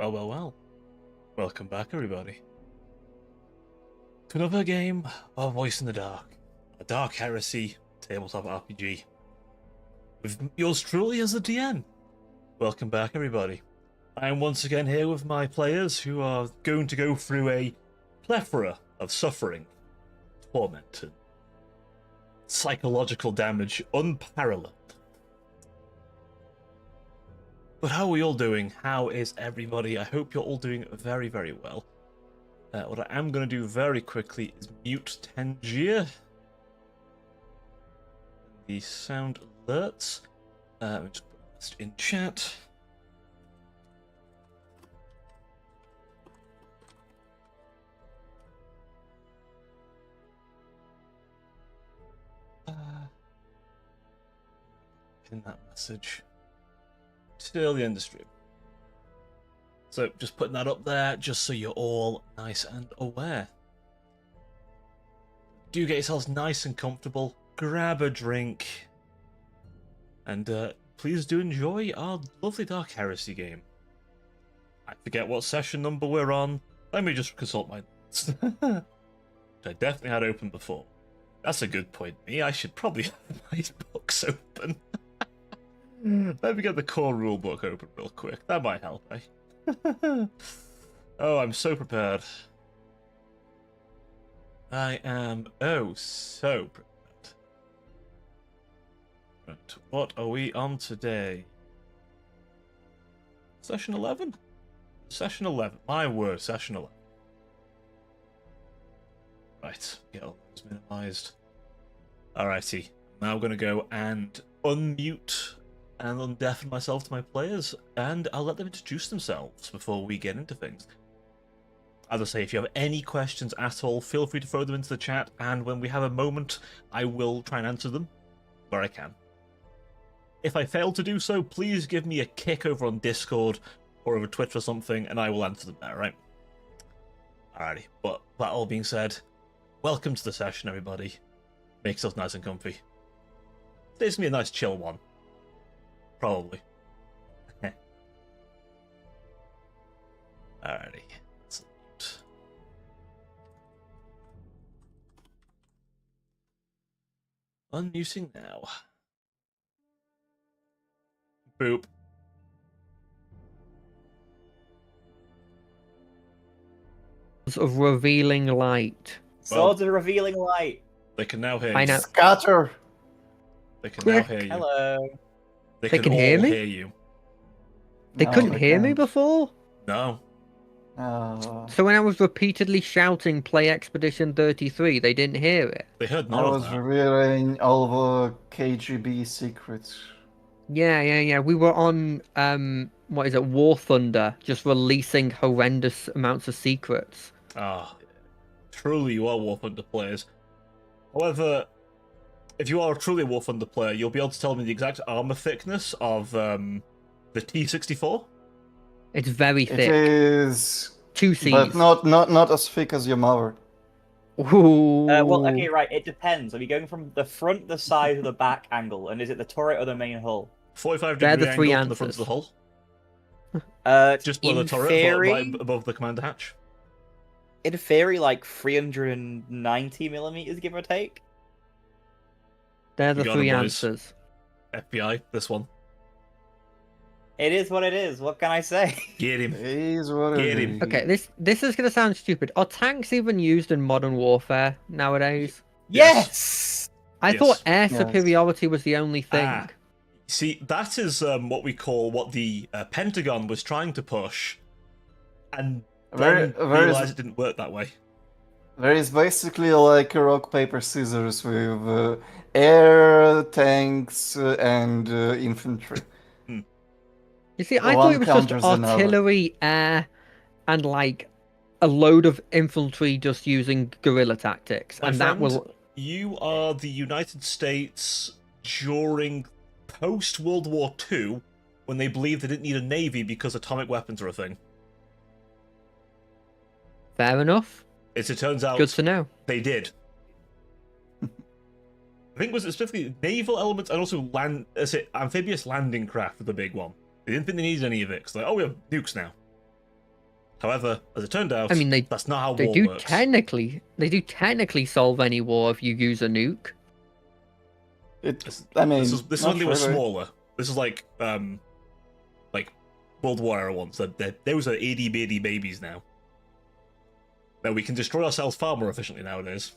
Well. Welcome back, everybody, to another game of Voice in the Dark, a Dark Heresy tabletop RPG, with yours truly as the DM. Welcome back, everybody. I am once again here with my players who are going to go through a plethora of suffering, torment, and psychological damage unparalleled. But how are we all doing? How is everybody? I hope you're all doing very, very well. What I am going to do very quickly is mute Tangier. The sound alerts. Let me just put this in chat. Pin that message till the end of the stream. So just putting that up there just so you're all nice and aware. Do get yourselves nice and comfortable, grab a drink, and please do enjoy our lovely Dark Heresy game. I forget what session number we're on. Let me just consult my notes. I definitely had open before. That's a good point. Me, I should probably have my books open. Let me get the core rulebook open real quick. That might help, eh? Oh, I'm so prepared. I am so prepared. Right, what are we on today? Session 11? Session 11. My word, session 11. Right, get all those minimized. Alrighty, now I'm going to go and unmute and undeafen myself to my players, and I'll let them introduce themselves before we get into things. As I say, if you have any questions at all, feel free to throw them into the chat, and when we have a moment, I will try and answer them where I can. If I fail to do so, please give me a kick over on Discord or over Twitch or something, and I will answer them there, right? Alrighty, but that all being said, welcome to the session, everybody. Make yourselves nice and comfy. Today's gonna be a nice chill one. Probably. Alrighty. Unmuting now. Boop. Of revealing light. Swords of revealing light. They can now hear you. I know. Scatter! They can now hear you. Hello. They They can all hear me? hear you. They No, couldn't they hear me can't. before? No. So when I was repeatedly shouting play Expedition 33, they didn't hear it? They heard I none of was that. revealing all the KGB secrets. Yeah. We were on, what is it, War Thunder, just releasing horrendous amounts of secrets. Ah, truly you are War Thunder players. However, if you are truly a War Thunder player, you'll be able to tell me the exact armor thickness of the T-64. It's very It thick. is, 2 Cs. but not as thick as your mother. Ooh. Well, okay, right. It depends. Are we going from the front, the side, or the back angle? And is it the turret or the main hull? 45 They're degree the three angle from the front of the answers. hull. Just below in the turret, theory, right above the commander hatch. in theory, like 390 millimeters, give or take. They're the You got 3 it, boys. answers. FBI, this one. It is what it is. What can I say? Get him. It is what it Get him. is. Okay, this is going to sound stupid. Are tanks even used in modern warfare nowadays? Yes. I Yes. thought air Yes. superiority was the only thing. Ah. See, that is what the Pentagon was trying to push, and then realized it didn't work that way. There is basically like a rock, paper, scissors with air, tanks, and infantry. You see, I thought One it was just counters another. artillery, air, and like a load of infantry just using guerrilla tactics, My and that friend, will. You are the United States during post-World War II, when they believed they didn't need a navy because atomic weapons are a thing. Fair enough. It turns out Good to know. they did. I think was it specifically naval elements and also amphibious landing craft were the big one. They didn't think they needed any of it because like, oh, we have nukes now. However, as it turned out, I mean, that's not how they war do works. technically solve any war if you use a nuke. I mean, This is not when they were really. smaller. This is like World War Era ones. Those are itty bitty babies now. Now we can destroy ourselves far more efficiently nowadays.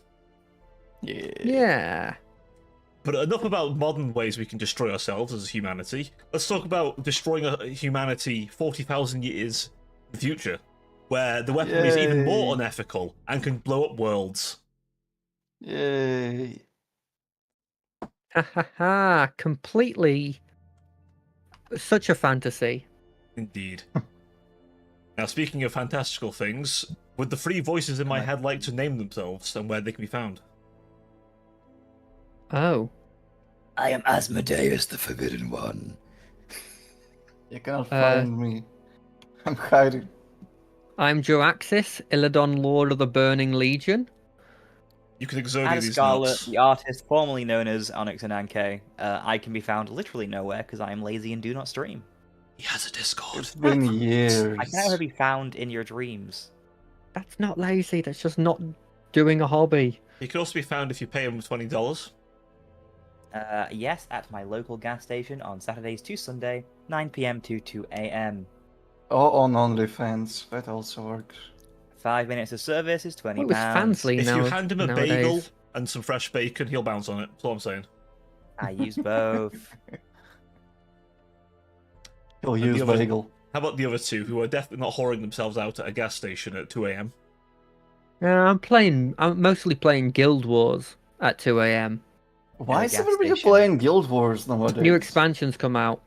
Yeah. Yeah. But enough about modern ways we can destroy ourselves as humanity. Let's talk about destroying humanity 40,000 years in the future, where the weaponry is even more Yay. unethical and can blow up worlds. Yay. Ha ha ha! Completely. Such a fantasy. Indeed. Now, speaking of fantastical things, would the three voices in my head like to name themselves and where they can be found? Oh. I am Asmodeus, the Forbidden One. You cannot find me. I'm hiding. I'm Joaxis, Illidan, Lord of the Burning Legion. You can exodia And these Scarlet, nuts. the artist formerly known as Onyx and Anke. I can be found literally nowhere because I am lazy and do not stream. He has a Discord. It's been years. I can never be found in your dreams. That's not lazy. That's just not doing a hobby. He can also be found if you pay him $20. Yes, at my local gas station on Saturdays to Sunday, 9 p.m. to 2 a.m. Or on OnlyFans. That also works. 5 minutes of service is £20. What was Fansly If now? you hand him a bagel nowadays? and some fresh bacon, he'll bounce on it. That's all I'm saying. I use both. He'll And use the other- bagel. How about the other two who are definitely not whoring themselves out at a gas station at 2 a.m.? Yeah, I'm mostly playing Guild Wars at 2 a.m. Why a is gas everybody station. playing Guild Wars nowadays? New expansions come out.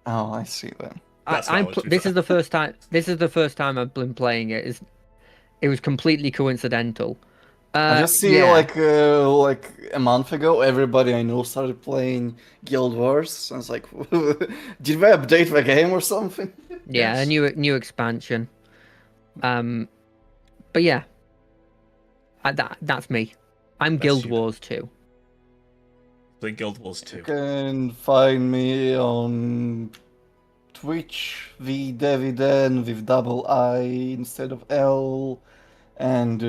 Oh, I see then. That's I'm valid, to be this fair. is the first time. This is the first time I've been playing it. It was completely coincidental. I just see yeah. like a month ago, everybody I know started playing Guild Wars. I was like, did they update the game or something? Yeah, Yes. a new expansion. But yeah, that's me. I'm That's Guild you. Wars too. Playing Guild Wars 2. You can find me on Twitch, VDevidan with double I instead of L, and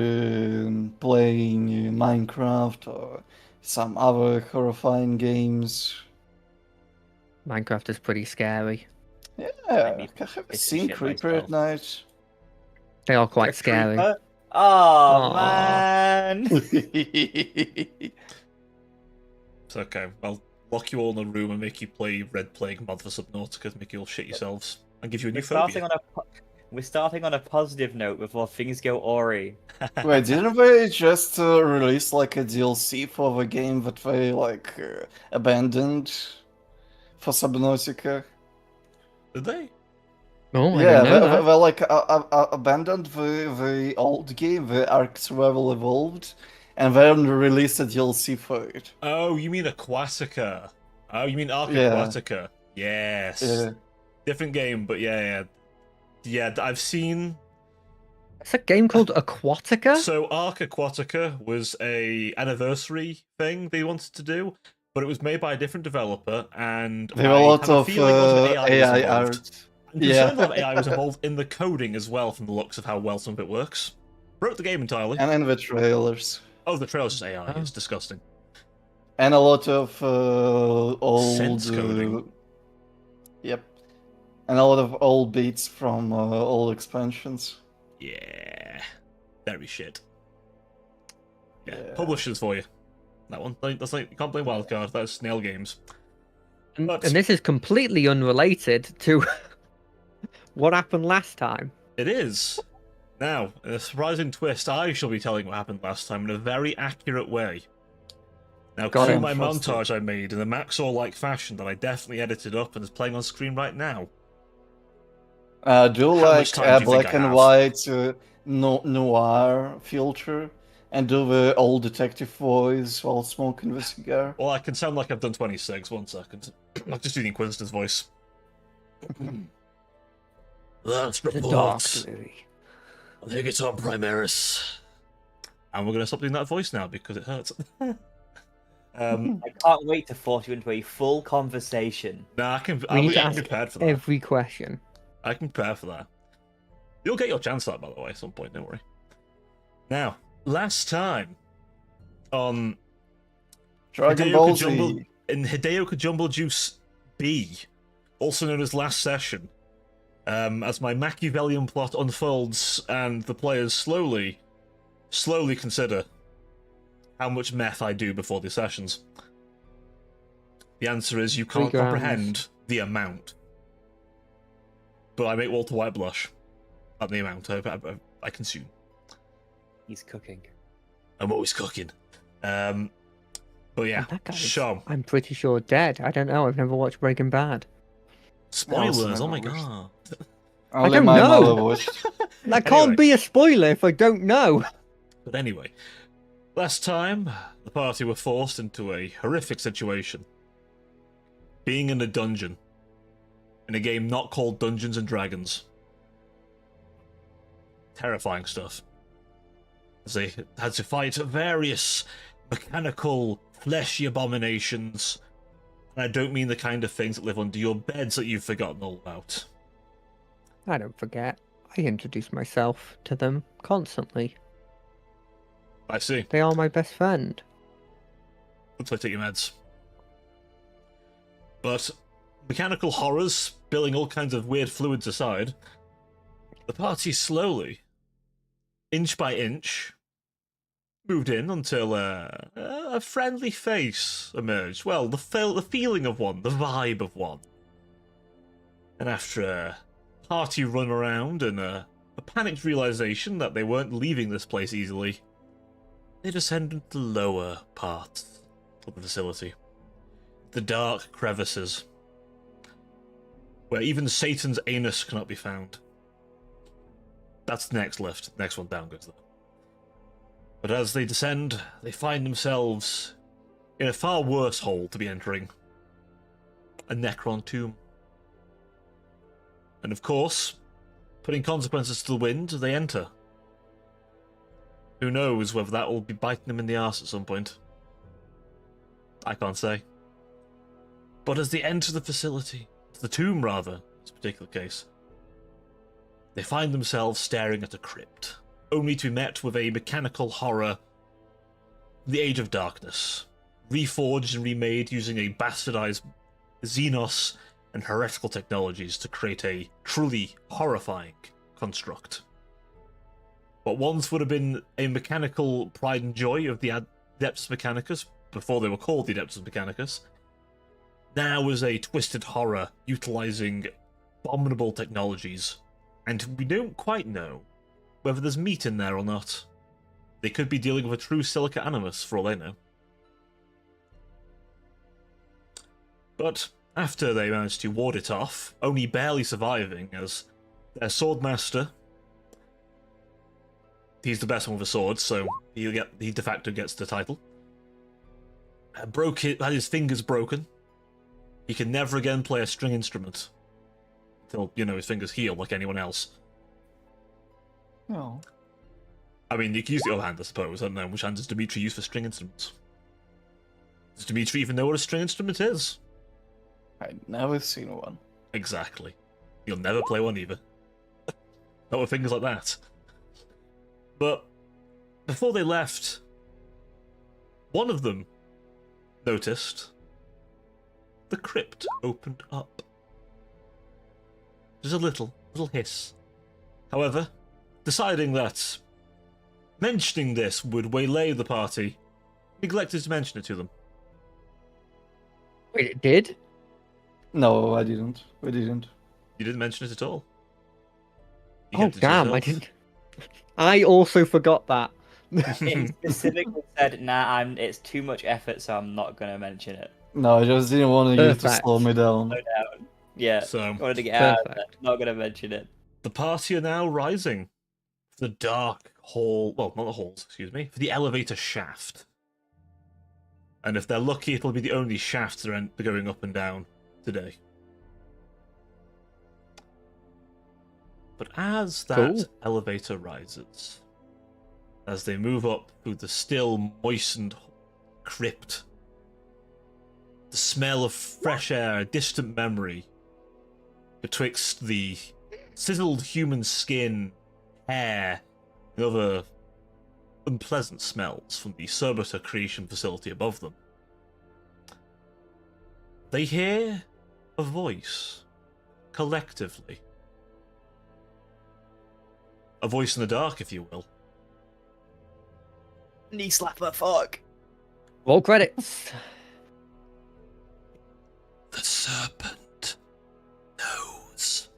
playing Minecraft or some other horrifying games. Minecraft is pretty scary. Yeah, me I have piss seen and shit Creeper myself. at night. They are quite A scary. creeper? Oh, Aw. man! It's okay. I'll lock you all in a room and make you play Red Plague Mod for Subnautica to make you all shit yourselves and give you a new phobia. We're starting on a positive note before things go awry. Wait, didn't they just release like a DLC for the game that they like abandoned for Subnautica? Did they? Oh, I Yeah, didn't know they, that. they like abandoned the old game, the Ark Survival Evolved, and then released a DLC for it. Oh, you mean Aquatica. Oh, you mean Ark Yeah. Aquatica. Yes. Yeah. Different game, but yeah. Yeah, I've seen... It's a game called Aquatica. So Ark Aquatica was a anniversary thing they wanted to do, but it was made by a different developer, and There were a I lot have a of feeling lots of AI, was AI involved. art. I'm Yeah. concerned that AI was involved in the coding as well, from the looks of how well some of it works. Wrote the game entirely. And in the trailers. Oh, the trailer's just AI. Oh. It's disgusting. And a lot of old... Sense coding. Yep. And a lot of old beats from old expansions. Yeah. Very shit. Yeah. Yeah. Publishers for you. That one. That's like, you can't blame Wildcard. That's Snail Games. And But- this is completely unrelated to what happened last time. It is. Now, in a surprising twist, I shall be telling what happened last time in a very accurate way. Now, God, cue I'm my trusted. montage I made in a Maxor-like fashion that I definitely edited up and is playing on screen right now. Do How much like time do you think black I and have? white noir filter and do the old detective voice while smoking the cigar. Well, I can sound like I've done 26. 1 second. I'll just do the Inquisitor's voice. That's The Dark Louis. I think it's on Primaris. And we're going to stop doing that voice now because it hurts. I can't wait to force you into a full conversation. Nah, We need to I'm ask prepared for that. every question. I can prepare for that. You'll get your chance at that, by the way, at some point, don't worry. Now, last time on Dragon Ball Z. in Hideo Kajumble Juice B, also known as Last Session, as my Machiavellian plot unfolds and the players slowly consider how much meth I do before the sessions. The answer is you can't 3 grams. comprehend the amount. But I make Walter White blush at the amount I consume. He's cooking. I'm always cooking. But yeah, That guy is, so I'm pretty sure dead. I don't know. I've never watched Breaking Bad. spoilers. Oh my never god. Only don't my know. mother watched. That can't Anyway. be a spoiler if I don't know. But anyway, last time the party were forced into a horrific situation. Being in a dungeon. In a game not called Dungeons and Dragons. Terrifying stuff. As they had to fight various mechanical, fleshy abominations. And I don't mean the kind of things that live under your beds that you've forgotten all about. I don't forget. I introduce myself to them constantly. I see. They are my best friend. Let's take your meds. But mechanical horrors spilling all kinds of weird fluids aside, the party slowly, inch by inch, moved in until a friendly face emerged. Well, the feeling of one, the vibe of one. And after a party run around and a panicked realization that they weren't leaving this place easily, they descended to the lower parts of the facility. The dark crevices, where even Satan's anus cannot be found. That's the next lift. Next one down goes there. But as they descend, they find themselves in a far worse hole to be entering. A Necron tomb. And of course, putting consequences to the wind, they enter. Who knows whether that will be biting them in the arse at some point. I can't say. But as they enter the facility, the tomb rather, in this particular case, they find themselves staring at a crypt, only to be met with a mechanical horror, the Age of Darkness, reforged and remade using a bastardized Xenos and heretical technologies to create a truly horrifying construct. What once would have been a mechanical pride and joy of the Adeptus Mechanicus, before they were called the Adeptus Mechanicus, now is a twisted horror utilizing abominable technologies, and we don't quite know whether there's meat in there or not. They could be dealing with a true silica animus, for all they know. But after they managed to ward it off, only barely surviving, as their swordmaster, he's the best one with a sword, so he de facto gets the title, had his fingers broken. He can never again play a string instrument until, his fingers heal like anyone else. No. I mean, you can use the other hand, I suppose. I don't know. Which hand does Dimitri use for string instruments? Does Dimitri even know what a string instrument is? I've never seen one. Exactly. You'll never play one either. Not with fingers like that. But before they left, one of them noticed the crypt opened up. There's a little hiss. However, deciding that mentioning this would waylay the party, neglected to mention it to them. Wait, it did? No, I didn't. We didn't. You didn't mention it at all. You Oh, kept it to damn, I yourself. didn't. I also forgot that. It specifically said, "Nah, it's too much effort, so I'm not gonna mention it." No, I just didn't want you to Perfect. slow me down. Slow down. Yeah, So, wanted to get out of Perfect. it. Not gonna mention it. the party are now rising for the dark hall. Well, not the halls, excuse me. For the elevator shaft. And if they're lucky, it'll be the only shafts they're going up and down today. But as that Cool. elevator rises, as they move up through the still moistened crypt, the smell of fresh air, a distant memory betwixt the sizzled human skin, hair, and other unpleasant smells from the Cerberus creation facility above them. They hear a voice, collectively. A voice in the dark, if you will. Knee slapper, fuck. Roll credits. The serpent knows.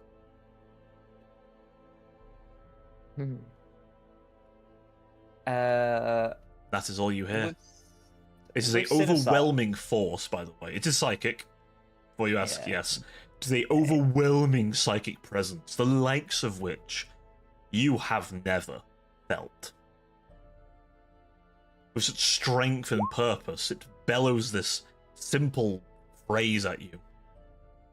Hmm. That is all you hear. It is an We've set aside- overwhelming force, by the way. It is psychic. Before you ask, Yeah. yes. It is an overwhelming psychic presence, the likes of which you have never felt. With such strength and purpose, it bellows this simple phrase at you.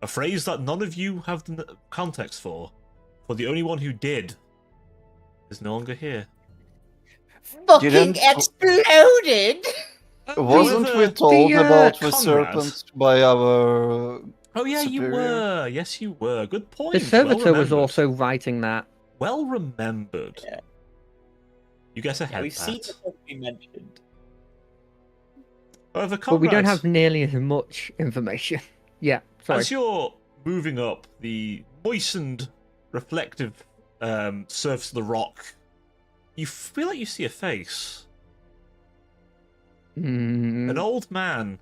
A phrase that none of you have the context for the only one who did is no longer here. Fucking Didn't- exploded! Wasn't we However, told the, about the Conrad- serpent by our... Oh yeah, you Superior. were. Yes, you were. Good point. The servitor well was remembered. also writing that. Well remembered. Yeah. You get Yeah, ahead, we've seen Pat. it has been mentioned. However, But we don't Conrad, have nearly as much information. Yeah, sorry. as you're moving up the moistened, reflective surface of the rock, you feel like you see a face. Mm, An old man,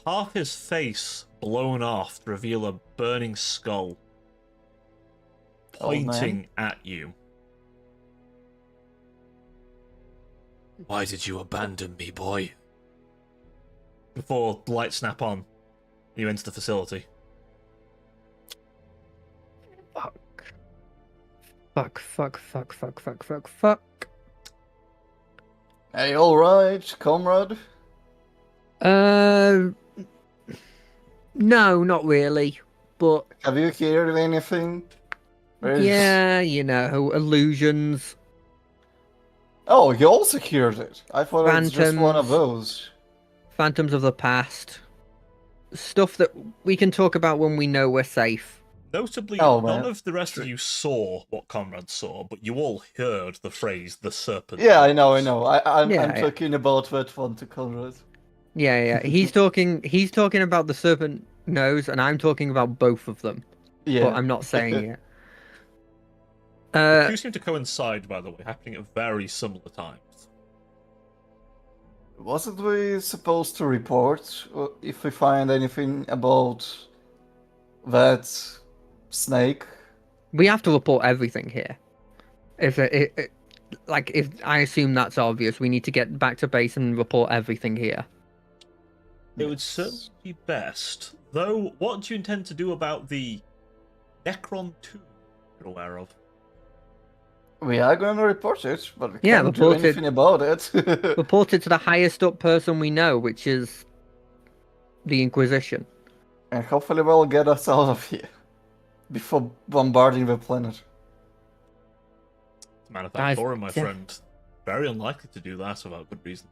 half his face blown off to reveal a burning skull, Old man? pointing at you. Why did you abandon me, boy? Before the lights snap on, you enter the facility. Fuck. Hey, alright, comrade? No, not really. But Have you heard anything? Where's- yeah, you know, illusions. Oh, you also heard it. I thought it was just one of Phantoms. those. Phantoms of the past. Stuff that we can talk about when we know we're safe. Notably, Oh, none man. of the rest of you saw what Conrad saw, but you all heard the phrase "the serpent." Yeah, I know. I'm Yeah, yeah. talking about that one to Conrad. Yeah. He's talking about the serpent nose, and I'm talking about both of them. Yeah. But I'm not saying it. The two seem to coincide, by the way, happening at very similar times. Wasn't we supposed to report if we find anything about that snake? We have to report everything here. If I assume that's obvious, we need to get back to base and report everything here. It would certainly be best, though. What do you intend to do about the Necron 2 you're aware of? We are going to report it, but we Yeah, can't do report it. anything about it. Report it to the highest up person we know, which is the Inquisition. And hopefully we'll get us out of here before bombarding the planet. As a matter of Guys, fact, Thorin, my yeah. friend, very unlikely to do that without good reason.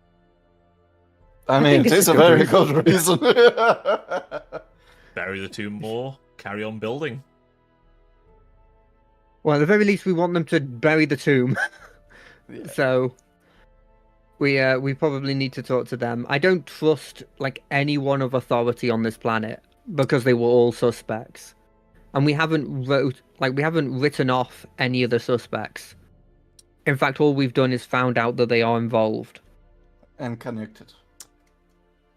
I mean, think it it's is a a good very reason. good reason. Bury the two more, carry on building. Well, at the very least, we want them to bury the tomb. Yeah. So we probably need to talk to them. I don't trust anyone of authority on this planet because they were all suspects, and we haven't written off any of the suspects. In fact, all we've done is found out that they are involved. And connected.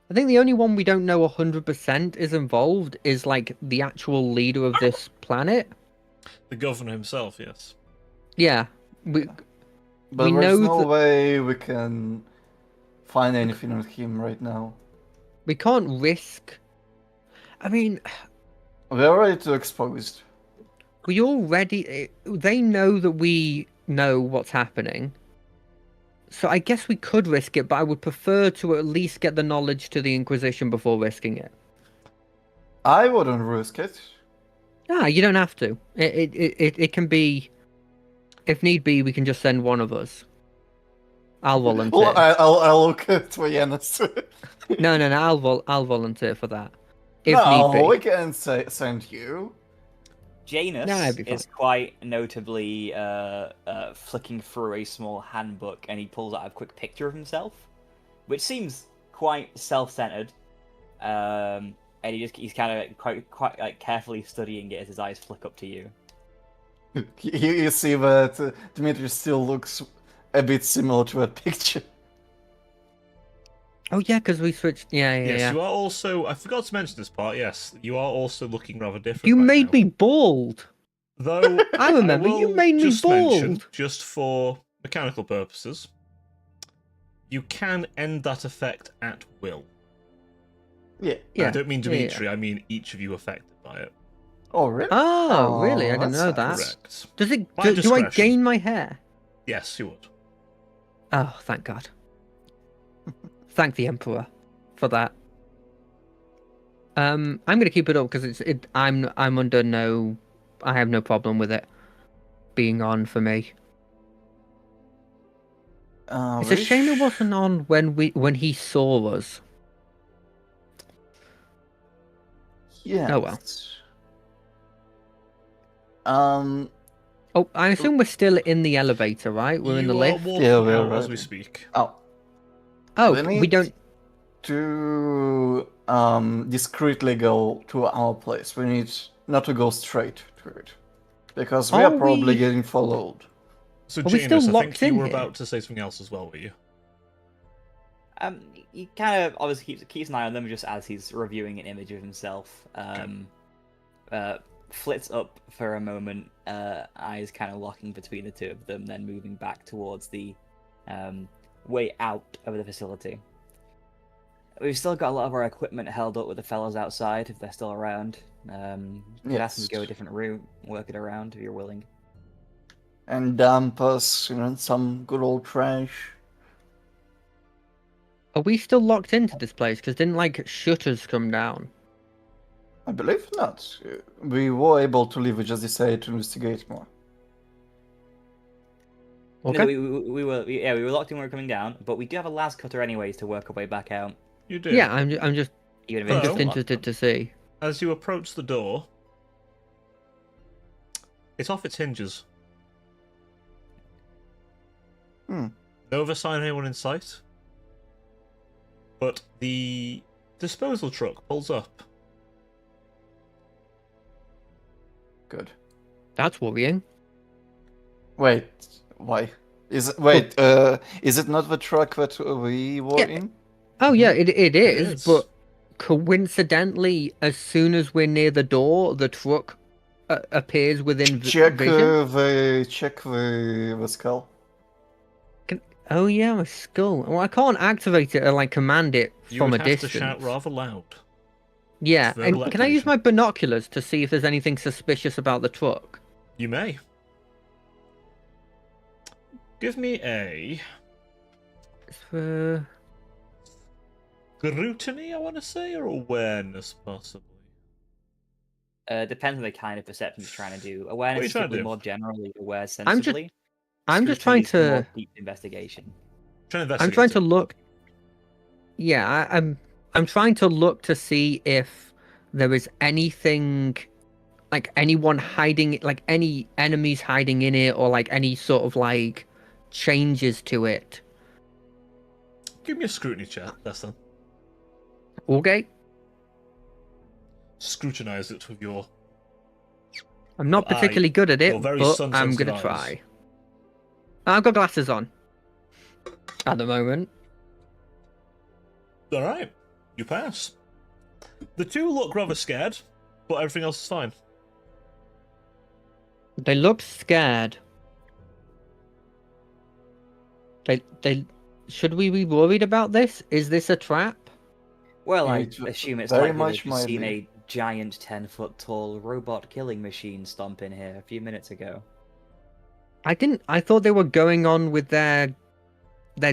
I think the only one we don't know 100% is involved is the actual leader of this planet. The governor himself, yes. Yeah, But We there's know no that- way we can find anything on him right now. we can't risk. I mean, We're already too exposed. we already. They know that we know what's happening. So I guess we could risk it, but I would prefer to at least get the knowledge to the Inquisition before risking it. I wouldn't risk it. Ah, you don't have to. It can be. If need be, we can just send one of us. I'll volunteer. Well, I'll look at Twianis. No. I'll volunteer for that. If No, need we be. can send you. Janus Nah, it'd be is fine. quite notably flicking through a small handbook, and he pulls out a quick picture of himself, which seems quite self-centered. And he's kind of quite like carefully studying it as his eyes flick up to you. You see that Dmitry still looks a bit similar to that picture. Oh yeah, because we switched. Yeah, yeah, Yes, yeah. you are also. I forgot to mention this part. Yes, you are also looking rather different. You right made now. me bald. Though I remember you will made me just mention, bald. just for mechanical purposes, you can end that effect at will. Yeah. Yeah. I don't mean yeah, yeah. Dimitri. I mean each of you affected by it. Oh, really? Oh, really? I Oh, didn't that's know that. nice. Correct. Does it? By Do I discretion. gain my hair? Yes, you would. Oh, thank God. Thank the Emperor for that. I'm gonna keep it up because I'm under no. I have no problem with it being on for me. It's a shame it wasn't on when he saw us. Yeah. Oh well. Oh, I assume we're still in the elevator, right? We're in the You are lift. walking Yeah, we're out as we riding. speak. Oh, Oh, we we need don't. to discreetly go to our place. We need not to go straight to it. Because we are Are probably we- getting followed. So, Are we still Janus, I locked think you in were here? about to say something else as well, were you? He kind of obviously keeps an eye on them just as he's reviewing an image of himself. Flits up for a moment, eyes kind of locking between the two of them, then moving back towards the way out of the facility. We've still got a lot of our equipment held up with the fellows outside, if they're still around. Could ask them to go a different route, work it around if you're willing. And dump us, some good old trash. Are we still locked into this place? Because didn't like shutters come down? I believe not. We were able to leave, we just decided to investigate more. Okay. No, we were locked in when we were coming down, but we do have a las cutter anyways to work our way back out. You do. Yeah, I'm just Even if Hello. it's just a interested lock. to see. As you approach the door, it's off its hinges. No other sign of anyone in sight. But the disposal truck pulls up. Good. That's worrying. Wait, why? Is it not the truck that we were Yeah. in? Oh yeah, it is. is. But coincidentally, as soon as we're near the door, the truck appears within Check vision. the skull. Oh yeah, my skull. Well, I can't activate it or like command it You from would a have distance. to shout rather loud. Yeah, Verbal and can I use activation. my binoculars to see if there's anything suspicious about the truck? You may. Give me a scrutiny, I want to say, or awareness, possibly. Depends on the kind of perception you're trying to do. Awareness is trying to typically do? more generally aware just- sensibly. I'm just trying Scrutiny is more to. deep investigation. Trying to I'm investigate trying to it. look. Yeah, I'm trying to look to see if there is anything, like anyone hiding, like any enemies hiding in it, or like any sort of like changes to it. Give me a scrutiny check, that's then. Okay, Scrutinize it with your. I'm not Your particularly good at it, your very but sun-sensitive I'm gonna eyes. try. I've got glasses on at the moment. Alright, you pass. The two look rather scared, but everything else is fine. They look scared. They should we be worried about this? Is this a trap? Well, I It assume it's very likely much they've might seen be. a giant 10-foot tall robot killing machine stomp in here a few minutes ago. I thought they were going on with their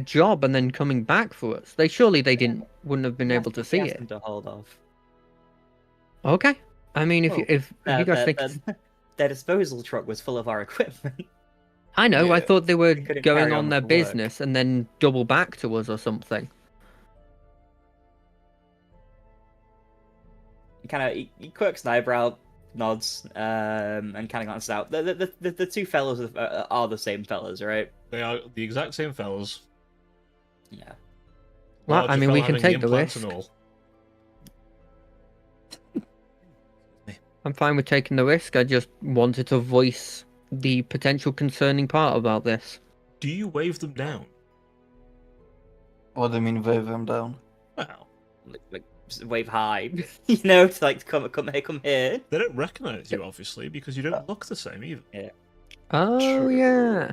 job and then coming back for us. Wouldn't have been able to see Ask it. them to hold off. Okay. I mean, if Well, you guys think their disposal truck was full of our equipment. I know, I Yeah. thought they were They couldn't going carry on on their with the work. business and then double back to us or something. He quirks an eyebrow. nods, and kind of glances out. The two fellows are the same fellows, right? They are the exact same fellas. Yeah. Well, Larger I mean, we fella can having take the implants and risk. all. I'm fine with taking the risk. I just wanted to voice the potential concerning part about this. Do you wave them down? What do you mean wave them down? Well, Like just wave high, you know, to like come here. they don't recognize you, obviously, because you don't look the same either. Oh, True. yeah.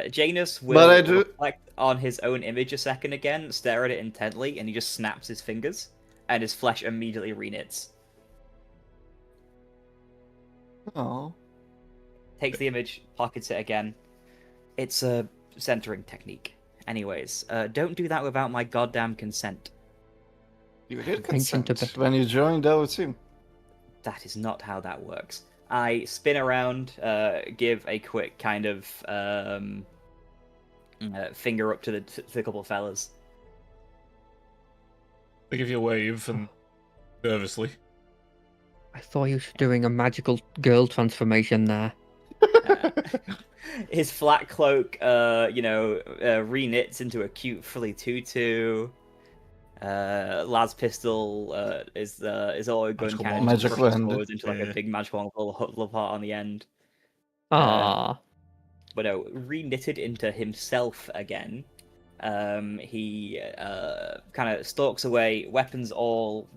Janus will But I do- reflect on his own image a second again, stare at it intently, and he just snaps his fingers, and his flesh immediately reknits. Oh. Takes the image, pockets it again. It's a centering technique. Anyways, don't do that without my goddamn consent. You did Ancient consent debate. when you joined our team. That is not how that works. I spin around, give a quick kind of finger up to the couple of fellas. They give you a wave and nervously. I thought you were doing a magical girl transformation there. His flat cloak, reknits into a cute frilly tutu. Lad's pistol is all gun Magical kind of wand. just Magic pushes wand. forwards into like Yeah. a big magical wand with a love heart on the end. Ah, But no, reknitted into himself again. He kind of stalks away, weapons all,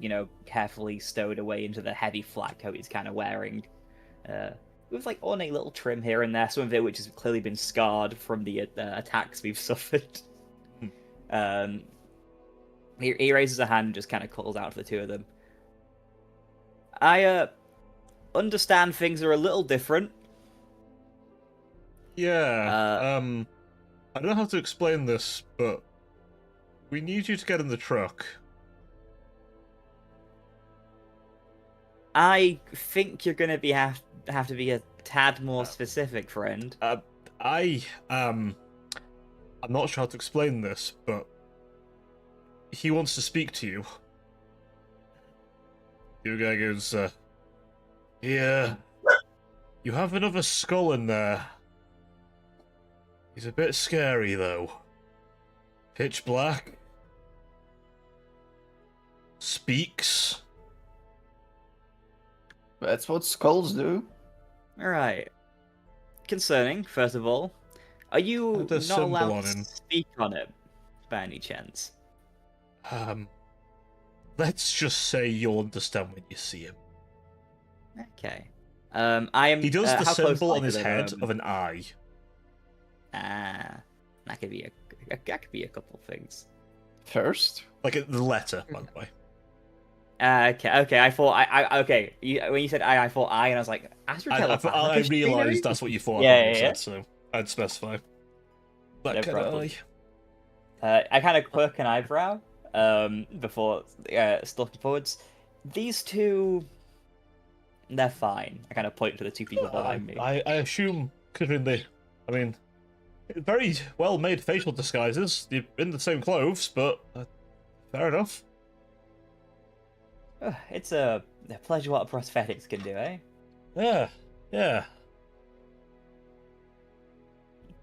carefully stowed away into the heavy flat coat he's kind of wearing. With like ornate little trim here and there, some of it which has clearly been scarred from the attacks we've suffered. He raises a hand and just kind of calls out for the two of them. I understand things are a little different. Yeah. I don't know how to explain this, but we need you to get in the truck. I think you're gonna have to be a tad more specific, friend. I'm not sure how to explain this, but he wants to speak to you. The guy goes, yeah, you have another skull in there. He's a bit scary, though. Pitch black. Speaks. That's what skulls do. Alright. Concerning, first of all. Are you Put a not symbol allowed on to him. speak on it, by any chance? Let's just say you'll understand when you see him. Okay. I am. He does the how close symbol are on his you to head them? of an eye. That could be a couple things. First? Like the letter, by the way. Okay. I thought okay. When you said I thought I, and I was like, I realised that's what you thought Yeah, I yeah. said, so I'd specify. That No kind problem. of eye. I kind of quirk an eyebrow before stalking forwards. These two, they're fine. I kind of point to the two people behind me. I assume, considering very well-made facial disguises. You're in the same clothes, but fair enough. It's a pleasure what prosthetics can do, eh? Yeah.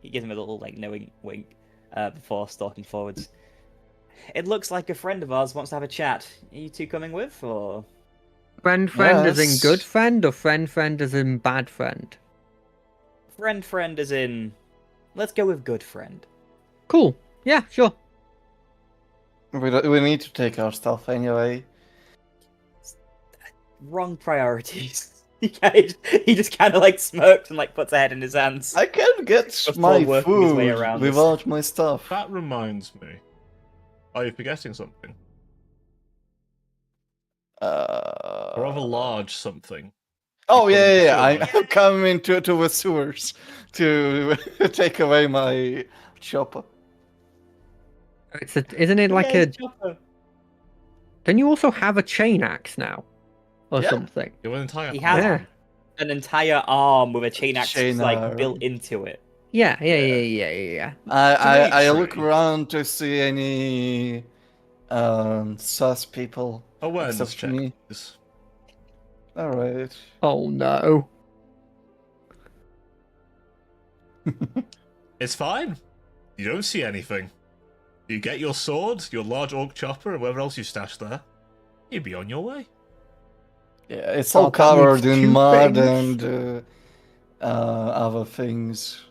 He gives him a little knowing wink before stalking forwards. It looks like a friend of ours wants to have a chat. Are you two coming with, or? friend as in Yes. good friend, or friend as in bad friend? Friend as in... Let's go with good friend. Cool. Yeah, sure. We need to take our stuff anyway. Wrong priorities. he just kind of smirks and puts a head in his hands. I can get Before my working his way food around this. without my stuff. That reminds me. Are you forgetting something? A rather large something. Oh You yeah. probably should. I'm coming to the sewers to take away my chopper. Isn't it like Yay, a? Chopper. Don't you also have a chain axe now, or Yeah. something? You have an entire He has Yeah. an entire arm with a chain axe Chain built arm. into it. Yeah. I look Dimitri. around to see any sus people. awareness Except check, me. please. All right. Oh no. It's fine. You don't see anything. You get your sword, your large orc chopper, and whatever else you stashed there. You'd be on your way. Yeah, it's all God, that leaves covered in 2 mud things. and other things.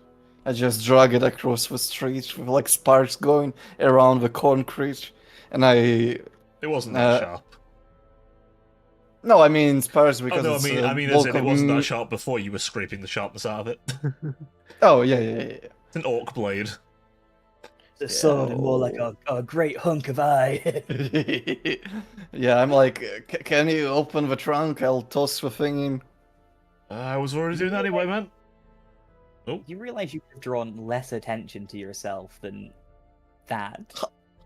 I just drag it across the street with like sparks going around the concrete, and I It wasn't that sharp. no, I mean sparks Oh because no, it's I mean, as bulk in it of wasn't that sharp before you were scraping the sharpness out of it. Oh yeah. It's an orc blade. The sword and more like a great hunk of iron. Yeah, I'm like, can you open the trunk? I'll toss the thing in. I was already doing that anyway, man. You realize you've drawn less attention to yourself than that.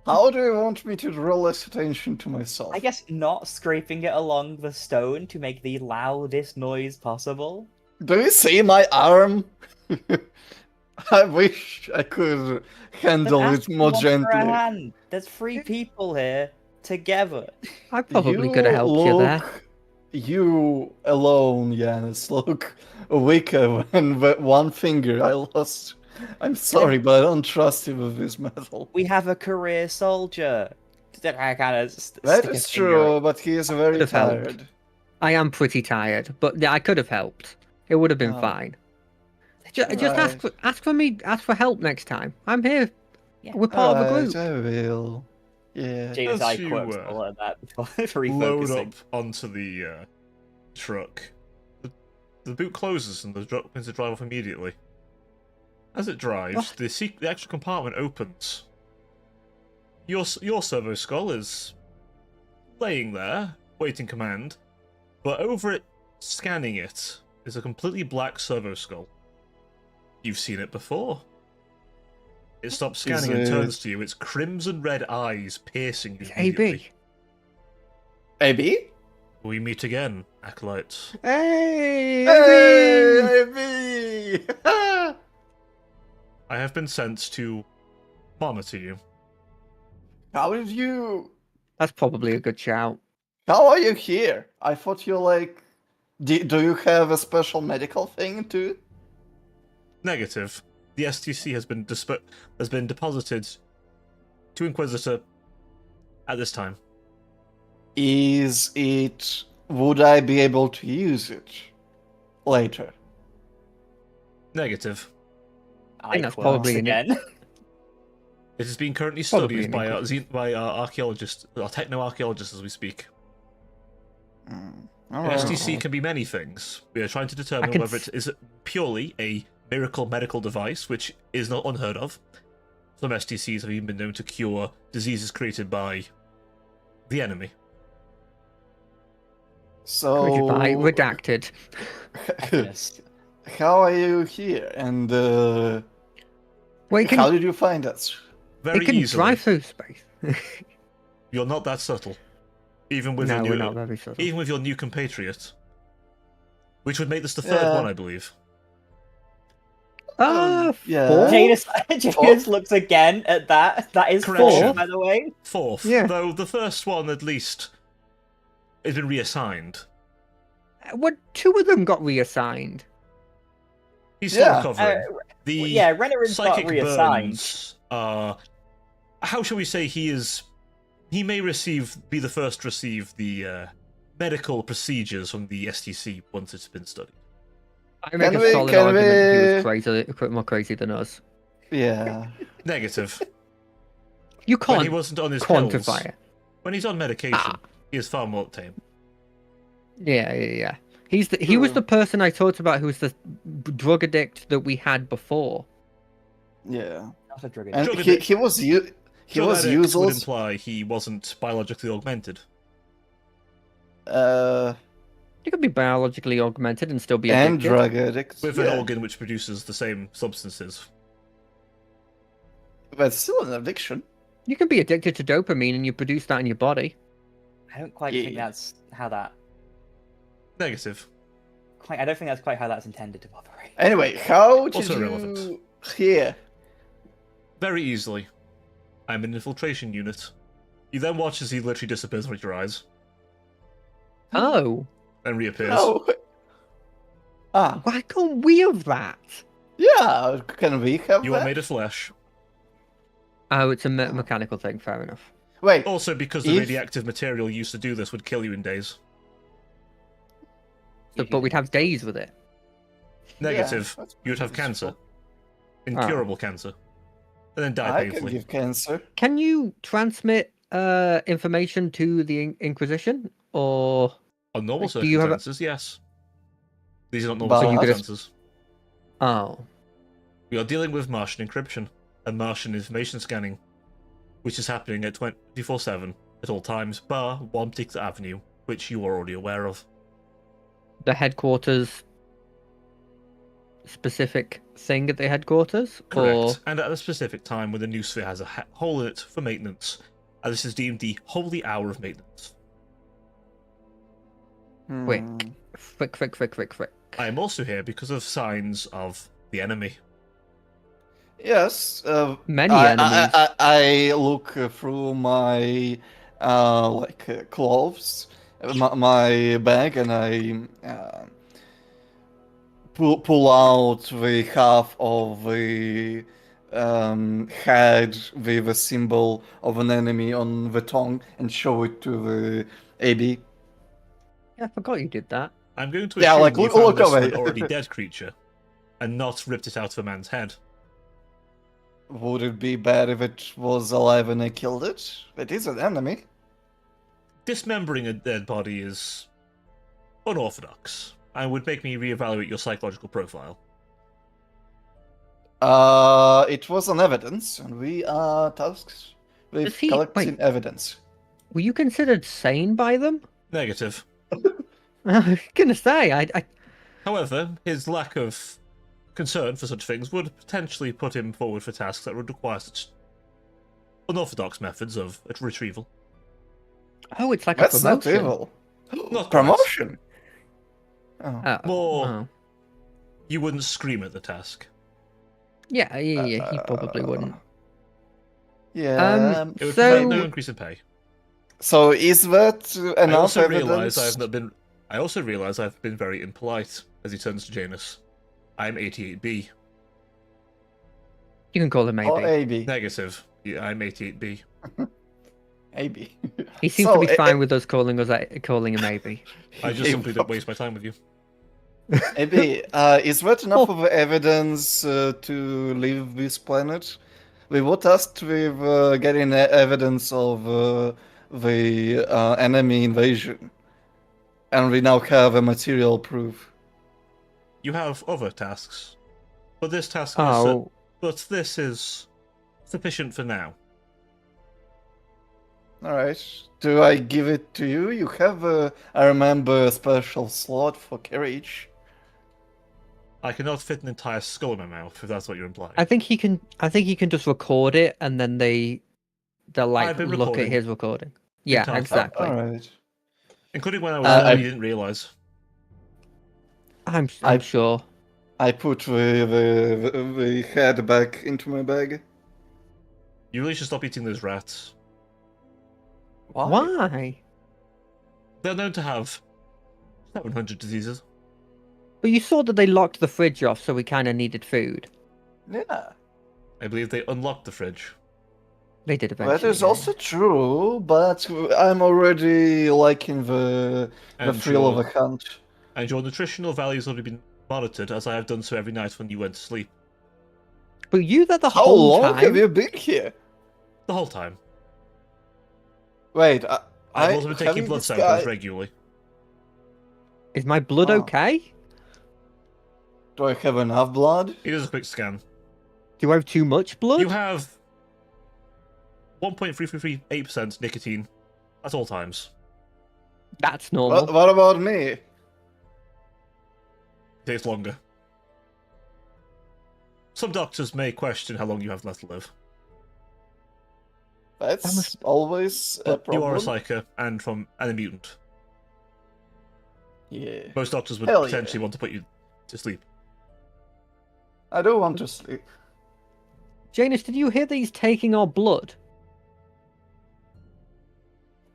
How do you want me to draw less attention to myself? I guess not scraping it along the stone to make the loudest noise possible. Do you see my arm? I wish I could handle Then it ask more someone for a gently. hand. There's 3 people here together. I probably could have helped you there. You alone, Yanis, look weaker than the one finger I lost. I'm sorry, but I don't trust you with this metal. We have a career soldier. I kind of That is true, but he is very Could've helped. tired. I am pretty tired, but yeah, I could have helped. It would have been Oh. fine. Just Right. ask for me. Ask for help next time. I'm here. Yeah. We're part of a Alright, group. I will. Yeah. James, As I you, quirks all of that before Load refocusing. up onto the truck. The boot closes and the truck begins to drive off immediately. As it drives, the actual compartment opens. Your servo skull is laying there, waiting command, but over it, scanning it, is a completely black servo skull. You've seen it before. It stops scanning and turns to you, its crimson red eyes piercing you It's immediately. AB. AB? We meet again, Acolyte. Hey, Hey, AB! I have been sent to monitor you. How did you... That's probably a good shout. How are you here? I thought you like... Do you have a special medical thing too? Negative. The STC has been deposited to Inquisitor at this time. Is it... Would I be able to use it later? Negative. I think that's quirks probably again. It is being currently Probably studied an by our archaeologists, our techno-archaeologists as we speak. Alright. STC can be many things. We are trying to determine can whether it is purely a miracle medical device, which is not unheard of. Some STCs have even been known to cure diseases created by the enemy. So... Goodbye. Redacted. Yes. How are you here? And Well, it how can, did you find us? Very it can easily. drive through space. You're not that subtle. Even with No, your we're new, not very subtle. even with your new compatriot, which would make this the third one, I believe. Yeah. Four? Janus looks again at that. That is Correction. 4, by the way. Fourth, Yeah. though the first one at least has been reassigned. What? 2 of them got reassigned. He's still Yeah. recovering. The Yeah, Renarin's got psychic reassigned. burns are... How shall we say he is... He may be the first to receive the medical procedures from the STC once it's been studied. I make Can a we- solid can argument that he was we- crazy, more crazy than us. Yeah. Negative. You When he can't wasn't on his quantify pills, it. when he's on medication, Ah. he is far more tame. Yeah. He was the person I talked about who was the drug addict that we had before. Yeah. Not a drug And Drug he addict. was Drug addict would useless. imply he wasn't biologically augmented. He could be biologically augmented and still be And addicted. drug addicts. With yeah. an organ which produces the same substances. But still an addiction. You can be addicted to dopamine and you produce that in your body. I don't quite Yeah. think that's how that. Negative. I don't think that's quite how that's intended to operate. Anyway, how did Also you irrelevant. here? Very easily. I'm an infiltration unit. You then watch as he literally disappears with your eyes. Oh, then reappears. No. Ah, Why can't we have that? yeah. Can we have You that? are made of flesh. Oh, it's a mechanical thing. Fair enough. Wait. Also, because the If- radioactive material used to do this would kill you in days. So, but we'd have days with it. Negative. that's You'd have pretty cancer. useful. Incurable cancer. And then die I can painfully. give cancer. Can you transmit information to the Inquisition, or On normal do you have a- circumstances, yes. These are not normal But- So you could- circumstances. oh, We are dealing with Martian encryption and Martian information scanning, which is happening at 24/7 at all times, bar one particular avenue, which you are already aware of. the headquarters specific thing at the headquarters, Correct. or And at a specific time when the new sphere has a hole in it for maintenance, and this is deemed the holy hour of maintenance. Quick. Hmm. frick. I am also here because of signs of the enemy. Yes. Many I, enemies. I look through my clothes, my bag, and I pull out the half of the head with a symbol of an enemy on the tongue and show it to the AB. Yeah, I forgot you did that. I'm going to Yeah, assume like, you look found this away. from an already dead creature, and not ripped it out of a man's head. Would it be bad if it was alive and I killed it? It is an enemy. Dismembering a dead body is unorthodox, and would make me reevaluate your psychological profile. It was an evidence, and we are tasked with Does he- collecting wait. evidence. Were you considered sane by them? Negative. I was gonna say, I However, his lack of concern for such things would potentially put him forward for tasks that would require such unorthodox methods of retrieval. oh, it's like That's a not promotion. evil. Not Promotion. Oh. More- oh. You wouldn't scream at the task. Yeah, he probably wouldn't. Yeah. It would So- provide no increase in pay. So is that I enough also evidence? realise I've been very impolite as he turns to Janus. I'm 88B. You can call him maybe. Or AB. Negative. Yeah, I'm 88B. AB. He seems So, to be fine with us calling him maybe. I just simply don't waste my time with you. AB, is that enough of evidence to leave this planet? We were tasked with getting evidence of the enemy invasion, and we now have a material proof. You have other tasks, but this task Oh, this is sufficient for now. All right. Do I give it to you? You have, I remember, a special slot for carriage. I cannot fit an entire skull in my mouth, if that's what you're implying. I think he can. I think he can just record it, and then they'll like I've been look at recording. his recording. Yeah, Entire time. exactly. All right. Including when I was I- you didn't realise. I'm I- sure. I put the head back into my bag. You really should stop eating those rats. Why? They're known to have 700 diseases. But you saw that they locked the fridge off, so we kind of needed food. Yeah. I believe they unlocked the fridge. They did eventually. That is yeah. also true, but I'm already liking the And thrill your- of a hunt. And your nutritional value has already been monitored, as I have done so every night when you went to sleep. But you there the How whole long time. have you been here? The whole time. Wait, I've also been taking having blood this samples guy- regularly. Is my blood Oh. okay? Do I have enough blood? He does a quick scan. Do I have too much blood? You have 1.3338% nicotine at all times. That's normal. What about me? It takes longer. Some doctors may question how long you have left to live. That's must- always a But you problem. are a psyker and a mutant. Yeah. Most doctors would Hell yeah. potentially want to put you to sleep. I do want to sleep. Janus, did you hear that he's taking our blood?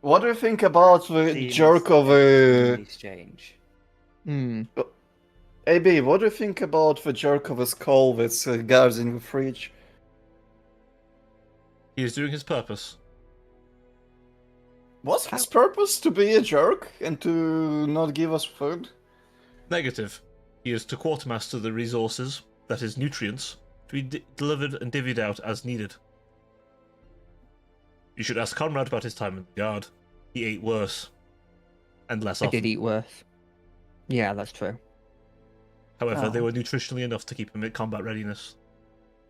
What do you think about the Seems jerk of like a... an exchange. Hmm. AB, what do you think about the jerk of a skull that's guarding the fridge? He is doing his purpose. What's his purpose? To be a jerk and to not give us food? Negative. He is to quartermaster the resources, that is, nutrients, to be delivered and divvied out as needed. You should ask Conrad about his time in the guard. He ate worse. And less I often. did eat worse. Yeah, that's true. However, they Oh. were nutritionally enough to keep him at combat readiness.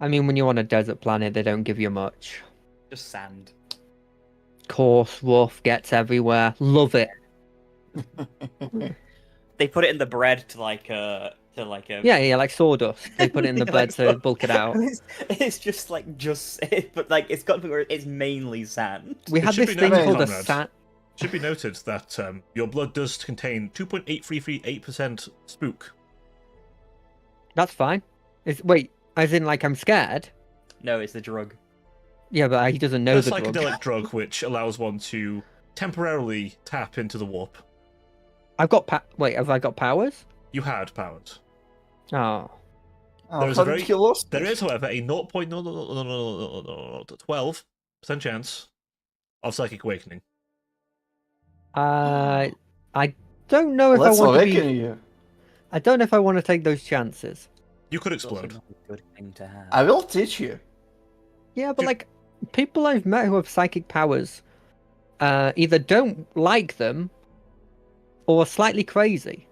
I mean, when you're on a desert planet, they don't give you much. Just sand. Coarse, rough, gets everywhere. Love it. They put it in the bread to like Yeah, like sawdust. They put it in the Yeah, bread like to so- bulk it out. It's just like but like it's got to be where it's mainly sand. We It had should this be thing noted, called a Conrad. sat. It should be noted that your blood does contain 2.8338% spook. That's fine. Wait, as in like I'm scared? No, it's the drug. Yeah, but he doesn't know A the drug. psychedelic drug which allows one to temporarily tap into the warp. I've got wait, have I got powers? You had powers. Oh. Oh, There is how a did very- he lost There it? is, however, a 0.12% chance of psychic awakening. I don't know if Let's I want to awaken be. you. I don't know if I want to take those chances. You could It's also explode. not a good thing to have. I will teach you. Yeah, but Do- like people I've met who have psychic powers, either don't like them, or are slightly crazy.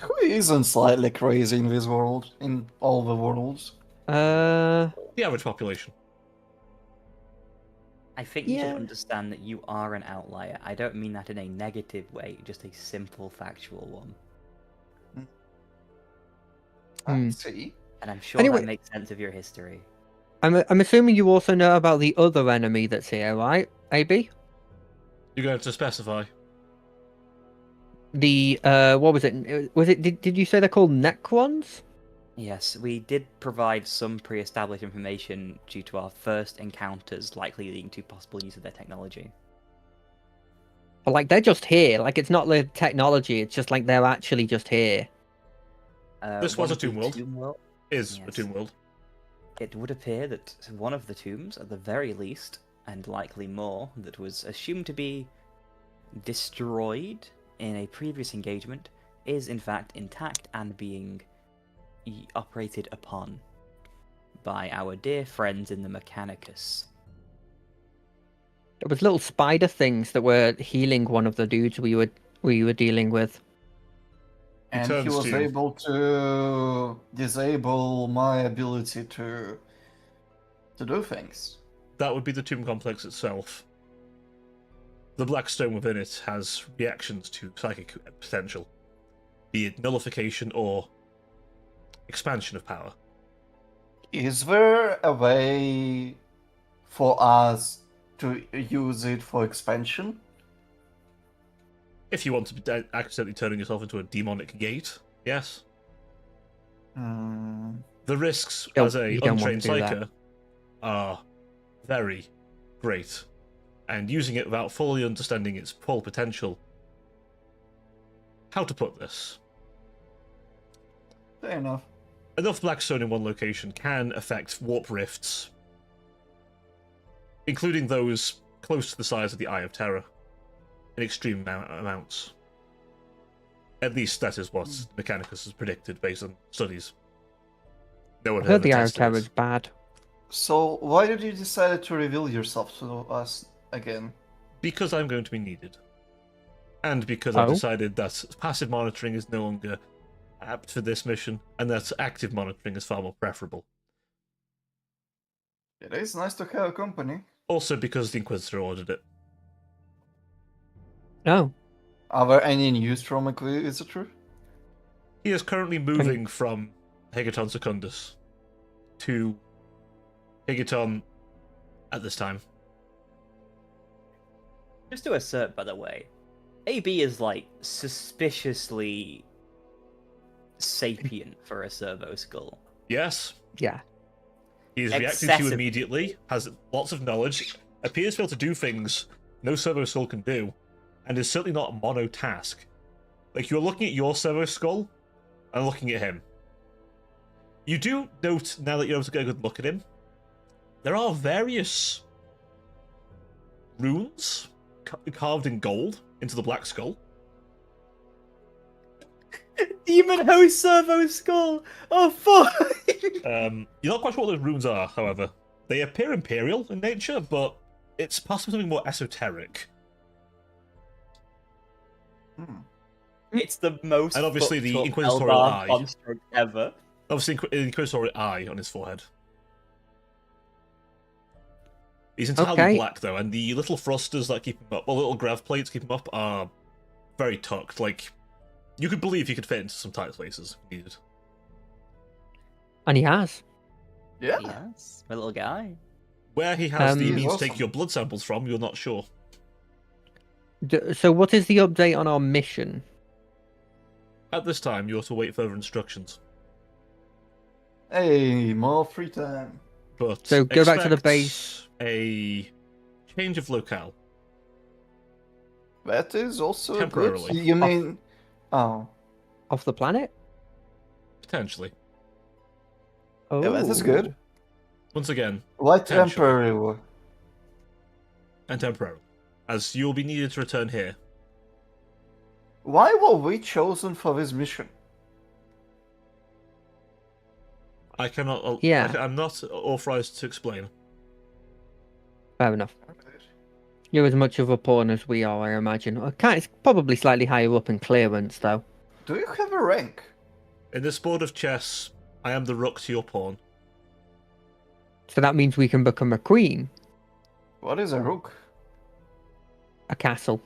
Who isn't slightly crazy in this world? In all the worlds? The average population. I think you Yeah. should understand that you are an outlier. I don't mean that in a negative way, just a simple factual one. I Hmm. see. And I'm sure Anyway- that makes sense of your history. I'm assuming you also know about the other enemy that's here, right? AB? You're going to specify. The what was it? Was it? Did you say they're called Necrons? Yes, we did provide some pre-established information due to our first encounters likely leading to possible use of their technology. But like they're just here. Like it's not the technology. It's just like they're actually just here. This one was a of the tomb world. world. Is a Yes. tomb world. It would appear that one of the tombs, at the very least, and likely more, that was assumed to be destroyed in a previous engagement, is in fact intact and being operated upon by our dear friends in the Mechanicus. There was little spider things that were healing one of the dudes we were dealing with. And he turns was to- able to disable my ability to do things. That would be the tomb complex itself. The black stone within it has reactions to psychic potential, be it nullification or expansion of power. Is there a way for us to use it for expansion? If you want to be accidentally turning yourself into a demonic gate, yes. Hmm. The risks Don't- as a you don't want untrained to do that. psyker are very great, and using it without fully understanding its full potential. How to put this? Fair enough. Enough blackstone in one location can affect warp rifts, including those close to the size of the Eye of Terror, in extreme amounts. At least that is what Mechanicus has predicted based on studies. No one I had heard ever the Eye of tested Terror it. is bad. So why did you decide to reveal yourself to us again? Because I'm going to be needed. And because I've Oh? decided that passive monitoring is no longer apt for this mission, and that active monitoring is far more preferable. It is nice to have a company. Also because the Inquisitor ordered it. No. Are there any news from Inquisitor? He is currently moving from Hegaton Secundus to Hegaton at this time. Just to assert, by the way, AB is like suspiciously sapient for a servo skull. Yes, Yeah. he is reacting to you Excessive. immediately, has lots of knowledge, appears to be able to do things no servo skull can do, and is certainly not a mono task. Like, you're looking at your servo skull and looking at him. You do note, now that you're able to get a good look at him, there are various runes carved in gold into the black skull. Demon Host Servo Skull! Oh, fuck! You're not quite sure what those runes are, however. They appear imperial in nature, but it's possibly something more esoteric. It's the most And obviously the fucked up inquisitorial Eldar eye. construct ever. Obviously, inquisitorial eye on his forehead. He's entirely Okay. black, though, and the little thrusters that keep him up, or little grav plates keep him up, are very tucked. Like, you could believe he could fit into some tight places if needed. And he has. Yeah. Yes, my little guy. Where he has the He's means to awesome. take your blood samples from, you're not sure. So what is the update on our mission? At this time, you're to wait further instructions. Hey, more free time. But So go back to the expect base. A change of locale. That is also good. Temporarily. You mean? Oh, Off the planet? Potentially. Oh, yeah, that is good. Once again, Why Potentially. temporary? and temporarily. As you'll be needed to return here. Why were we chosen for this mission? I cannot... Yeah. I'm not authorized to explain. Fair enough. You're as much of a pawn as we are, I imagine. It's probably slightly higher up in clearance, though. Do you have a rank? In this board of chess, I am the rook to your pawn. So that means we can become a queen, What is a rook? a castle.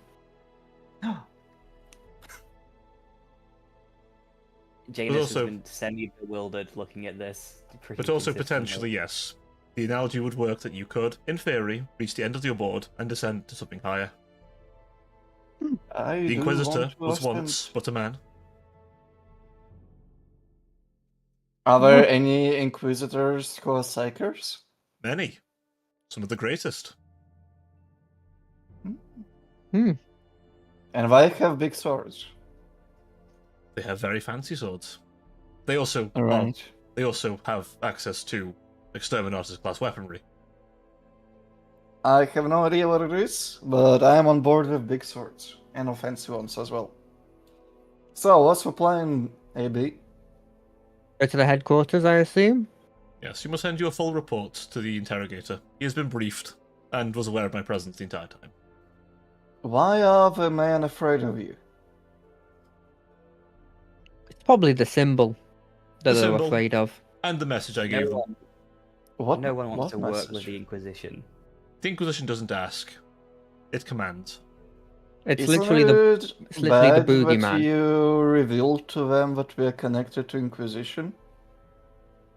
Janus also- has been semi-bewildered looking at this. pretty But also consistently. potentially, yes. The analogy would work that you could, in theory, reach the end of your board and descend to something higher. I The do Inquisitor want to was ascend. once but a man. Are there any Inquisitors who are Psychers? Many. Some of the greatest. And why have big swords? They have very fancy swords. They also Alright. they also have access to exterminators class weaponry. I have no idea what it is, but I am on board with big swords and offensive ones as well. So, what's the plan, AB? Go to the headquarters, I assume? Yes, you must send you a full report to the interrogator. He has been briefed and was aware of my presence the entire time. Why are the men afraid of you? It's probably the symbol that The they're symbol. afraid of. And the message I gave them. What? No one wants what to work with message? the Inquisition. The Inquisition doesn't ask. It commands. It's Isn't literally the it it's literally the bad that boogeyman. you revealed to them that we are connected to Inquisition?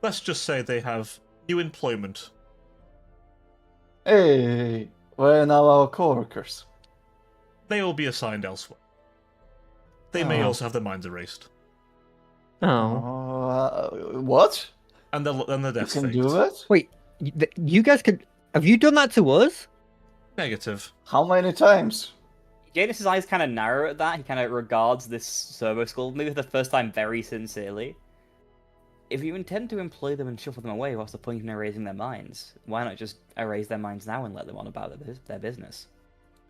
Let's just say they have new employment. Hey, we're now our co-workers. They will be assigned elsewhere. They may Oh. also have their minds erased. Oh. What? And their You deaths can faked. do that? Wait, you guys could... Have you done that to us? Negative. How many times? Janus's eyes kind of narrow at that. He kind of regards this Servo Skull, maybe for the first time, very sincerely. If you intend to employ them and shuffle them away, what's the point in erasing their minds? Why not just erase their minds now and let them on about their business?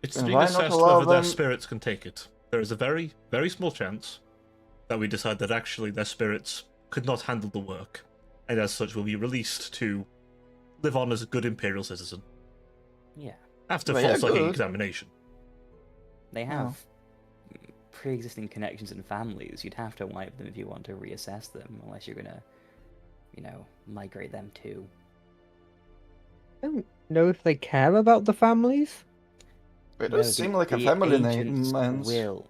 It's Then being why not assessed allow whether their them- spirits can take it. There is a very, very small chance that we decide that actually their spirits could not handle the work, and as such will be released to live on as a good Imperial citizen Yeah, after Well, full yeah, psychic good. examination. they have pre-existing connections and families. You'd have to wipe them if you want to reassess them, unless you're gonna, migrate them too. I don't know if they care about the families. It No, does seem like a the family name, agents man. will.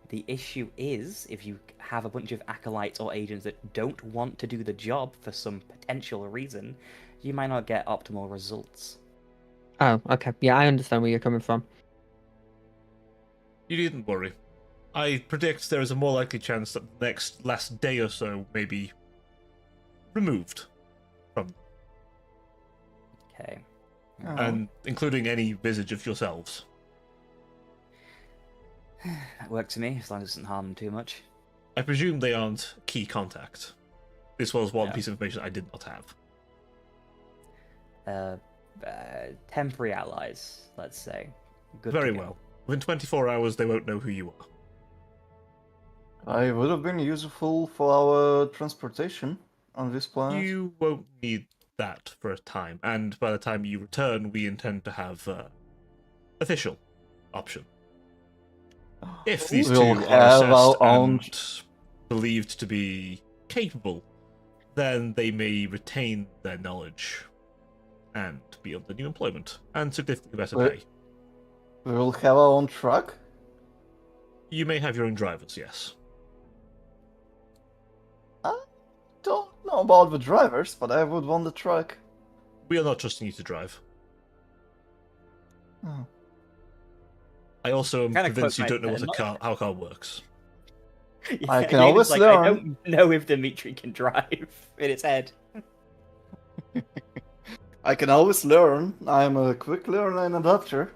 The issue is, if you have a bunch of acolytes or agents that don't want to do the job for some potential reason, you might not get optimal results. Oh, okay. Yeah, I understand where you're coming from. You needn't worry. I predict there is a more likely chance that the last day or so may be removed from, Okay. Oh. and including any visage of yourselves. That works for me, as long as it doesn't harm them too much. I presume they aren't key contact. This was one No. piece of information I did not have. Temporary allies, let's say. Good Very to go. well. Within 24 hours, they won't know who you are. I would have been useful for our transportation on this planet. You won't need that for a time, and by the time you return, we intend to have official option. If these We'll two are have our assessed own. and believed to be capable, then they may retain their knowledge and be under new employment and significantly better Wait. pay. We will have our own truck. You may have your own drivers, yes. I don't know about the drivers, but I would want the truck. We are not trusting you to drive. Oh. I also am Kinda convinced you close don't know my- how a car works. I can Jaden's always like, learn. I don't know if Dimitri can drive in his head. I can always learn. I'm a quick learner and adapter.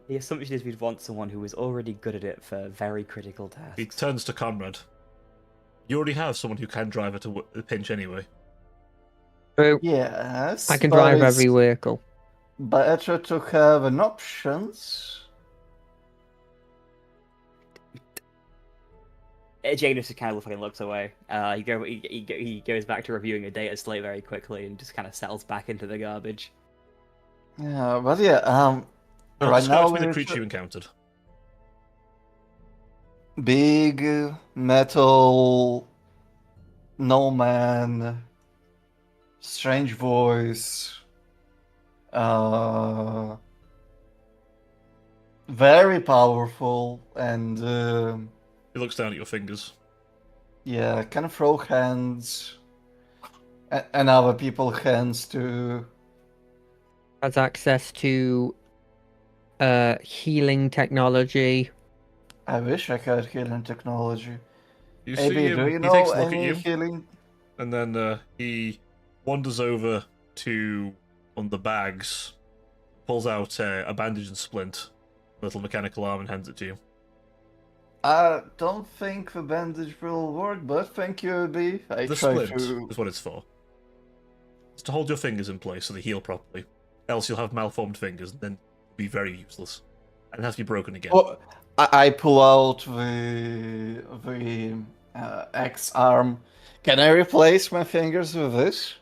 The assumption is we'd want someone who is already good at it for very critical tasks. He turns to Conrad. You already have someone who can drive at a pinch anyway. True. Yes. I can but drive it's every vehicle. better to have an options. Janus just kind of fucking looks away. He goes back to reviewing a data slate very quickly and just kind of settles back into the garbage. Yeah, but yeah, Now, right describe now to me the we're creature you encountered. big metal, no man, strange voice, very powerful, and He looks down at your fingers. yeah, can throw hands, and other people hands too. Has access to healing technology. I wish I had healing technology. You AB, see him, do you he know takes a look at any you, healing? and then he wanders over to one of the bags, pulls out a bandage and splint, a little mechanical arm, and hands it to you. I don't think the bandage will work, but thank you, AB. I The try splint to. is what it's for. It's to hold your fingers in place so they heal properly. Else you'll have malformed fingers and then be very useless. And have to be broken again. Oh, I pull out the X arm. Can I replace my fingers with this?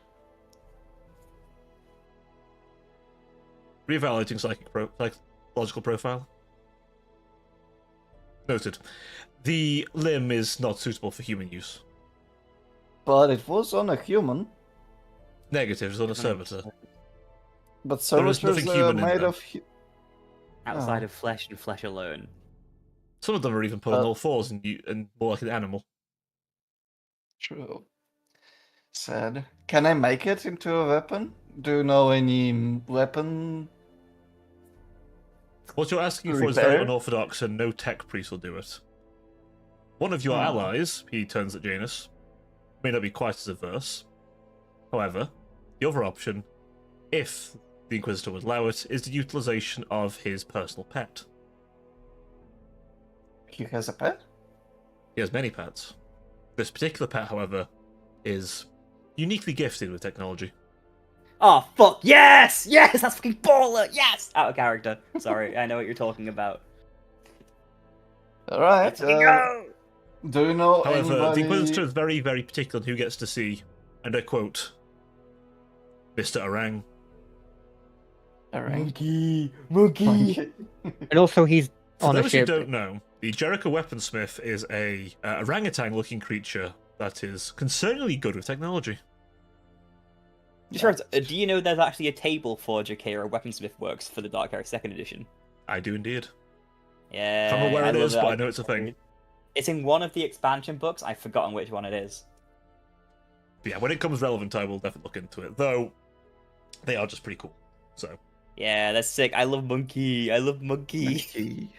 Reevaluating psychological profile. Noted. The limb is not suitable for human use. But it was on a human. Negative is on a servitor. But There is servitors nothing are human in made them. of. Outside Oh. of flesh and flesh alone. Some of them are even put on Uh, all fours and more like an animal. True. Sad. Can I make it into a weapon? Do you know any weapon? What you're asking for is very Repair? unorthodox and no tech priest will do it. One of your Hmm. allies, he turns at Janus, may not be quite as averse. However, the other option, if the Inquisitor would allow it, is the utilization of his personal pet. He has a pet? He has many pets. This particular pet, however, is uniquely gifted with technology. Oh fuck! Yes, yes, that's fucking baller. Yes, out of character. Sorry, I know what you're talking about. Alright. Let's fucking go. Do you know However, the anybody? Inquisitor is very, very particular on who gets to see, and I quote, Mr. Orang. Alright. Monkey. Okay. And also, he's For on a those who ship. don't know, the Jericho Weaponsmith is a orangutan-looking creature that is concerningly good with technology. Sure, do you know there's actually a table for Jakira Weaponsmith Works for the Dark Area 2nd edition? I do indeed. Yeah. I don't know where it love is, but that. I know it's a thing. It's in one of the expansion books. I've forgotten which one it is. But yeah, when it comes relevant, I will definitely look into it. Though, they are just pretty cool. So, Yeah, that's sick. I love Monkey. I love Monkey.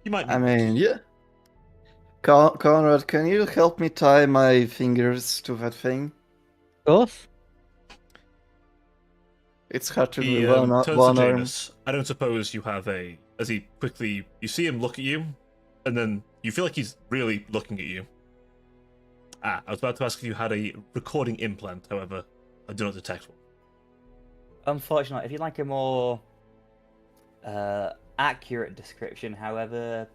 you might. I mean, yeah. Conrad, can you help me tie my fingers to that thing? Of course. It's hard to He do turns to one arm. Janus. I don't suppose you have a... As he quickly... You see him look at you, and then you feel like he's really looking at you. I was about to ask if you had a recording implant, however, I do not detect one. Unfortunately, if you'd like a more accurate description, however,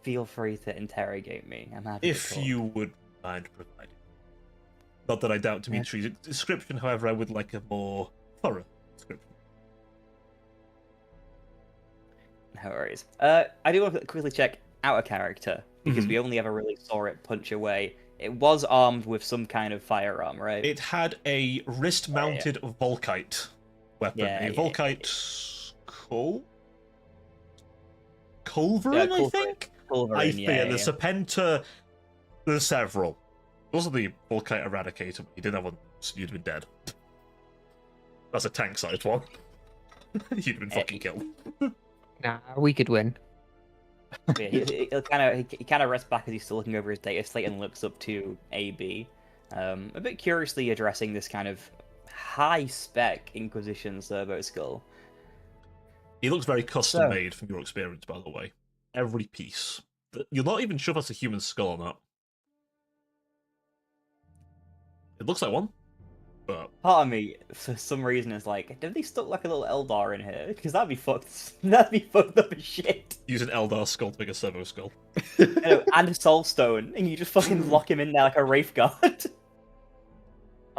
feel free to interrogate me. I'm happy If to talk. you would mind providing. Not that I doubt Dimitri's description, however, I would like a more thorough description. No worries. I do want to quickly check out a character, because Mhm. we only ever really saw it punch away. It was armed with some kind of firearm, right? It had a wrist-mounted Volkite weapon. Yeah, a yeah, Volkite Culverin, I Culverin. think? Culverin, yeah, the Serpenta... There's several. Also the Volkite Eradicator, but you didn't have one, so you'd have been dead. That's a tank-sized one. You'd have been fucking killed. Nah, we could win. Yeah, he kind of rests back as he's still looking over his data slate and looks up to AB, a bit curiously addressing this kind of high-spec Inquisition servo skull. He looks very custom-made from your experience, by the way. Every piece. You're not even sure if that's a human skull or not. It looks like one, but... Part of me, for some reason, is like, have they stuck like a little Eldar in here? Because that'd be fucked. That'd be fucked up as shit. Use an Eldar skull to make a servo skull. And a Soulstone, and you just fucking lock him in there like a Wraith Guard.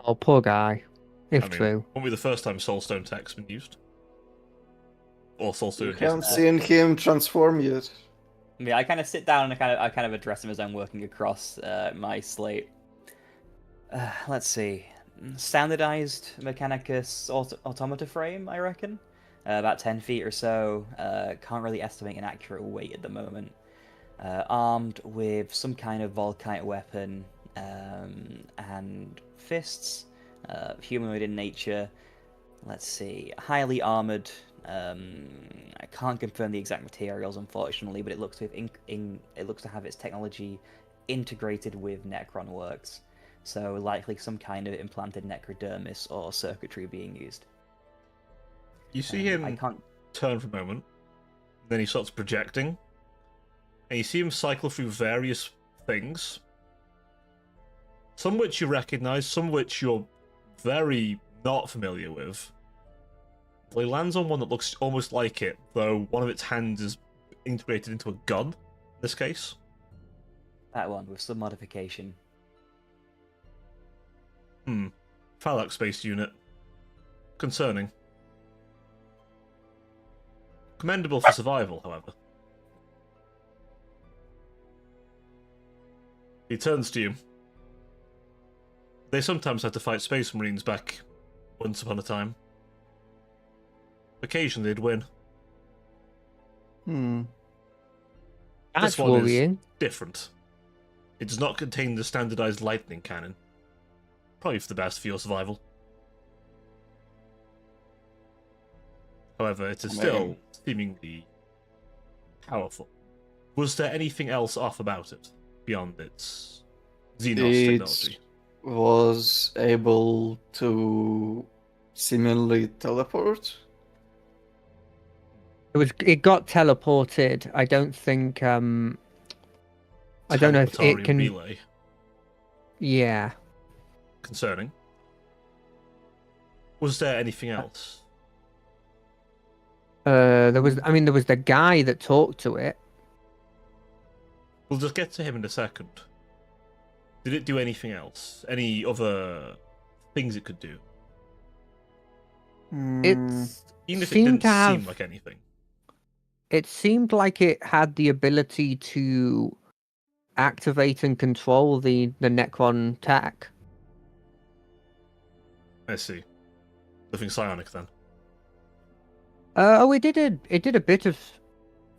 Oh, poor guy. If I mean, true. won't be the first time Soulstone tech's been used. Or You Soulstone haven't is... seen him transform yet. Yeah, I kind of sit down and I kind of address him as I'm working across my slate. Let's see. Standardized Mechanicus automata frame, I reckon. About 10 feet or so. Can't really estimate an accurate weight at the moment. Armed with some kind of Volkite weapon and fists. Humanoid in nature. Let's see. Highly armored. I can't confirm the exact materials, unfortunately, but it looks to have its technology integrated with Necron works. So likely some kind of implanted necrodermis or circuitry being used. You see him I can't. turn for a moment, then he starts projecting, and you see him cycle through various things. Some which you recognize, some which you're very not familiar with. Well, he lands on one that looks almost like it, though one of its hands is integrated into a gun, in this case. That one with some modification. Phalanx-based unit. Concerning. Commendable for survival, however. He turns to you. They sometimes had to fight Space Marines back once upon a time. Occasionally they'd win. That's This one worrying. is different. It does not contain the standardized lightning cannon. Probably for the best for your survival. However, it is still seemingly powerful. Was there anything else off about it beyond its Xenos technology? It was able to seemingly teleport. It got teleported. I don't think I don't know if it Teleportari can. relay. Yeah. Concerning. Was there anything else? There was the guy that talked to it. We'll just get to him in a second. Did it do anything else? Any other things it could do? It Even if it seemed didn't to have. seem like anything. It seemed like it had the ability to activate and control the Necron tech. I see. Nothing psionic then. It did a bit of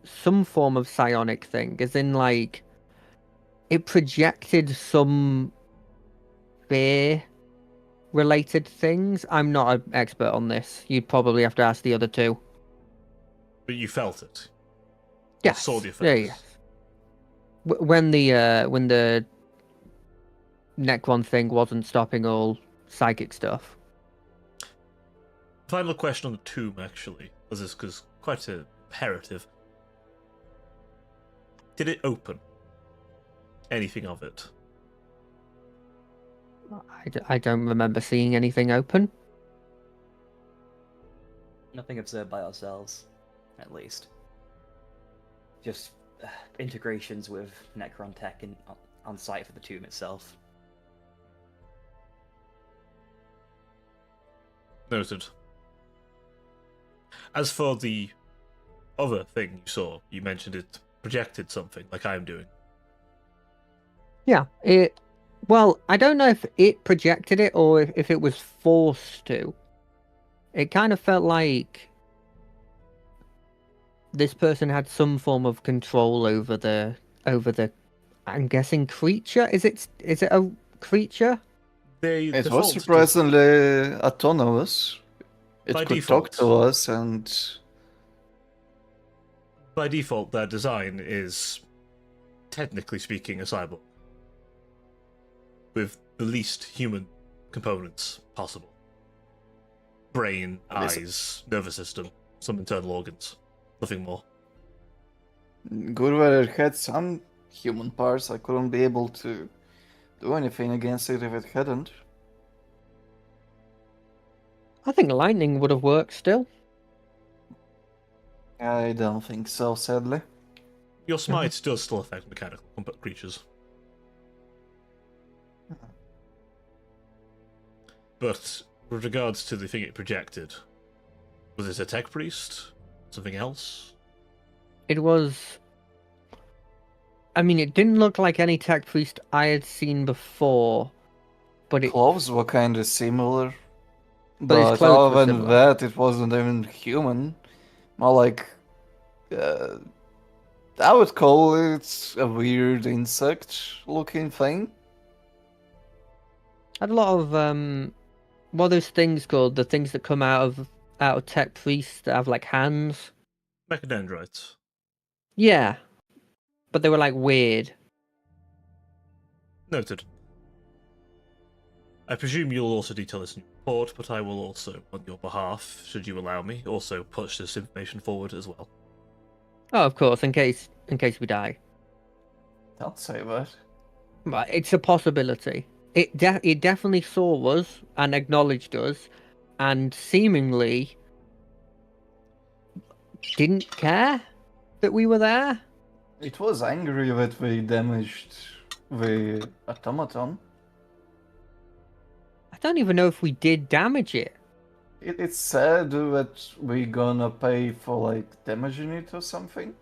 some form of psionic thing, as in like it projected some fear related things. I'm not an expert on this. You'd probably have to ask the other two. But you felt it. Yes. Saw the Yeah, effects. yeah. When the Necron thing wasn't stopping all psychic stuff. Final question on the tomb, actually, as this is quite imperative. Did it open? Anything of it? I don't remember seeing anything open. Nothing observed by ourselves, at least. Just integrations with Necron tech on site for the tomb itself. Noted. As for the other thing you saw, you mentioned it projected something, like I'm doing. Yeah, well, I don't know if it projected it or if it was forced to. It kind of felt like this person had some form of control over the I'm guessing creature. Is it a creature? They It was default to- surprisingly autonomous. It By could talk to default. us, and by default, their design is, technically speaking, a cyborg. With the least human components possible. Brain, eyes, nervous system, some internal organs. Nothing more. good where it had some human parts. I couldn't be able to do anything against it if it hadn't. I think lightning would have worked still. I don't think so, sadly. Your smite does still affect mechanical creatures. But with regards to the thing it projected, was it a tech priest? Something else? It was. I mean, it didn't look like any tech priest I had seen before, but it. Clothes were kind of similar. But his But clothes were other than similar. that, it wasn't even human. More like. I would call it a weird insect looking thing. Had a lot of what are those things called? The things that come out of tech priests that have like hands. Mechadendrites. Yeah, but they were like weird. Noted. I presume you'll also detail this in your report, but I will also, on your behalf, should you allow me, also push this information forward as well. Oh, of course, in case we die. Don't say that. But it's a possibility. It definitely saw us and acknowledged us, and seemingly didn't care that we were there. It was angry that we damaged the automaton. I don't even know if we did damage it. It's said that we gonna pay for like damaging it or something.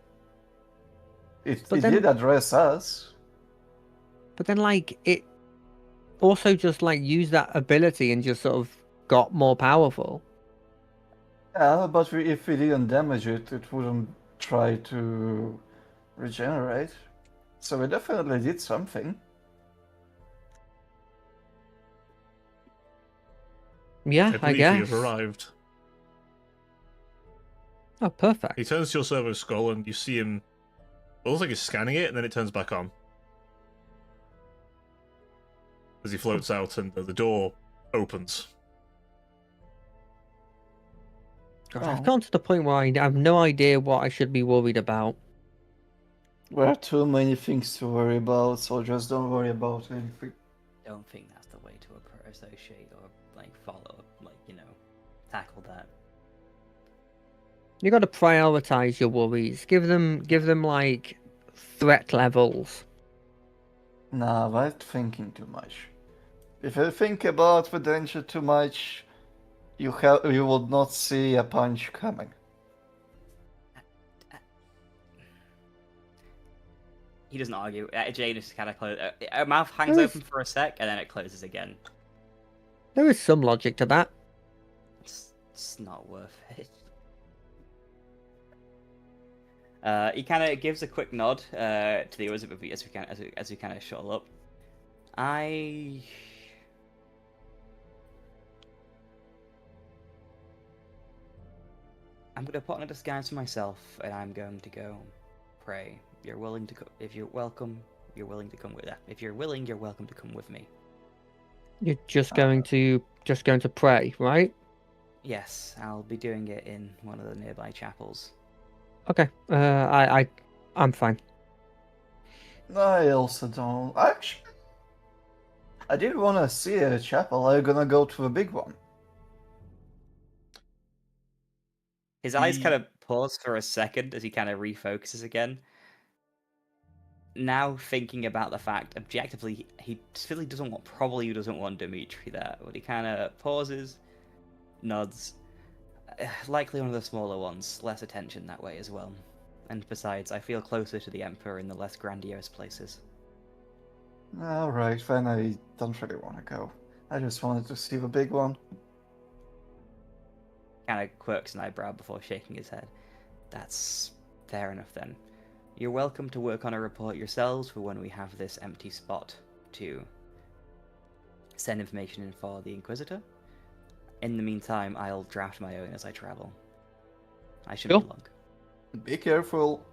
It But then- did address us. But then, like, it also just like used that ability and just sort of got more powerful. Yeah, but if we didn't damage it, it wouldn't try to regenerate. So we definitely did something. Yeah, I I believe guess. you've arrived. Oh, perfect. He turns to your servo skull and you see him. It looks like he's scanning it and then it turns back on. As he floats out and the door opens. God, I've gone to the point where I have no idea what I should be worried about. There are too many things to worry about, so just don't worry about anything. Don't think that's the way to associate or like follow, like tackle that. You got to prioritize your worries. Give them like threat levels. Nah, that's thinking too much. If you think about the danger too much, you would not see a punch coming. He doesn't argue. Jane is kind of close. Her mouth hangs There is- open for a sec and then it closes again. There is some logic to that. It's not worth it. He kind of gives a quick nod to the others as we kind of shuttle up. I'm going to put on a disguise for myself, and I'm going to go pray. You're willing to if you're welcome, you're willing to come with that. If you're willing, you're welcome to come with me. You're just going to pray, right? Yes, I'll be doing it in one of the nearby chapels. Okay. I'm fine. I also don't. Actually, I did want to see a chapel. I'm gonna go to a big one. His eyes The- kind of pause for a second as he kind of refocuses again. Now thinking about the fact, objectively, he really probably doesn't want Dimitri there, but he kind of pauses, nods. Likely one of the smaller ones, less attention that way as well. And besides, I feel closer to the Emperor in the less grandiose places. Alright, then I don't really want to go. I just wanted to see the big one. Kind of quirks an eyebrow before shaking his head. That's fair enough then. You're welcome to work on a report yourselves for when we have this empty spot to send information in for the Inquisitor. In the meantime, I'll draft my own as I travel. I shouldn't be long. Be careful.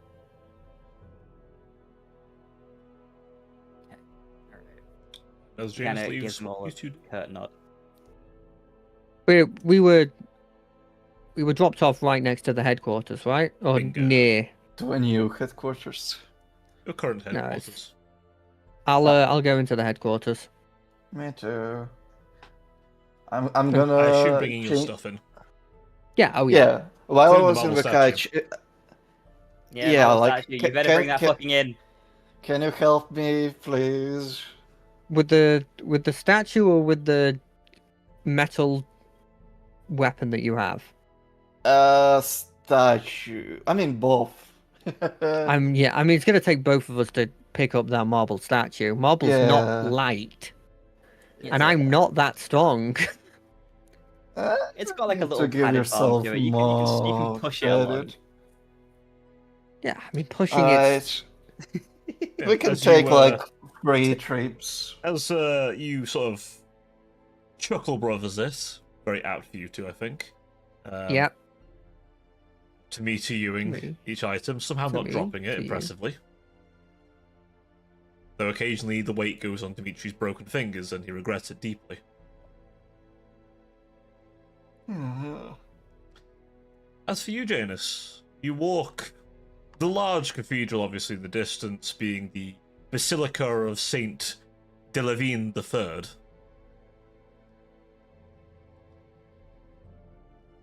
As Kind James of leaves, gives them all you a two curt nod. We were dropped off right next to the headquarters, right? Or Bingo. near. To a new headquarters. your current No, headquarters. I'll go into the headquarters. Me too. I'm Oh, gonna. I assume bringing your change- stuff in. Yeah. Oh yeah. Yeah. While I Including the was in marble the statue. couch, Yeah, Yeah, no, like, statue, you better bring that can- fucking in. can you help me, please? With the statue or with the metal weapon that you have? Statue. I mean, both. I mean, it's gonna take both of us to pick up that marble statue. Marble's not Yeah. light, It's and a- I'm not that strong. It's got like a Need little to give padded farm yourself to it. You can more push it along. credit. Yeah, I mean pushing it. Alright, Yeah, we can as you, take like 3 trips. As you sort of chuckle brothers this, very apt for you two, I think. Yep. To me, to Ewing, Me. each item, somehow To not me, dropping it to you. impressively. Though occasionally the weight goes on Dimitri's broken fingers and he regrets it deeply. As for you, Janus, you walk the large cathedral, obviously in the distance, being the Basilica of Saint Delavine III.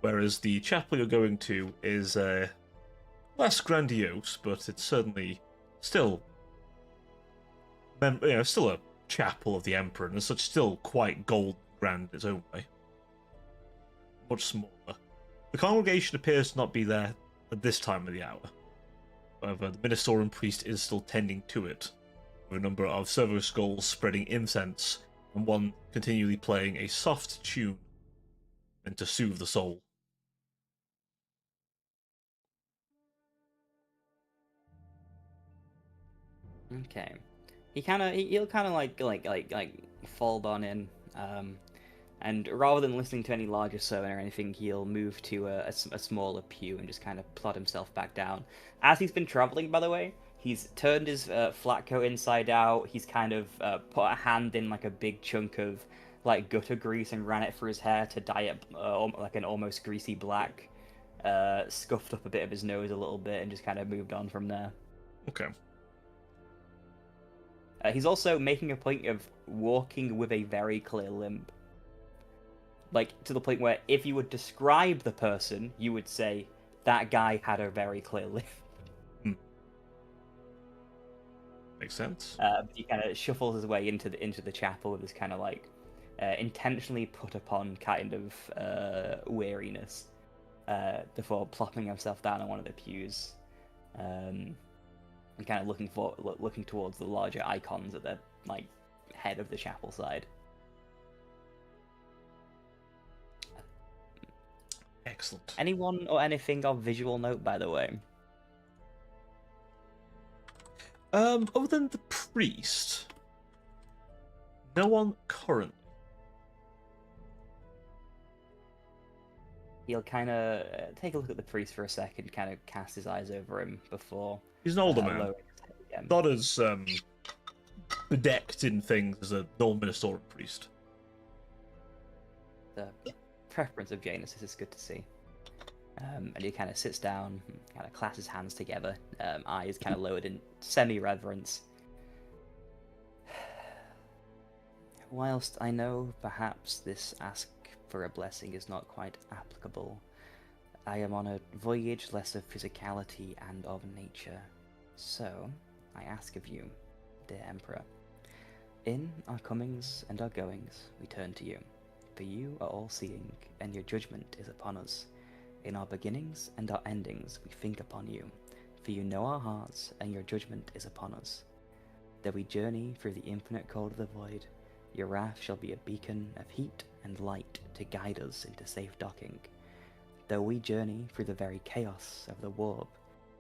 Whereas the chapel you're going to is less grandiose, but it's certainly still, still a chapel of the Emperor, and as such, still quite gold grand in its own way. Much smaller. The congregation appears to not be there at this time of the hour. However, the Ministoran priest is still tending to it, with a number of servo skulls spreading incense, and one continually playing a soft tune meant to soothe the soul. Okay. He'll kind of like fold on in, and rather than listening to any larger sermon or anything, he'll move to a smaller pew and just kind of plod himself back down. As he's been traveling, by the way, he's turned his flat coat inside out. He's kind of put a hand in like a big chunk of like gutter grease and ran it through his hair to dye it like an almost greasy black. Scuffed up a bit of his nose a little bit and just kind of moved on from there. Okay. He's also making a point of walking with a very clear limp. Like, to the point where if you would describe the person, you would say, that guy had a very clear limp. Makes sense. He kind of shuffles his way into the chapel with this kind of, like, intentionally put upon kind of weariness before plopping himself down on one of the pews. And kind of looking towards the larger icons at the like head of the chapel side. Excellent. Anyone or anything of visual note, by the way? Other than the priest, no one currently. He'll kind of take a look at the priest for a second, kind of cast his eyes over him before. He's an older man, lowering his head again. not as bedecked in things as a normal Ministoran priest. preference of Janus. This is good to see. And he kind of sits down, kind of clasps his hands together, eyes kind of lowered in semi-reverence. Whilst I know perhaps this ask for a blessing is not quite applicable, I am on a voyage less of physicality and of nature. So, I ask of you, dear Emperor, in our comings and our goings, we turn to you. For you are all-seeing, and your judgment is upon us. In our beginnings and our endings, we think upon you. For you know our hearts, and your judgment is upon us. Though we journey through the infinite cold of the void, your wrath shall be a beacon of heat and light to guide us into safe docking. Though we journey through the very chaos of the warp,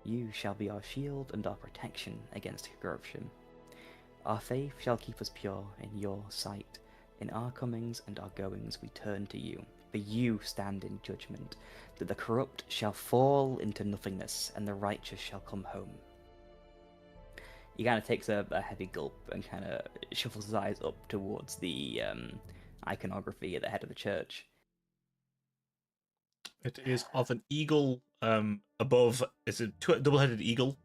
you shall be our shield and our protection against corruption. Our faith shall keep us pure in your sight. In our comings and our goings we turn to you, for you stand in judgment, that the corrupt shall fall into nothingness, and the righteous shall come home. He kind of takes a heavy gulp and kind of shuffles his eyes up towards the iconography at the head of the church. It is of an eagle above. It's a double-headed eagle.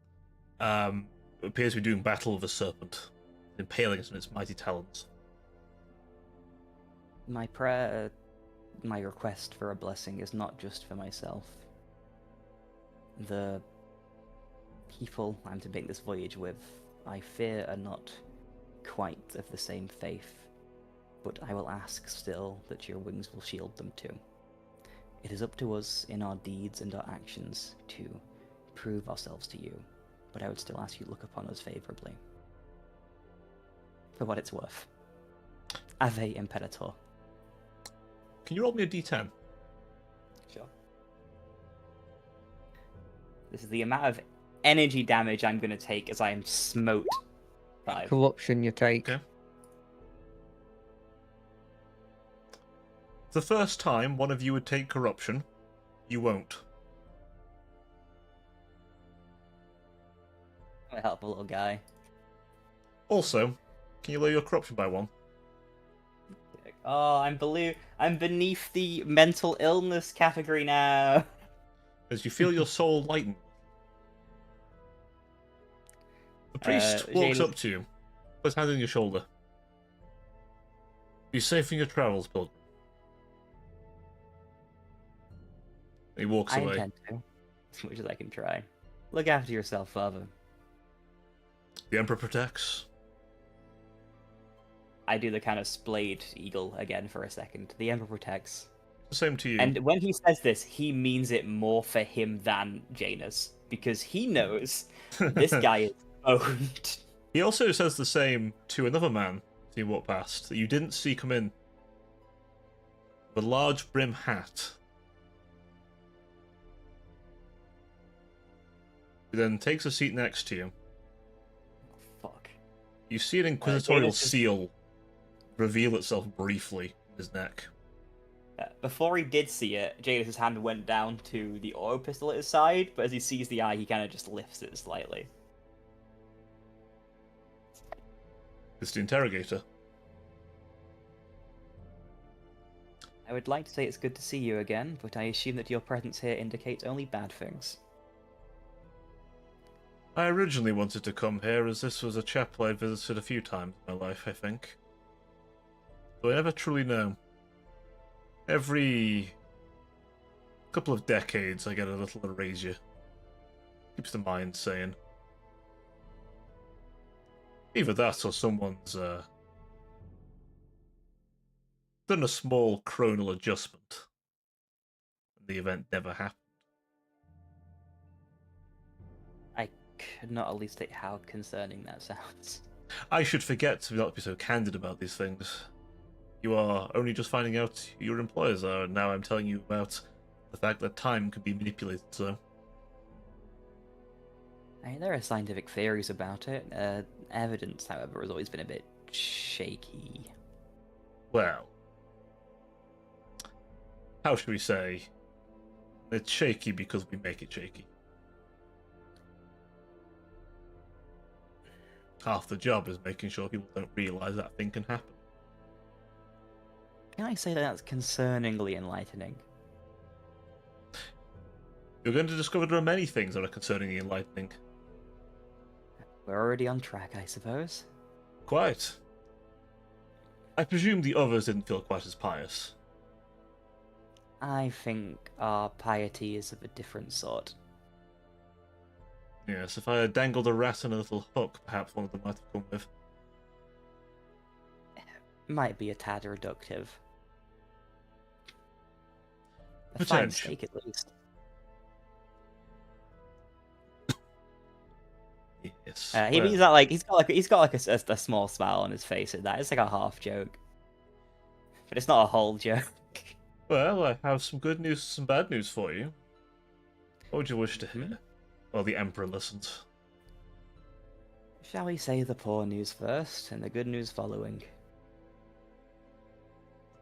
Appears to be doing battle with a serpent, impaling it on its mighty talons. My prayer, my request for a blessing is not just for myself. The people I'm to make this voyage with, I fear, are not quite of the same faith, but I will ask still that your wings will shield them too. It is up to us in our deeds and our actions to prove ourselves to you, but I would still ask you to look upon us favorably. For what it's worth. Ave Imperator. Can you roll me a d10? Sure. This is the amount of energy damage I'm going to take as I am smote. 5. Corruption you take. Okay. The first time one of you would take corruption, you won't. I'm a helpful little guy. Also, can you lower your corruption by 1? Oh, I'm beneath the mental illness category now. As you feel your soul lighten. The priest walks James- up to you, puts his hand on your shoulder. Be safe in your travels, pilgrim. He walks I away. intend to, as much as I can try. Look after yourself, Father. The Emperor protects. I do the kind of splayed eagle again for a second. The Emperor protects. The same to you. And when he says this, he means it more for him than Janus, because he knows this guy is owned. He also says the same to another man as you walk past that you didn't see come in. With a large brim hat. He then takes a seat next to you. Fuck. You see an inquisitorial Janus is- seal reveal itself briefly in his neck. Before he did see it, Janus' hand went down to the auto pistol at his side, but as he sees the eye, he kind of just lifts it slightly. It's the interrogator. I would like to say it's good to see you again, but I assume that your presence here indicates only bad things. I originally wanted to come here as this was a chapel I'd visited a few times in my life, I think. Though I never truly know. Every couple of decades I get a little erasure. Keeps the mind sane. Either that or someone's done a small chronal adjustment. The event never happened. I could not at least state how concerning that sounds. I should forget to not be so candid about these things. You are only just finding out who your employers are, and now I'm telling you about the fact that time can be manipulated so. I mean, there are scientific theories about it. Evidence, however, has always been a bit shaky. Well, how should we say? It's shaky because we make it shaky. Half the job is making sure people don't realise that thing can happen. Can I say that that's concerningly enlightening? You're going to discover there are many things that are concerningly enlightening. We're already on track, I suppose. Quite. I presume the others didn't feel quite as pious. I think our piety is of a different sort. Yes, if I had dangled a rat on a little hook, perhaps one of them might have come with. Might be a tad reductive. A fine Potential. steak, at least. Yes. He's not like he's got like a small smile on his face at that. It's like a half joke, but it's not a whole joke. Well, I have some good news and some bad news for you. What would you wish to hear? Well, the Emperor listens. Shall we say the poor news first, and the good news following?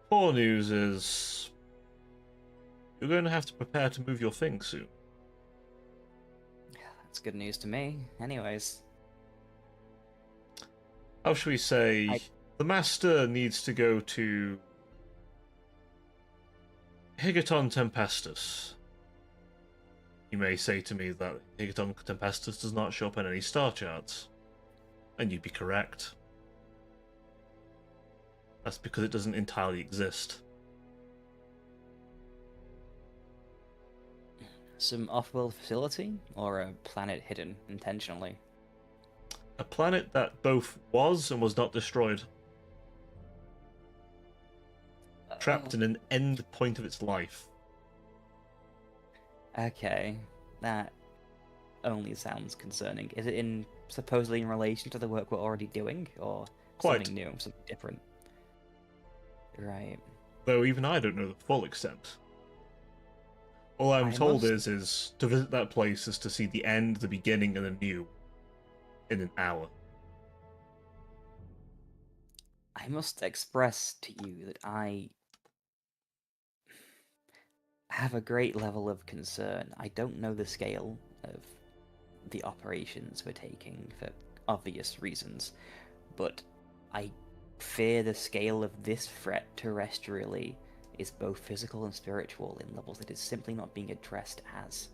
Poor news is you're going to have to prepare to move your thing soon. That's good news to me. Anyways, How shall we say? The Master needs to go to Higaton Tempestus. You may say to me that Higaton Tempestus does not show up in any star charts. And you'd be correct. That's because it doesn't entirely exist. some off-world facility, or a planet hidden intentionally? A planet that both was and was not destroyed. Trapped in an end point of its life. Okay, that only sounds concerning. Is it in supposedly in relation to the work we're already doing, or Quite. something new, something different? Right. Though even I don't know the full extent. All I'm told must- is to visit that place is to see the end, the beginning, and the new in an hour. I must express to you that I have a great level of concern. I don't know the scale of the operations we're taking for obvious reasons, but I fear the scale of this threat terrestrially is both physical and spiritual in levels that is simply not being addressed as.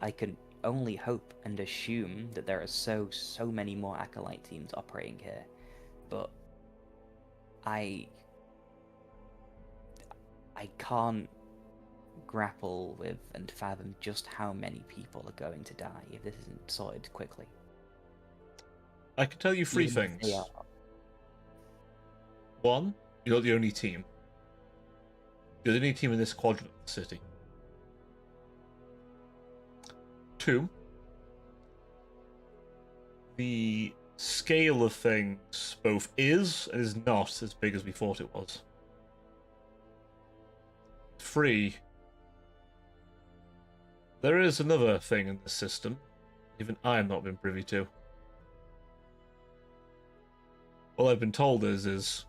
I can only hope and assume that there are so many more Acolyte teams operating here, but I can't grapple with and fathom just how many people are going to die if this isn't sorted quickly. I can tell you three Even if things. they are- One, you're not the only team. You're the only team in this quadrant of the city. Two, the scale of things both is and is not as big as we thought it was. Three, there is another thing in this system even I have not been privy to. All I've been told is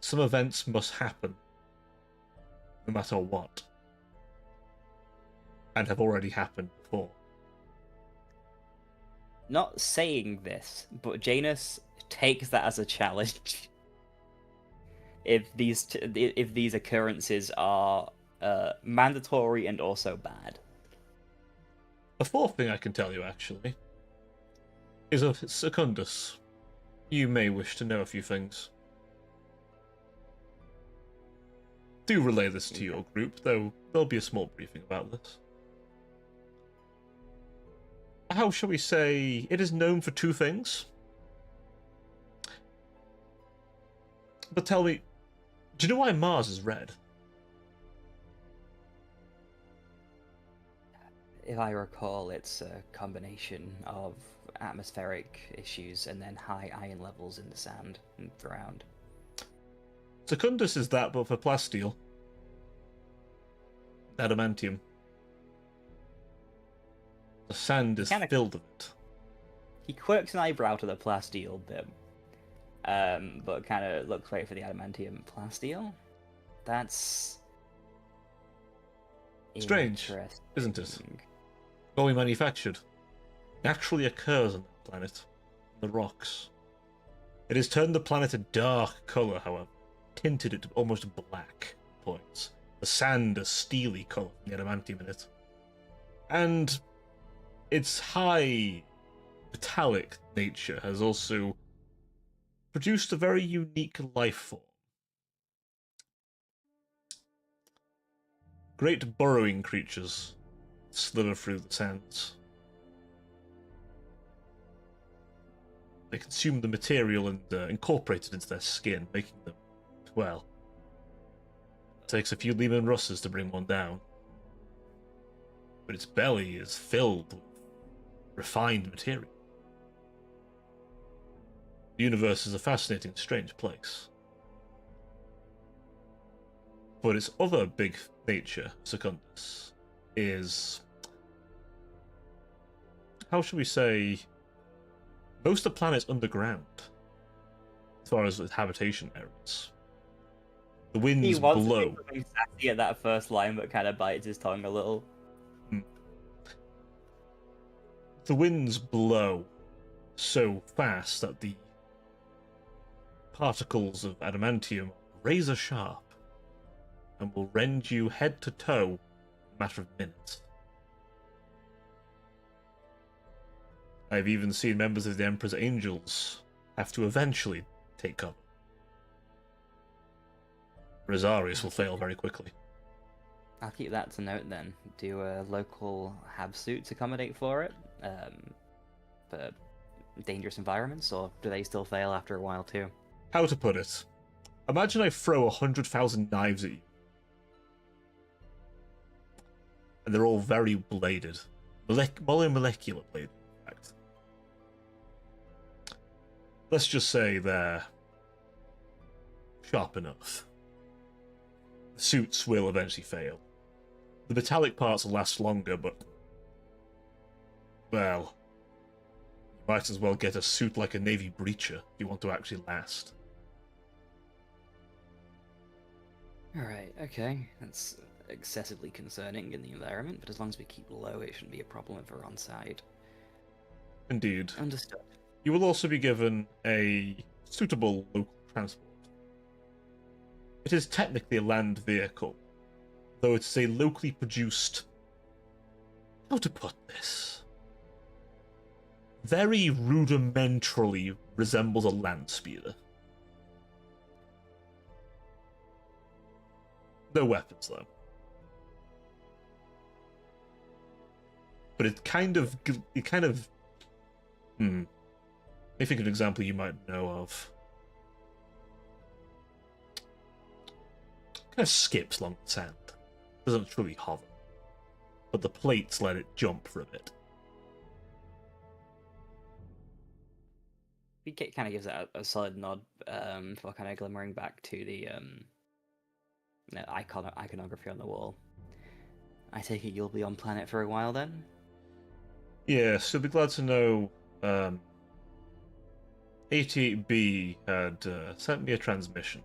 some events must happen, no matter what, and have already happened before. Not saying this, but Janus takes that as a challenge. If these occurrences are mandatory and also bad. A fourth thing I can tell you, actually, is of Secundus. You may wish to know a few things. Do relay this to your group, though there'll be a small briefing about this. How shall we say, it is known for two things. But tell me, do you know why Mars is red? If I recall, it's a combination of atmospheric issues and then high iron levels in the sand and ground. Secundus is that, but for plasteel. Adamantium. The sand is Kinda- filled with it. He quirks an eyebrow to the plasteel bit, but kind of looks right for the adamantium plasteel. That's Strange, isn't it? Well, we manufactured. Naturally occurs on the planet, in the rocks. It has turned the planet a dark colour, however. tinted it almost black points. The sand a steely colour from the adamantium in it. And its high metallic nature has also produced a very unique life form. Great burrowing creatures slither through the sands. They consume the material and incorporate it into their skin, making them, well, it takes a few Lehman Russes to bring one down. But its belly is filled with refined material. The universe is a fascinating, strange place. But its other big nature, Secundus, is, how should we say, most of the planet's underground, as far as its habitation areas. The winds He wants blow. to be something sassy at that first line, but kind of bites his tongue a little. The winds blow so fast that the particles of adamantium are razor sharp and will rend you head to toe in a matter of minutes. I've even seen members of the Emperor's Angels have to eventually take cover. Rosarius will fail very quickly. I'll keep that to note then. Do local hab suits accommodate for it? For dangerous environments, or do they still fail after a while too? How to put it? Imagine I throw 100,000 knives at you. And they're all very bladed. Molecular bladed, in fact. Let's just say they're sharp enough. The suits will eventually fail. The metallic parts will last longer, but, well, you might as well get a suit like a Navy breacher if you want to actually last. Alright, okay. That's excessively concerning in the environment, but as long as we keep low, it shouldn't be a problem if we're on side. Indeed. Understood. You will also be given a suitable local transport. It is technically a land vehicle, though it's a locally produced... How to put this? Very rudimentarily resembles a land speeder. No weapons, though. But it kind of... Let me think of an example you might know of. Kind of skips along the sand. Doesn't truly hover. But the plates let it jump for a bit. He kind of gives that a solid nod for kind of glimmering back to the iconography on the wall. I take it you'll be on planet for a while then? Yes, you'll be glad to know 88B had sent me a transmission.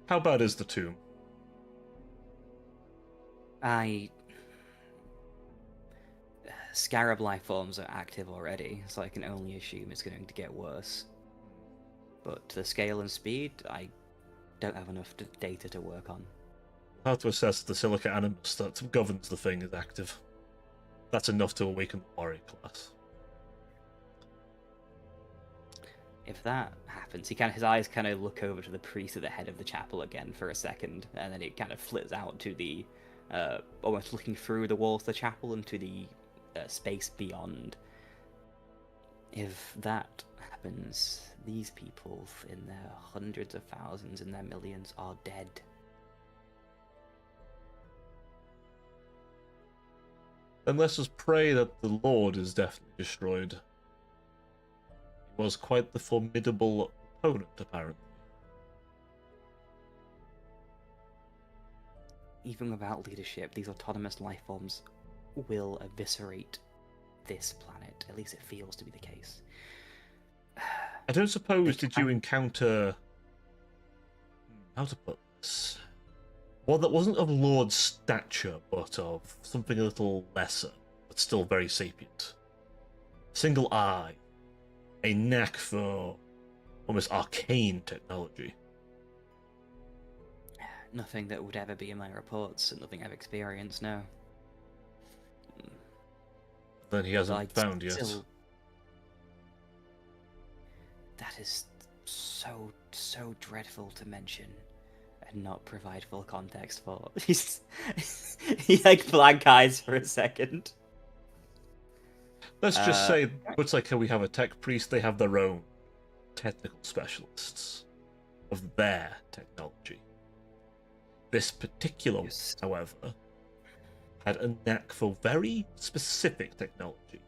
How bad is the tomb? Scarab life forms are active already, so I can only assume it's going to get worse. But the scale and speed, I don't have enough data to work on. I'll have to assess the silica animus that governs the thing is active. That's enough to awaken the warrior class. If that happens, his eyes kind of look over to the priest at the head of the chapel again for a second, and then it kind of flits out to the, almost looking through the walls of the chapel into the space beyond. If that happens, these people in their hundreds of thousands and their millions are dead. Then let us pray that the Lord is definitely destroyed. He was quite the formidable opponent, apparently. Even without leadership, these autonomous life forms will eviscerate this planet. At least it feels to be the case. I don't suppose, did you encounter... How to put this? One that wasn't of Lord stature, but of something a little lesser, but still very sapient. Single eye, a knack for almost arcane technology. Nothing that would ever be in my reports, and nothing I've experienced, no. Then he hasn't I'd found yet. still- That is so dreadful to mention and not provide full context for. He like blank eyes for a second. Let's just say, much like how we have a tech priest, they have their own technical specialists of their technology. This particular one, Yes. however, had a knack for very specific technology.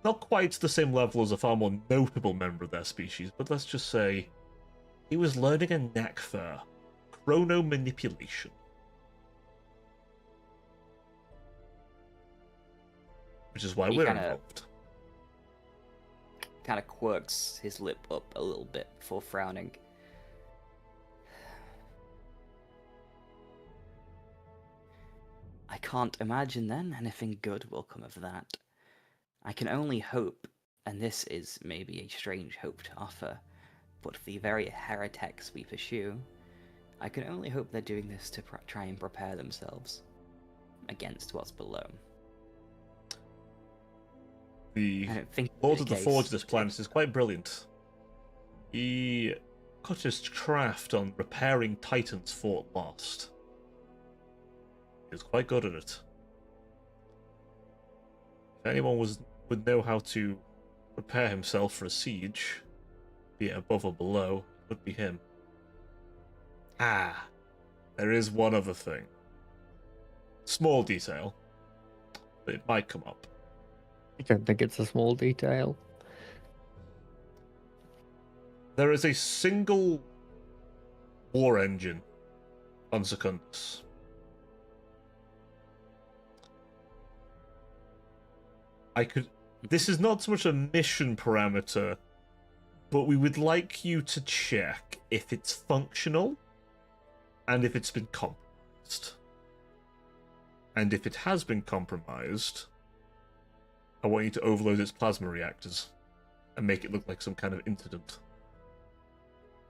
Not quite the same level as a far more notable member of their species, but let's just say he was learning a knack for chrono manipulation. Which is why He we're kinda- involved. Kind of quirks his lip up a little bit before frowning. I can't imagine then anything good will come of that. I can only hope, and this is maybe a strange hope to offer, but for the very heretics we pursue, I can only hope they're doing this to try and prepare themselves against what's below. The I don't think Lord the of the case- Forge of this planet is quite brilliant. He got his craft on repairing Titans fought lost. He was quite good at it. If anyone would know how to prepare himself for a siege, be it above or below, it would be him. Ah, there is one other thing. Small detail, but it might come up. I don't think it's a small detail. There is a single war engine on Secundus. This is not so much a mission parameter, but we would like you to check if it's functional and if it's been compromised. And if it has been compromised, I want you to overload its plasma reactors and make it look like some kind of incident.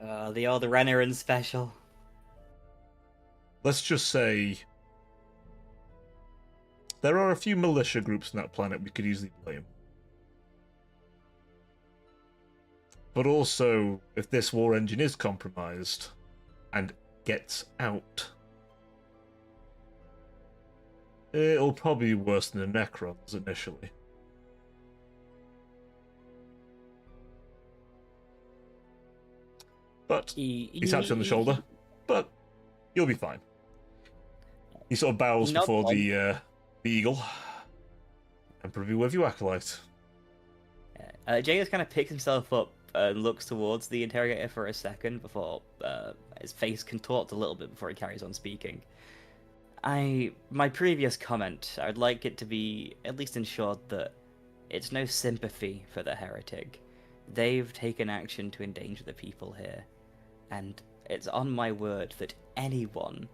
The old Renarin special. Let's just say there are a few militia groups on that planet we could easily blame. But also, if this war engine is compromised and gets out, it'll probably be worse than the Necrons initially. But he taps you on the shoulder. But you'll be fine. He sort of bows Not before fine. the eagle. And probably with you, acolyte. Jagus kind of picks himself up and looks towards the interrogator for a second before his face contorts a little bit before he carries on speaking. My previous comment, I'd like it to be at least ensured that it's no sympathy for the heretic. They've taken action to endanger the people here, and it's on my word that anyone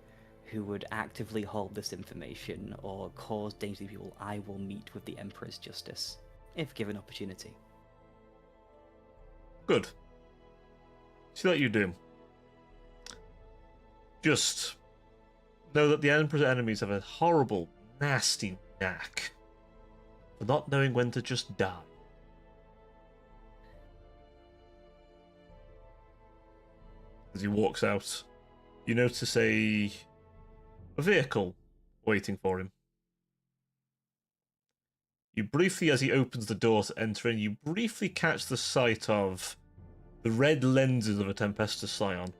who would actively hold this information or cause danger to people, I will meet with the Emperor's justice, if given opportunity. Good. See that you do. Just know that the Emperor's enemies have a horrible, nasty knack for not knowing when to just die. As he walks out, you notice a vehicle waiting for him. You briefly, as he opens the door to enter in, you briefly catch the sight of the red lenses of a Tempestus Scion.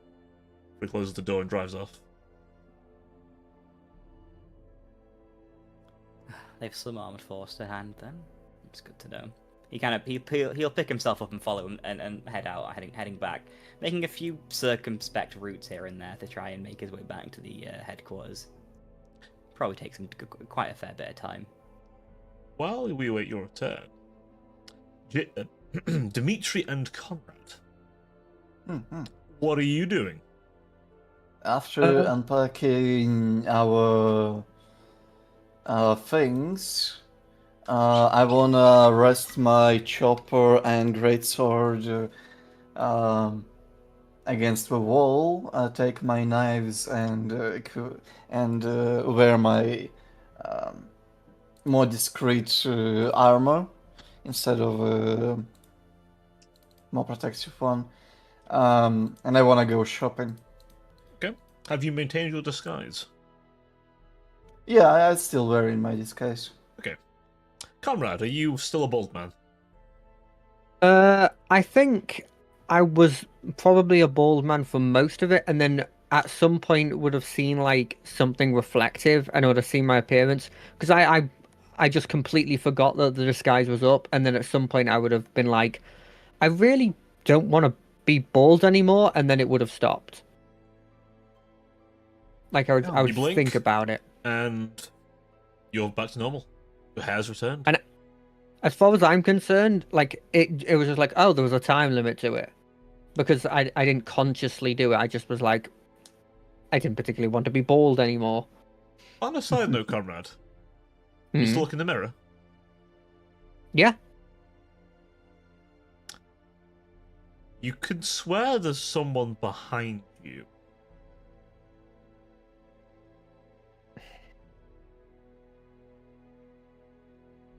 He closes the door and drives off. They've some armored force to hand then. It's good to know. He'll pick himself up and follow him and head out, heading back, making a few circumspect routes here and there to try and make his way back to the headquarters. Probably takes him quite a fair bit of time. While we wait your return, Dimitri and Conrad, what are you doing? After unpacking our things, I wanna rest my chopper and greatsword against the wall. Take my knives and wear my um, more discreet armor instead of more protective one. And I wanna go shopping. Okay. Have you maintained your disguise? Yeah, I still wearing my disguise. Okay. Conrad, are you still a bald man? I think I was probably a bald man for most of it, and then at some point would have seen like something reflective, and I would have seen my appearance because I just completely forgot that the disguise was up, and then at some point I would have been like, I really don't want to be bald anymore, and then it would have stopped. Like I You would blink. think about it. And you're back to normal. Your hair's returned. And as far as I'm concerned, like it was just like, oh, there was a time limit to it. Because I didn't consciously do it. I just was like, I didn't particularly want to be bald anymore. On a side note, Conrad, you still look in the mirror? Yeah. You can swear there's someone behind you.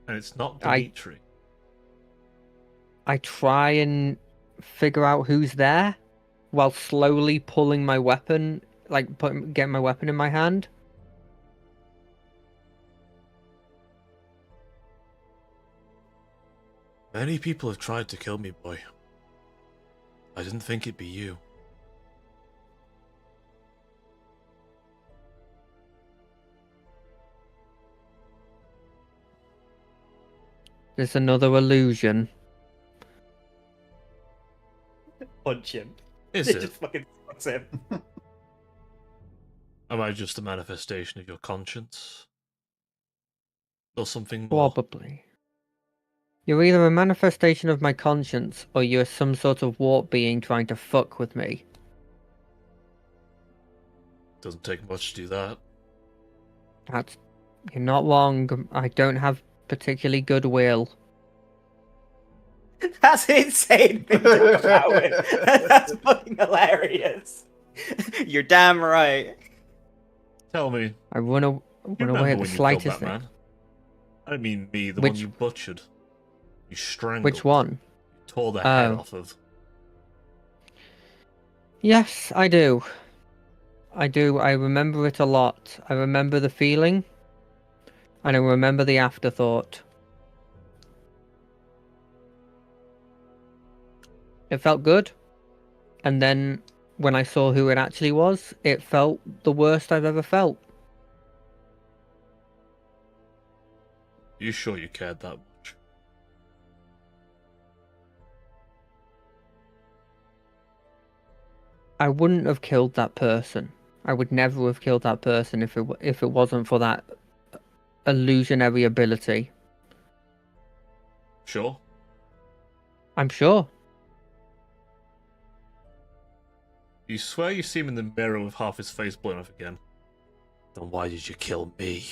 And it's not Dimitri. I try and figure out who's there while slowly pulling my weapon, like getting my weapon in my hand. Many people have tried to kill me, boy. I didn't think it'd be you. There's another illusion. Punch him. Is It it? just fucking sucks him. Am I just a manifestation of your conscience? Or something more? Probably. You're either a manifestation of my conscience, or you're some sort of warp being trying to fuck with me. Doesn't take much to do that. You're not wrong. I don't have particularly good will. That's an insane thing to come out with. That's fucking hilarious. You're damn right. Tell me, I run you away remember at the when you killed slightest that thing. man? I don't mean me, the Which- one you butchered. You strangled. Which one? Tore the head Oh. off of. Yes, I do. I do. I remember it a lot. I remember the feeling, and I remember the afterthought. It felt good, and then when I saw who it actually was, it felt the worst I've ever felt. Are you sure you cared that much? I wouldn't have killed that person. I would never have killed that person if it wasn't for that illusionary ability. Sure? I'm sure. You swear you see him in the mirror with half his face blown off again. Then why did you kill me?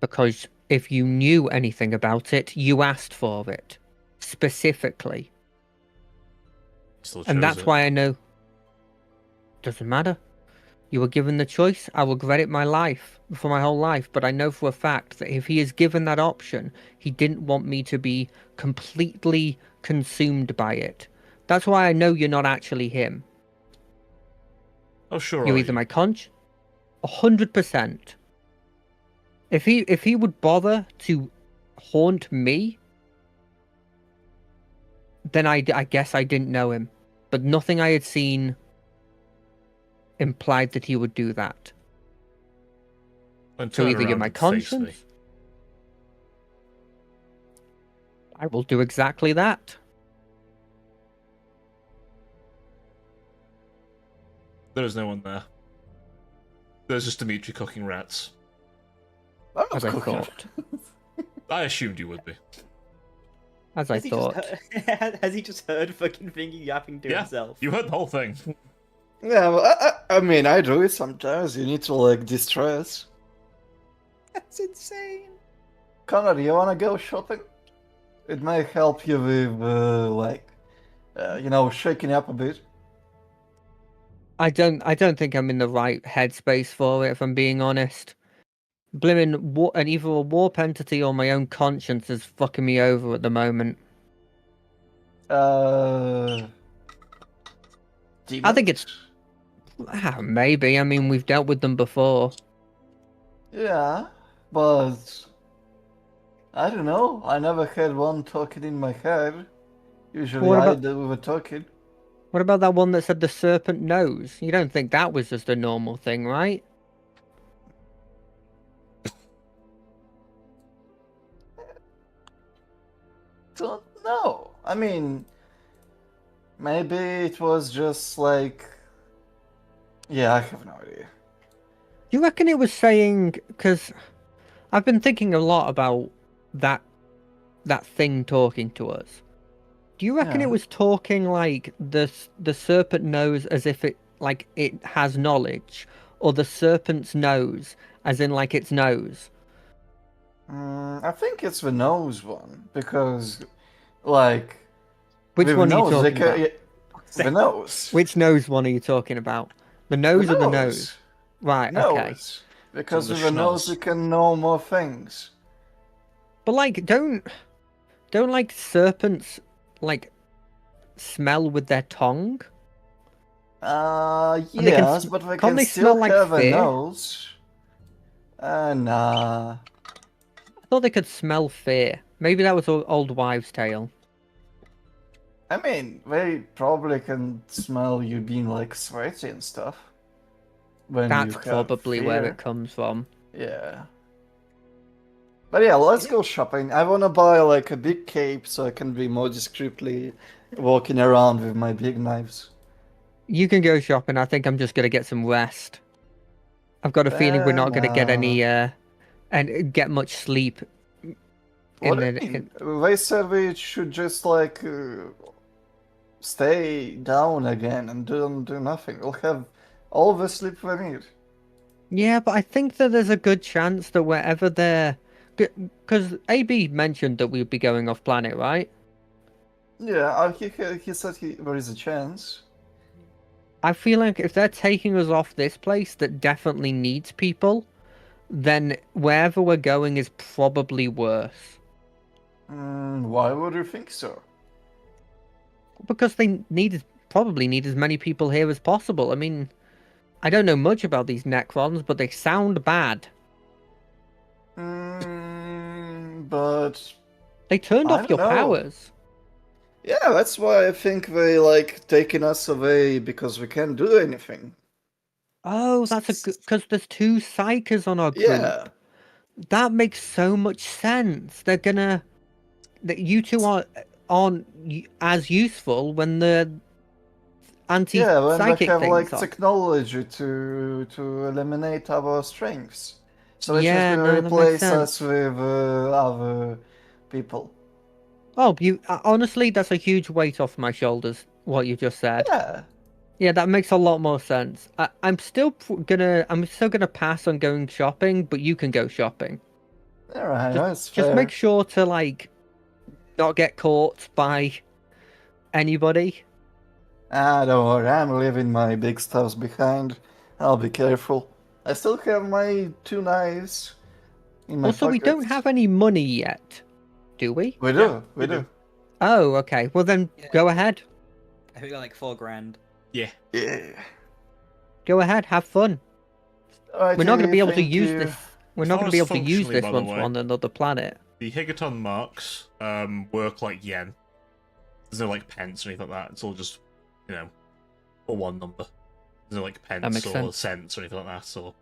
Because if you knew anything about it, you asked for it. Specifically. Still And chose that's it. why I know. Doesn't matter. You were given the choice. I will regret it for my whole life. But I know for a fact that if he is given that option, he didn't want me to be completely consumed by it. That's why I know you're not actually him. Oh, sure. You're are either you? my conch, 100%. If he would bother to haunt me, then I guess I didn't know him. But nothing I had seen implied that he would do that. And So turn either you're around my and face me. conscience, I will do exactly that. There's no one there. There's just Dimitri cooking rats. I'm not As I cooking. thought. I assumed you would be. As I Has he just thought. has he just heard fucking Fingy yapping to Yeah, himself? you heard the whole thing. Yeah, well, I mean, I do it sometimes. You need to like distress. That's insane. Connor, you wanna go shopping? It may help you with, shaking up a bit. I don't think I'm in the right headspace for it, if I'm being honest. Blimmin' and either a warp entity or my own conscience is fucking me over at the moment. Demons? I think it's maybe. I mean, we've dealt with them before. Yeah, but I don't know. I never had one talking in my head. Usually What I about do the talking. what about that one that said the serpent nose? You don't think that was just a normal thing, right? Don't know. I mean, maybe it was just like. Yeah, I have no idea. Do you reckon it was saying? Because I've been thinking a lot about that thing talking to us. Do you reckon Yeah. it was talking like the serpent knows as if it has knowledge, or the serpent's nose as in like its nose? I think it's the nose one because, like, Which with the one are you nose, they talking can. about? The nose. Which nose one are you talking about? The The nose or the nose. nose? Right, okay. Nose. Because So the with the nose, schnoz. you can know more things. But like, don't like serpents like smell with their tongue? And they can Yes, but they can't can they still smell like have a fear? nose. Nah. I thought they could smell fear. Maybe that was old wives' tale. I mean, they probably can smell you being like sweaty and stuff. When That's you have probably where fear. it comes from. Yeah. But yeah, let's go shopping. I wanna buy like a big cape so I can be more discreetly walking around with my big knives. You can go shopping. I think I'm just gonna get some rest. I've got a feeling we're not gonna get any and get much sleep. What do you mean? They said we should just like stay down again and do nothing. We'll have all the sleep we need. Yeah, but I think that there's a good chance that wherever they're, because AB mentioned that we'd be going off planet, right? Yeah, he said there is a chance. I feel like if they're taking us off this place that definitely needs people, then wherever we're going is probably worse. Why would you think so? Because they probably need as many people here as possible. I mean, I don't know much about these Necrons, but they sound bad. But They turned I off don't your know. powers. Yeah, that's why I think they like taking us away because we can't do anything. Oh, that's a good, because there's two psychers on our group. Yeah. That makes so much sense. They're gonna that you two aren't as useful when the Yeah, when they anti-psychic have like things are. technology to eliminate our strengths. So it's just Yeah, gonna no, that makes replace us sense. with other people. Oh, you honestly, that's a huge weight off my shoulders. What you just said. Yeah. Yeah, that makes a lot more sense. I'm still gonna pass on going shopping, but you can go shopping. Alright, that's Just fair. make sure to like not get caught by anybody. Don't worry, I'm leaving my big stuffs behind. I'll be careful. I still have my 2 knives in my Also, we don't pockets. have any money yet, do we? We do, Yeah, we we do. do. Oh, okay. Well then, Yeah. go ahead. I think we got like 4 grand. Yeah. Yeah. Go ahead. Have fun. Alright, We're not going to be able to thank use you. this. We're As not far going to be as able to use functionally, this by the once we're way, on another planet. The Higaton marks work like yen. There's no like pence or anything like that. It's all just, for one number. There's no like pence makes or sense. cents or anything like that. So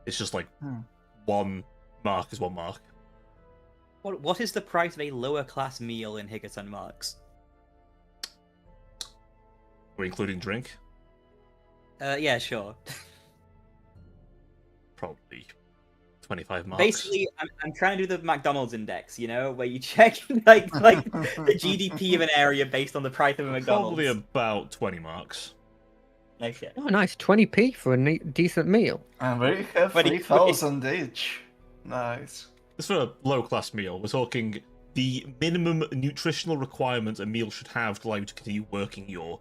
it's just like Hmm. one mark is one mark. What is the price of a lower class meal in Higaton Marks? We're including drink. Yeah, sure. Probably 25 marks. Basically, I'm trying to do the McDonald's index, where you check like the GDP of an area based on the price of a McDonald's. Probably about 20 marks. Okay. Oh, nice. 20p for a decent meal. And we have But 3,000 each. Nice. It's for a low-class meal. We're talking the minimum nutritional requirement a meal should have to allow you to continue working your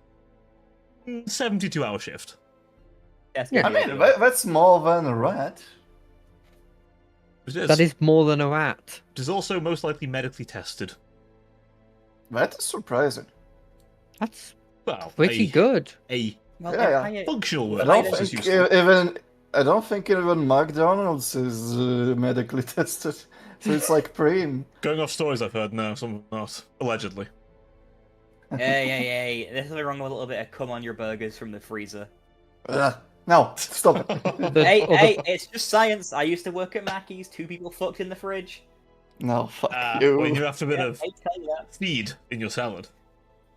72-hour shift. Yes, Yeah. I mean, that's more than a rat. It is. That is more than a rat. It is also most likely medically tested. That is surprising. That's Well, pretty good. A Well, Yeah, functional I word. don't This is think useful. even I don't think even McDonald's is medically tested, so it's like Preem. Going off stories I've heard, no, some of them not. Allegedly. Hey, there's nothing wrong with a little bit of cum on your burgers from the freezer. No, stop it. The Hey, it's just science. I used to work at Mackey's. 2 people fucked in the fridge. No, fuck you. When you have a bit Yeah, of I tell you that. feed in your salad.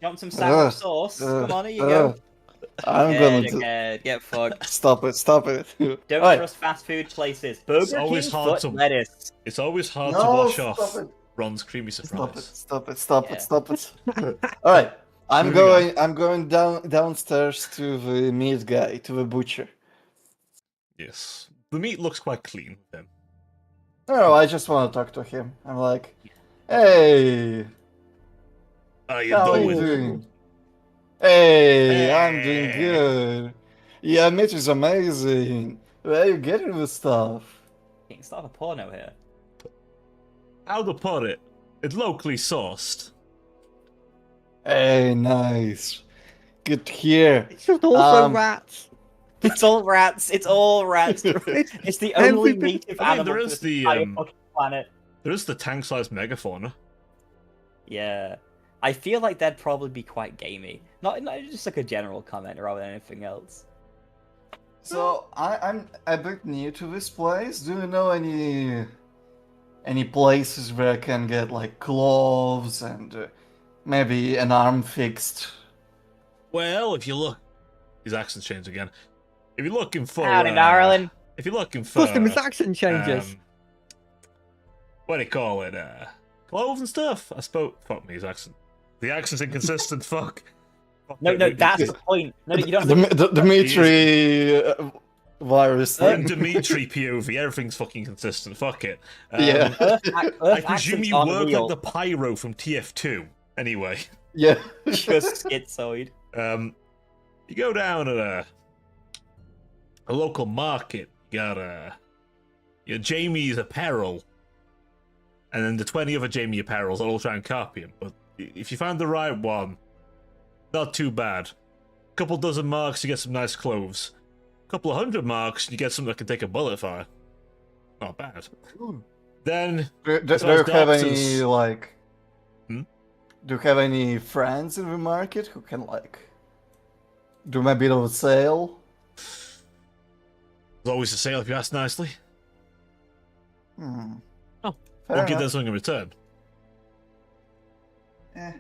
You want some sour sauce? Come on, here you go. I'm Yeah, gonna do... get fucked. Stop it. Don't Alright. trust fast food places. Burger always King, hard foot to- lettuce. It's always hard to No, wash stop off it. Ron's creamy surprise. Stop Yeah. it. All right, Moving I'm going downstairs to the meat guy, to the butcher. Yes. The meat looks quite clean with him. No, I just want to talk to him. I'm like, hey, How you how are you doing? doing? Hey, Hey. I'm doing good. Yeah, meat is amazing. Where are you getting this stuff? You can start a porno here. How to put it? It's locally sourced. Hey, nice. Good to hear. It's just also Um, rats. It's all rats. It's all rats. It's the only Everything- native I mean, animal there to is this the, entire um, fucking planet. There is the tank-sized megafauna. Yeah. I feel like that'd probably be quite gamey. Not just like a general comment rather than anything else. So I'm a bit new to this place. Do you know any places where I can get like gloves and maybe an arm fixed? Well, if you look... His accent's changed again. If you're looking for... Howdy, darling. If you're looking for... Custom accent changes. What do you call it? Clothes and stuff? I spoke... Fuck me, his accent. The accent's inconsistent, fuck. No, that's the point. No, you don't have to... Dimitri virus In thing. Dimitri POV, everything's fucking consistent. Fuck it. Yeah. I presume you work like the pyro from TF2. Anyway, Yeah. Just schizoid. you go down at a local market. You got your Jamie's apparel, and then the 20 other Jamie apparels. I'll all try and copy him. But if you find the right one, not too bad. Couple dozen marks, you get some nice clothes. Couple of 100 marks, you get something that can take a bullet fire. Not bad. Then Do Besides you have doctors- any like? Hmm? Do you have any friends in the market who can like do a bit of a sale? there's always a sale if you ask nicely. Hmm. Oh. Fair Or give them enough. something in return. Eh.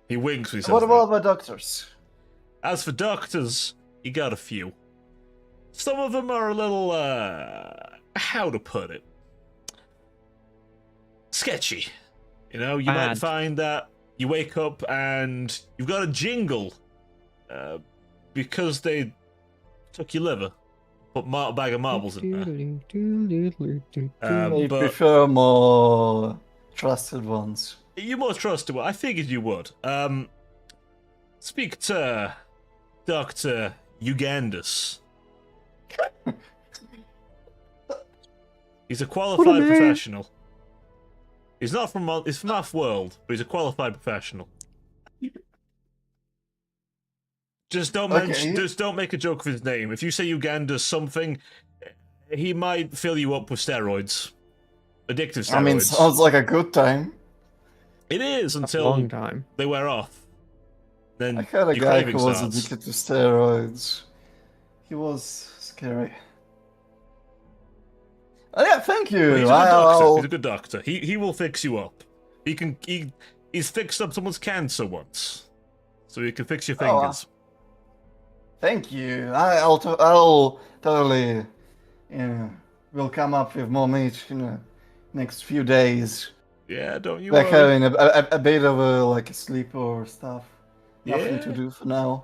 He winks when he says What that. about the doctors? As for doctors, you got a few. Some of them are a little, how to put it? Sketchy. You know, you might Bad. find that you wake up and you've got a jingle because they took your liver, put a bag of marbles in there. I But prefer more trusted ones. you're more trustable. I figured you would. Speak to Dr. Ugandus. He's a qualified name. professional. He's from off-world, but he's a qualified professional. Just don't mention, just don't make a joke of his name. If you say Ugandus something, he might fill you up with steroids. Addictive steroids. I mean, sounds like a good time. It is A until long time. they wear off. Then I had a your guy who craving was starts. addicted to steroids. He was scary. Oh, yeah, thank you. Well, he's a good doctor. I'll- He's a good doctor. He will fix you up. He's fixed up someone's cancer once, so he can fix your Oh, fingers. Thank you. I'll totally, we'll come up with more meat in the next few days. Yeah, don't you Like worry. having a bit of a sleep or stuff. Nothing to Yeah. do for now.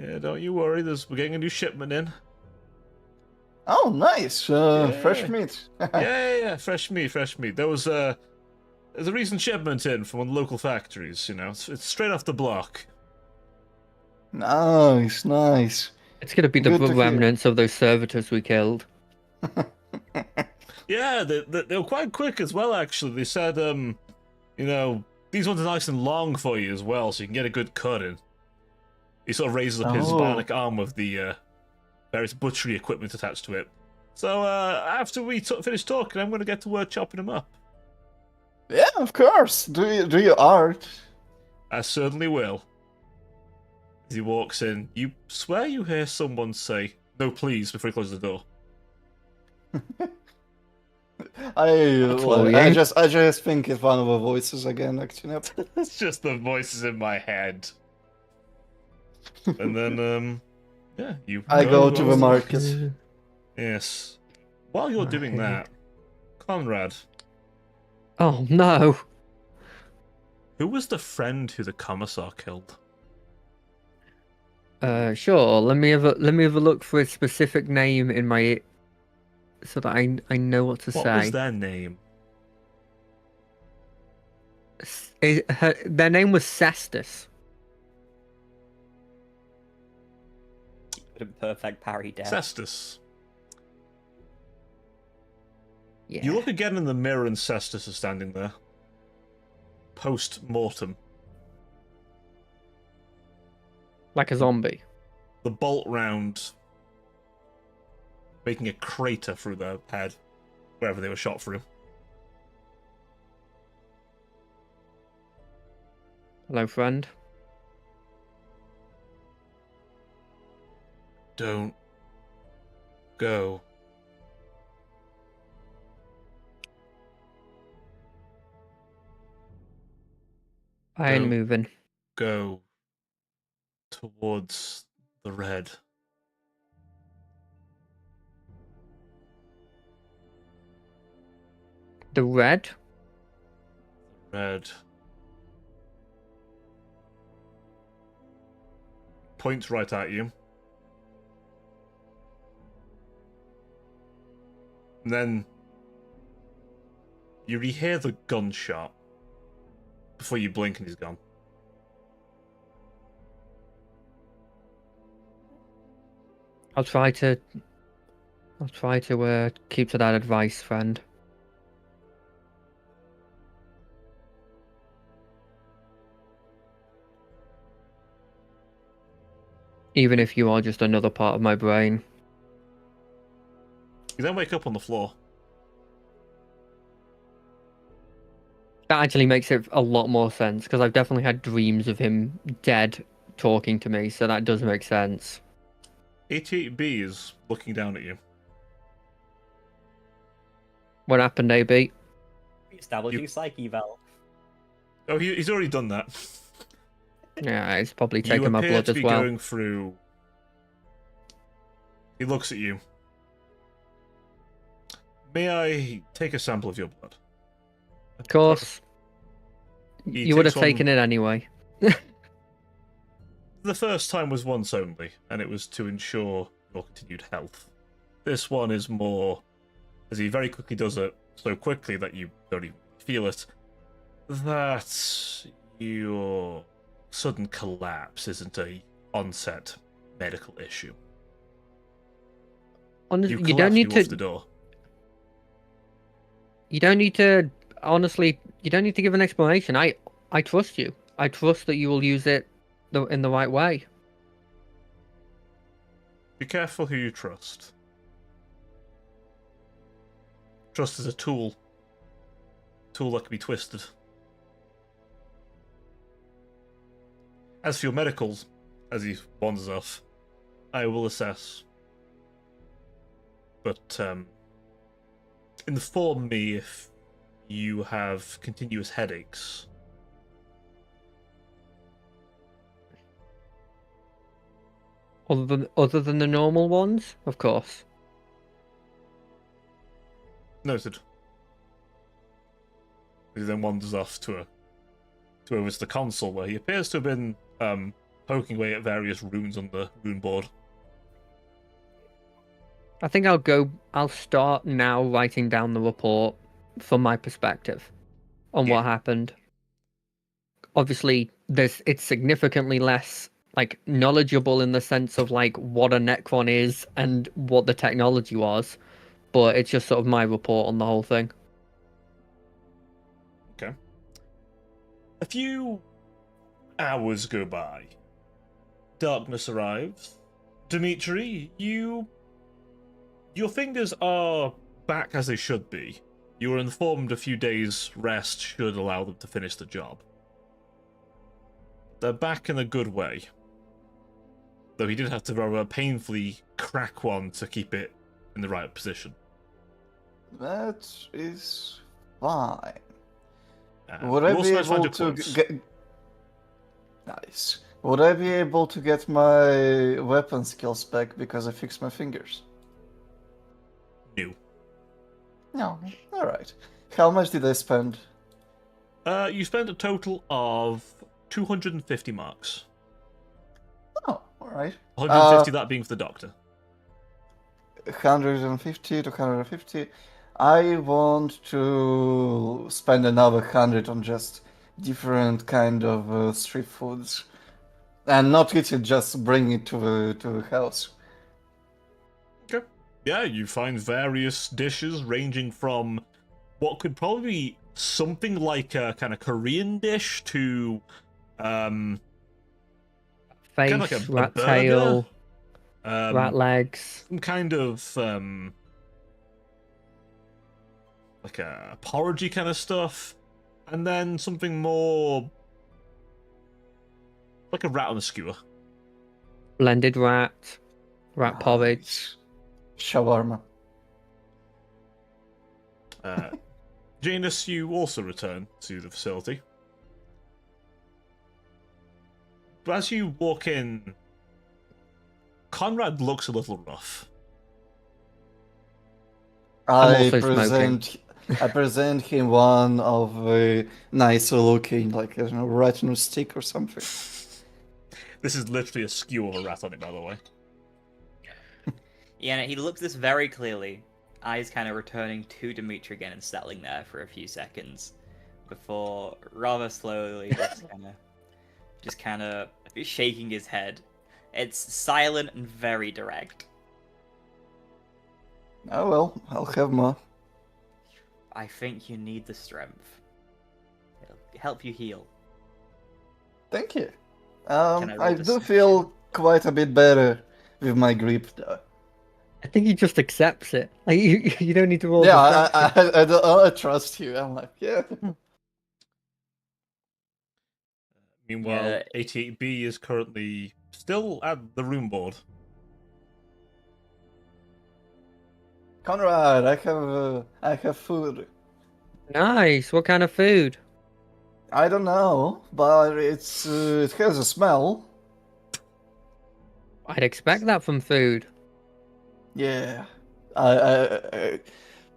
Yeah, don't you worry. We're getting a new shipment in. Oh, nice. Fresh Yeah. meat. Yeah, fresh meat, fresh meat. There's a recent shipment in from one of the local factories, you know. It's straight off the block. Nice, nice. It's gonna be the Good to hear. remnants of those servitors we killed. Yeah, they were quite quick as well, actually. They said, you know, these ones are nice and long for you as well, so you can get a good cut in. He sort of raises up his Oh. bionic arm with the various butchery equipment attached to it. So after we finish talking, I'm going to get to work chopping them up. Yeah, of course. Do your art. I certainly will. As he walks in, you swear you hear someone say, "No, please," before he closes the door. Chloe. I just think it's one of the voices again acting up. It's just the voices in my head. And then, yeah, you. I go to the market. Yes. While you're doing that, Conrad, Oh no. who was the friend who the commissar killed? Sure. Let me have a look for a specific name in my, so that I know what to What say. was their name? Their name was Cestus. Perfect parry death. Cestus. Yeah. You look again in the mirror and Cestus is standing there. Post-mortem. Like a zombie. The bolt round making a crater through their head, wherever they were shot through. Hello, friend. Don't go. I ain't Don't moving. go towards the red. The red? Red. Points right at you. And then you hear the gunshot before you blink and he's gone. I'll try to keep to that advice, friend. Even if you are just another part of my brain. You then wake up on the floor. That actually makes it a lot more sense, because I've definitely had dreams of him dead talking to me, so that does make sense. 88B is looking down at you. What happened, AB? Establishing psyche valve. Oh, he's already done that. Yeah, it's probably You taken my appear blood to as be well. going through. He looks at you. May I take a sample of your blood? Of course. He You would have takes one- taken it anyway. The first time was once only, and it was to ensure your continued health. This one is more, as he very quickly does it, so quickly that you don't even feel it, that your sudden collapse isn't a onset medical issue. Honestly, You you don't collapsed, need you off the to. door. You don't need to. Honestly, you don't need to give an explanation. I trust you. I trust that you will use it in the right way. Be careful who you trust. Trust is a tool. Tool that can be twisted. As for your medicals, as he wanders off, I will assess. But, inform me if you have continuous headaches. Other than the normal ones, of course. Noted. He then wanders off to over to the console, where he appears to have been poking away at various runes on the rune board. I think I'll start now writing down the report from my perspective on Yeah. what happened. Obviously, it's significantly less like knowledgeable in the sense of like what a Necron is and what the technology was, but it's just sort of my report on the whole thing. Okay. A few hours go by. Darkness arrives. Dimitri, your fingers are back as they should be. You were informed a few days' rest should allow them to finish the job. They're back in a good way. Though he did have to rather painfully crack one to keep it in the right position. That is fine. And Would you I also be managed to find able your to clothes. get? Nice. Would I be able to get my weapon skills back because I fixed my fingers? New. No. All right. How much did I spend? You spent a total of 250 marks. Oh, all right. 150 that being for the doctor. 150 to 150. I want to spend another 100 on just different kind of street foods, and not eat it, just bring it to the house. Okay. Yeah, you find various dishes ranging from what could probably be something like a kind of Korean dish to kind Face, of like a rat burger, tail, rat legs. some kind of like a porridgey kind of stuff, and then something more like a rat on a skewer. Blended rat porridge. Shawarma. Janus, you also return to the facility. But as you walk in, Conrad looks a little rough. I'm I also present him one of the nicer looking, like I don't know, retinue stick or something. This is literally a skewer with a rat on it, by the way. Yeah, he looks this very clearly. Eyes kind of returning to Dimitri again and settling there for a few seconds before rather slowly just kind of shaking his head. It's silent and very direct. Oh well, I'll have more. I think you need the strength. It'll help you heal. Thank you. Can I roll I this? do feel quite a bit better with my grip though. I think he just accepts it. Like you don't need to roll. Yeah, the I trust you. I'm like, yeah. Meanwhile, Yeah. 88B is currently still at the room board. Conrad, I have food. Nice. What kind of food? I don't know, but it has a smell. I'd expect that from food. Yeah, I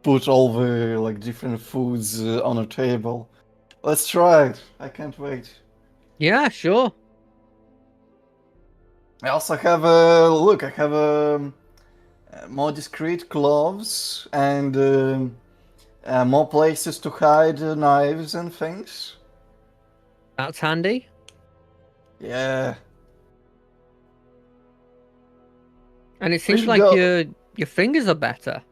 put all the like different foods on a table. Let's try it. I can't wait. Yeah, sure. I also have a look. I have more discreet gloves and more places to hide knives and things. That's handy. Yeah. And it seems should like go- your fingers are better.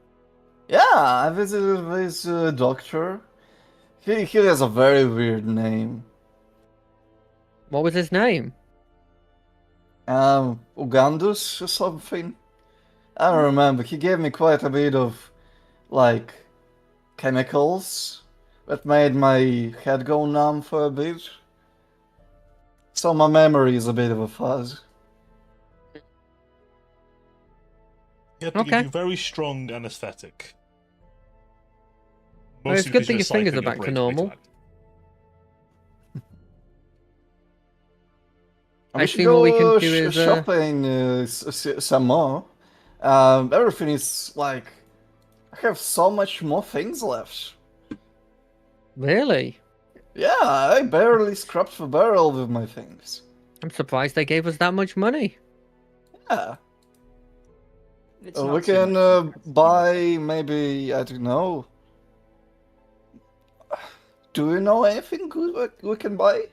Yeah, I visited this doctor. He has a very weird name. What was his name? Ugandus or something. I don't remember. He gave me quite a bit of, like, chemicals that made my head go numb for a bit. So my memory is a bit of a fuzz. You have to Okay. give you very strong anesthetic. Well, it's Mostly good because that you're your fingers cycling are back to brain normal. radioactive. We I should think what we go can do is shopping some more. Everything is like, I have so much more things left. really. Yeah, I barely scrapped the barrel with my things. I'm surprised they gave us that much money. Yeah. It's We not too can much. buy maybe, I don't know. Do you know anything good we can buy?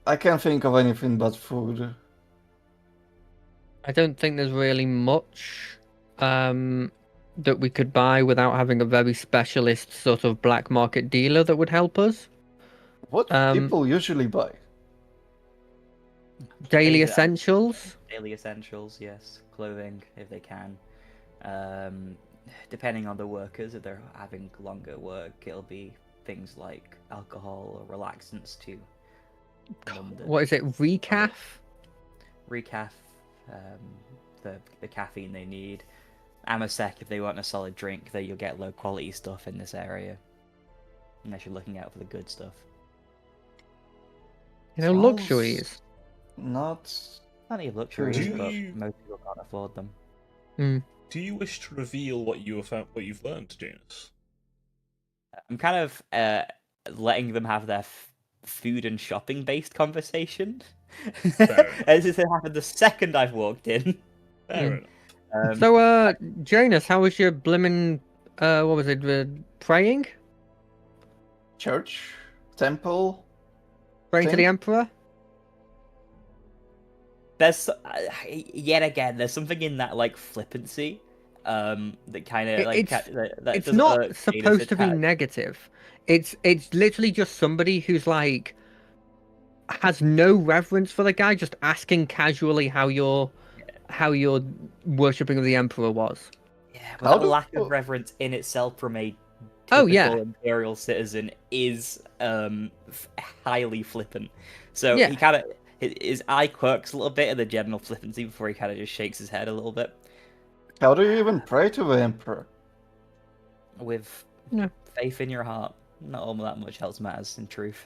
I can't think of anything but food. I don't think there's really much that we could buy without having a very specialist sort of black market dealer that would help us. What people usually buy? Daily Things that- essentials. Daily essentials, yes. Clothing, if they can. Depending on the workers, if they're having longer work, it'll be things like alcohol or relaxants to numb the What is it? Recaf? recaf, the caffeine they need. Amasec, if they want a solid drink, that you'll get low quality stuff in this area. Unless you're looking out for the good stuff. You know, Sounds luxuries. Not. Plenty of luxuries, Do but you- most people can't afford them. Do you wish to reveal what you've learned, Janus? I'm kind of letting them have their food and shopping based conversation. Fair enough. As if it happened the second I've walked in. Fair enough. So, Janus, how was your blimmin', what was it, praying? Church? Temple? Praying to Thing? the Emperor? There's yet again, there's something in that like flippancy, that kind of like that It's doesn't not irk Janus supposed to be attack. negative. It's literally just somebody who's like has no reverence for the guy, just asking casually how your worshipping of the Emperor was. Yeah, How but that do- lack of reverence in itself from a Oh, typical yeah. imperial citizen is highly flippant. So Yeah. he kind of his eye quirks a little bit at the general flippancy before he kind of just shakes his head a little bit How do you even pray to the Emperor? with Yeah. faith in your heart. Not all that much else matters in truth.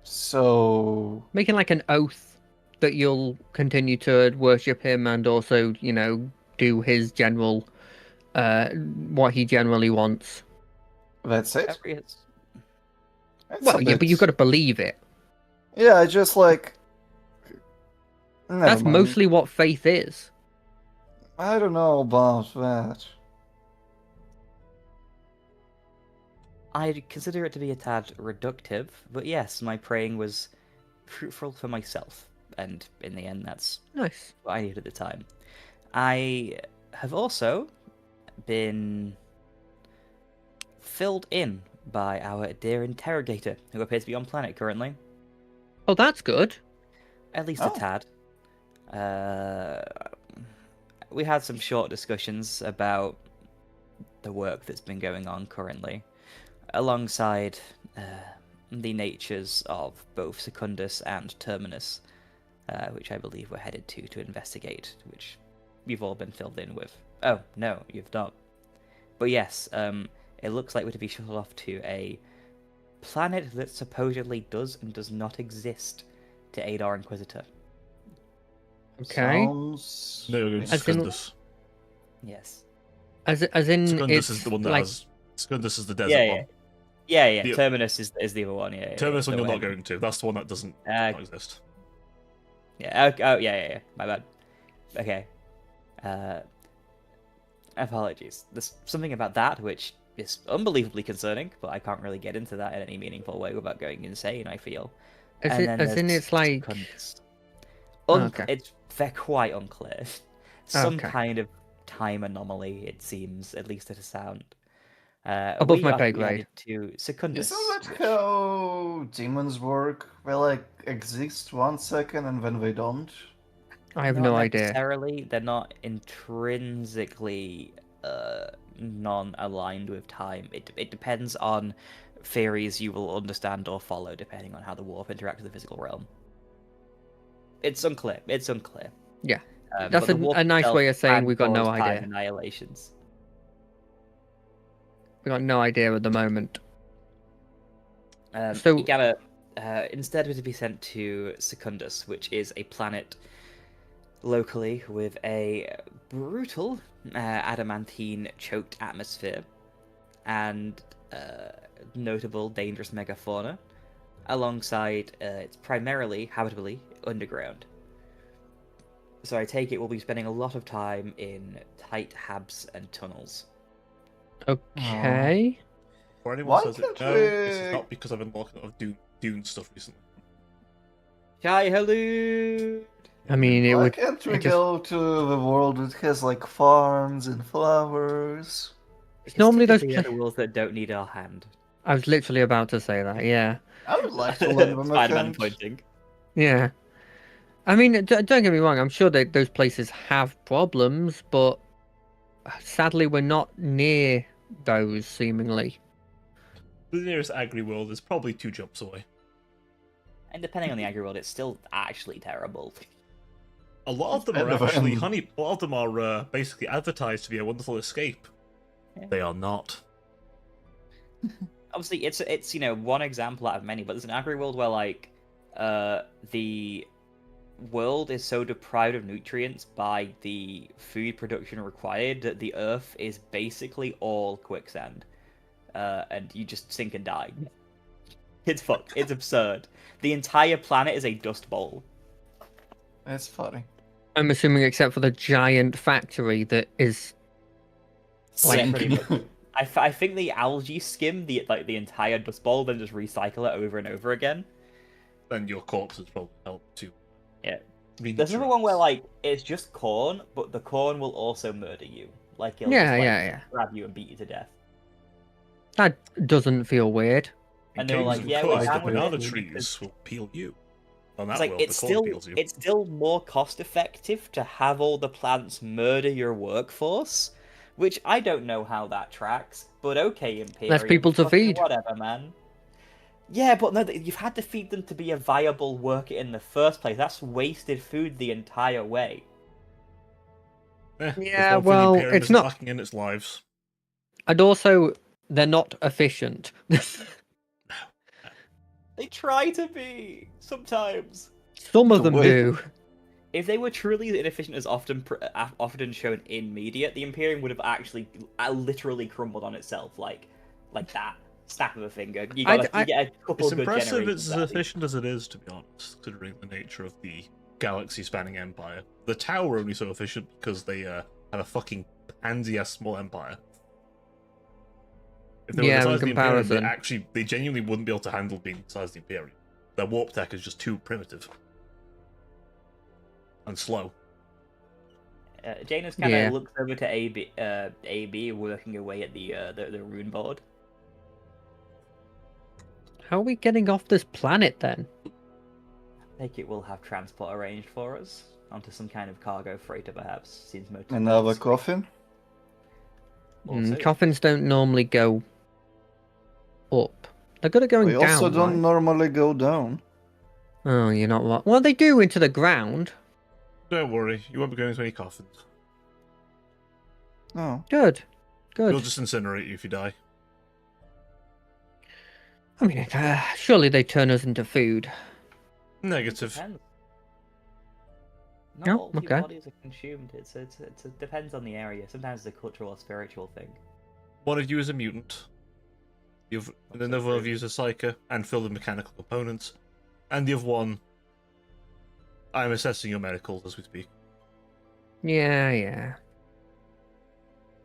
So. Making like an oath that you'll continue to worship him and also, you know, do his general, what he generally wants. That's it? It's That's Well, a yeah, but you've got bit- to believe it. Yeah, I just like. Never That's mind. mostly what faith is. I don't know about that. I'd consider it to be a tad reductive, but yes, my praying was fruitful for myself, and in the end, that's Nice. what I needed at the time. I have also been filled in by our dear interrogator, who appears to be on planet currently, Oh, that's good. at least Oh. a tad. We had some short discussions about the work that's been going on currently, alongside the natures of both Secundus and Terminus, which I believe we're headed to investigate, which you've all been filled in with. Oh, no, you've not. But yes, it looks like we're to be shuttled off to a planet that supposedly does and does not exist to aid our Inquisitor. Okay. Sounds. No, you're going to As in- Secundus. Yes. As in, Secundus it's is the one that like has. Secundus is the desert Yeah, one. Yeah. The- Terminus is the other one. Yeah. Terminus one So you're not we're- going to. That's the one that doesn't not exist. Yeah. Oh, yeah. My bad. Okay. Apologies. There's something about that which is unbelievably concerning, but I can't really get into that in any meaningful way without going insane, I feel. as And in, then as in there's it's like Secundus. Okay. They're quite unclear. Some Okay. kind of time anomaly, it seems, at least at a sound. Above We my are pay to be headed grade. to Secundus. Isn't that how demons work? They like exist 1 second and then they don't? I have Not no idea. necessarily. They're not intrinsically non-aligned with time. It depends on theories you will understand or follow, depending on how the warp interacts with the physical realm. It's unclear. Yeah. But That's the warp a nice itself way of saying can we've got no cause time idea. annihilations. We got no idea at the moment. So- So Igala, instead we're to be sent to Secundus, which is a planet locally with a brutal adamantine choked atmosphere and notable dangerous megafauna, alongside it's primarily habitably underground. So I take it we'll be spending a lot of time in tight habs and tunnels. Okay. For anyone Why says it, can't no, this is we- not because I've been looking at Dune stuff recently. Hi, hello. I mean, it Why would. can't we it just- go to the world that has like farms and flowers? It's normally those typically pla- the worlds that don't need our hand. I was literally about to say that. Yeah. I would like to lend them a Spider-Man hand. pointing. Yeah. I mean, don't get me wrong. I'm sure that those places have problems, but sadly, we're not near those. Seemingly. The nearest agri world is probably 2 jumps away. And depending on the agri world, it's still actually terrible. A lot of them are actually a lot of them are basically advertised to be a wonderful escape. Yeah. They are not. Obviously, it's one example out of many, but there's an agri world where like the world is so deprived of nutrients by the food production required that the earth is basically all quicksand, and you just sink and die. It's fucked. It's absurd. The entire planet is a dust bowl. That's funny. I'm assuming, except for the giant factory that is. Like, pretty much. I think the algae skim the entire dust bowl, then just recycle it over and over again. Then your corpses probably help too. Yeah. There's another one where like it's just corn, but the corn will also murder you. Like it'll just, like, grab you and beat you to death. That doesn't feel weird. And they were like, yeah, because we the have banana it. trees will peel you. On that It's like world, it's the corn still peels you. it's still more cost effective to have all the plants murder your workforce, which I don't know how that tracks. But okay, Imperium. Less people to fucking feed. Whatever, man. Yeah, but no, you've had to feed them to be a viable worker in the first place. That's wasted food the entire way. There's Yeah, one thing well, the Imperium it's isn't not- lacking in its lives. And also, they're not efficient. They try to be sometimes. Some of The them way- do. If they were truly inefficient as often shown in media, the Imperium would have actually literally crumbled on itself, like that. Snap of a finger. You get a couple It's of good impressive generations it's as out of these. efficient as it is, to be honest, considering the nature of the galaxy-spanning empire. The Tower are only so efficient because they have a fucking pansy-ass small empire. If they were Yeah, the size in of the Imperium, comparison. they genuinely wouldn't be able to handle being the size of the Imperium. Their warp tech is just too primitive. And slow. Janus kind of Yeah. looks over to AB working away at the rune board. How are we getting off this planet then? I think it will have transport arranged for us onto some kind of cargo freighter, perhaps. Seems most Another coffin? Also, Coffins don't normally go up. They're good at going We down. also don't right? normally go down. Oh, you're not what? Well, they do into the ground. Don't worry, you won't be going into any coffins. Oh. Good. We'll Good. just incinerate you if you die. I mean, surely they turn us into food. Negative. depends. Not Oh, all okay. bodies are consumed. It depends on the area. Sometimes it's a cultural or spiritual thing. One of you is a mutant. Another one of you is a psyker and filled with mechanical components. And the other one, I'm assessing your medicals as we speak. Yeah.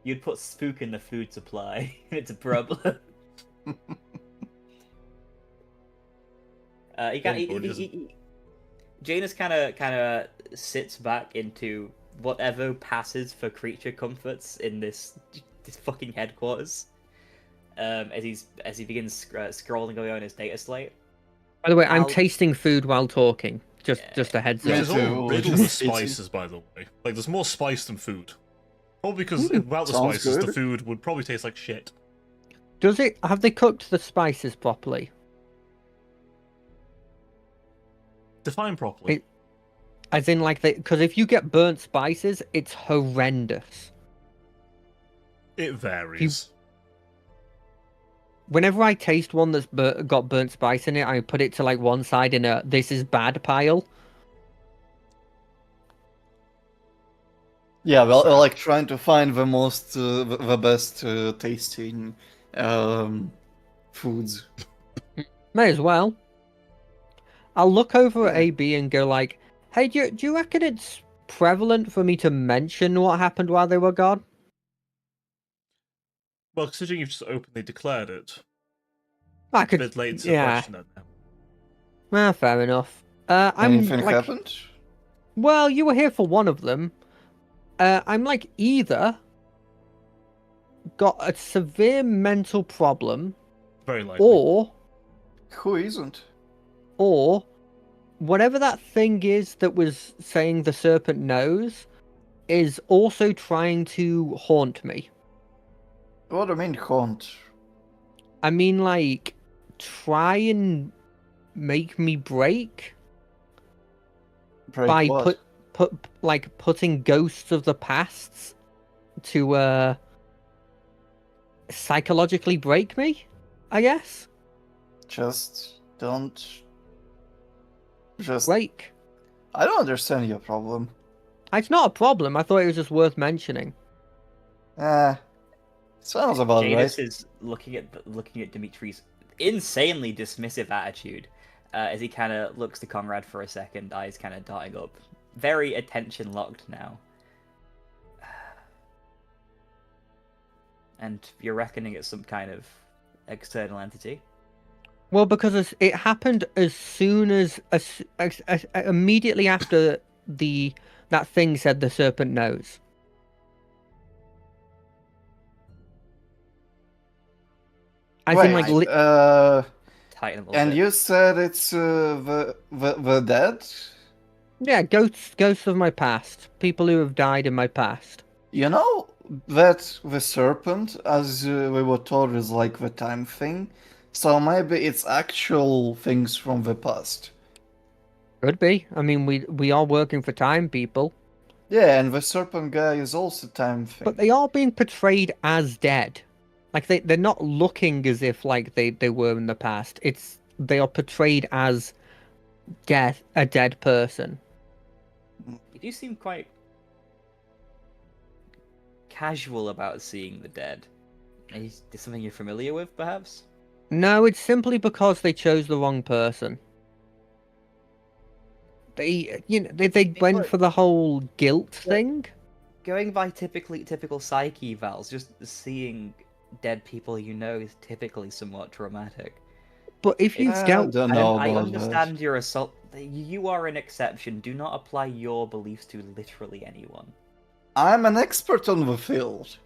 You'd put spook in the food supply. It's a problem. Janus kind of sits back into whatever passes for creature comforts in this fucking headquarters. As he begins scrolling away on his data slate. By the way, I'm I'll- tasting food while talking. Just a heads Yeah, up. This is too. all riddled with It's- spices, by the way. Like, there's more spice than food. Probably because Mm, without the sounds spices, the good. food would probably taste like shit. Does it? Have they cooked the spices properly? Define properly. As in, like, because if you get burnt spices, it's horrendous. It varies. Whenever I taste one that's got burnt spice in it, I put it to like one side in a "this is bad" pile. Yeah, well, like trying to find the most, the best tasting foods. May as well. I'll look over at AB and go like, "Hey, do you reckon it's prevalent for me to mention what happened while they were gone? Well, considering you've just openly declared it, I a could. bit late to Yeah. question that now. Well, fair enough. I'm Anything like, happened? well, you were here for one of them. I'm like either got a severe mental problem, Very likely. Who isn't? or whatever that thing is that was saying the serpent knows is also trying to haunt me. What do you mean haunt? I mean, like, try and make me break Break by what? putting ghosts of the past to psychologically break me, I guess. Just don't. Just. Break. I don't understand your problem. It's not a problem. I thought it was just worth mentioning. Sounds about Jadis right. is looking at Dimitri's insanely dismissive attitude as he kind of looks to Conrad for a second, eyes kind of darting up, very attention locked now. And you're reckoning it's some kind of external entity. Well, because it happened as soon as immediately after that thing said the serpent knows. As in, like, Tighten a little and bit. you said it's the dead? yeah, ghosts of my past, people who have died in my past. You know that the serpent, as we were told, is like the time thing. So maybe it's actual things from the past. Could be. I mean, we are working for time people, Yeah, and the serpent guy is also time thing. but they are being portrayed as dead. Like they're not looking as if like they were in the past. They are portrayed as a dead person. You do seem quite casual about seeing the dead. Is this something you're familiar with, perhaps? No, it's simply because they chose the wrong person. They went for the whole guilt thing. Going by typical psyche vals, just seeing dead people you know is typically somewhat traumatic. But if you I dealt, don't know I about understand your assault. You are an exception. Do not apply your beliefs to literally anyone. I'm an expert on the field.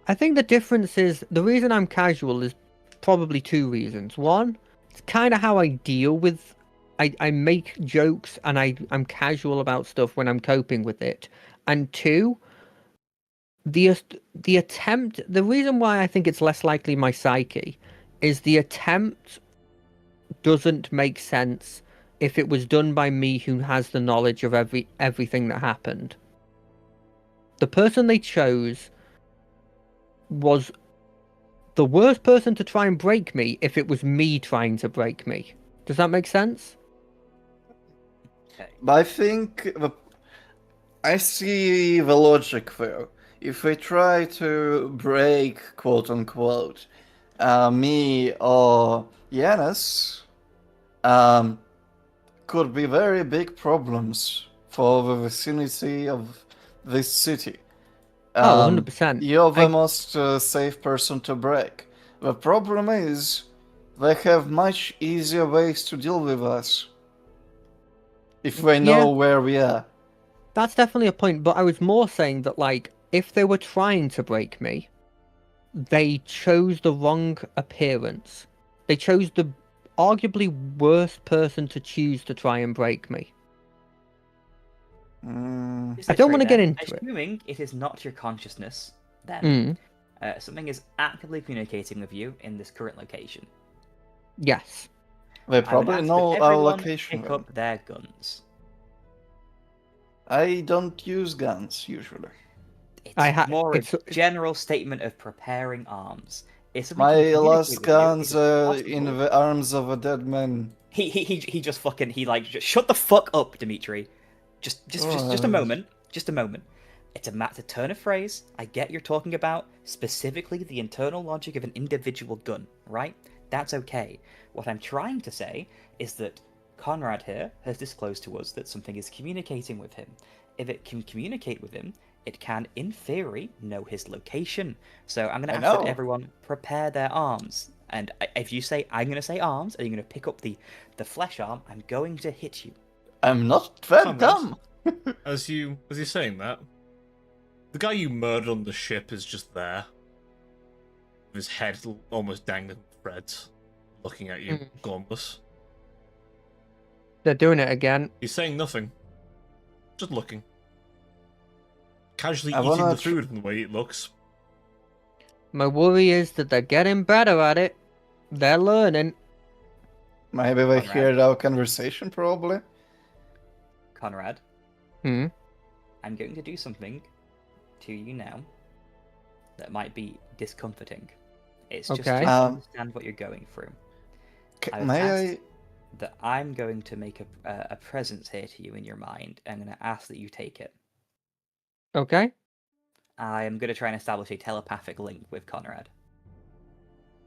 I think the difference is the reason I'm casual is probably two reasons. One, it's kind of how I deal with. I make jokes and I'm casual about stuff when I'm coping with it. And two, the attempt. The reason why I think it's less likely my psyche is the attempt doesn't make sense if it was done by me who has the knowledge of everything that happened. The person they chose was the worst person to try and break me if it was me trying to break me. Does that make sense? I think I see the logic there. If we try to break, quote unquote, me or Yanis, could be very big problems for the vicinity of this city. 100%. You're the most safe person to break. The problem is, they have much easier ways to deal with us. If they know where we are. That's definitely a point, but I was more saying that, like, if they were trying to break me, they chose the wrong appearance. They chose the arguably worst person to choose to try and break me. I don't want to get into it. Assuming it is not your consciousness, then something is actively communicating with you in this current location. Yes. They probably know our location. Pick up their guns. I don't use guns usually. It's more a general statement of preparing arms. My last guns are in the arms of a dead man. He just fucking shut the fuck up, Dimitri. Just a moment. Just a moment. It's a turn of phrase. I get you're talking about specifically the internal logic of an individual gun, right? That's okay. What I'm trying to say is that Conrad here has disclosed to us that something is communicating with him. If it can communicate with him, it can, in theory, know his location. So I'm going to I ask that know. everyone prepare their arms. And if you say, I'm going to say arms, and you're going to pick up the flesh arm, I'm going to hit you. I'm not that Conrad, dumb. as you're saying that, the guy you murdered on the ship is just there, with his head almost dangling from threads, looking at you, gormless. They're doing it again. He's saying nothing, just looking, casually I eating wanna the food from the way it looks. My worry is that they're getting better at it. They're learning. Maybe they Conrad. heard our conversation, probably. Conrad, Hmm. I'm going to do something to you now that might be discomforting. It's just Okay. to understand what you're going through. I was May I? asked that I'm going to make a presence here to you in your mind. I'm going to ask that you take it. Okay. I am going to try and establish a telepathic link with Conrad.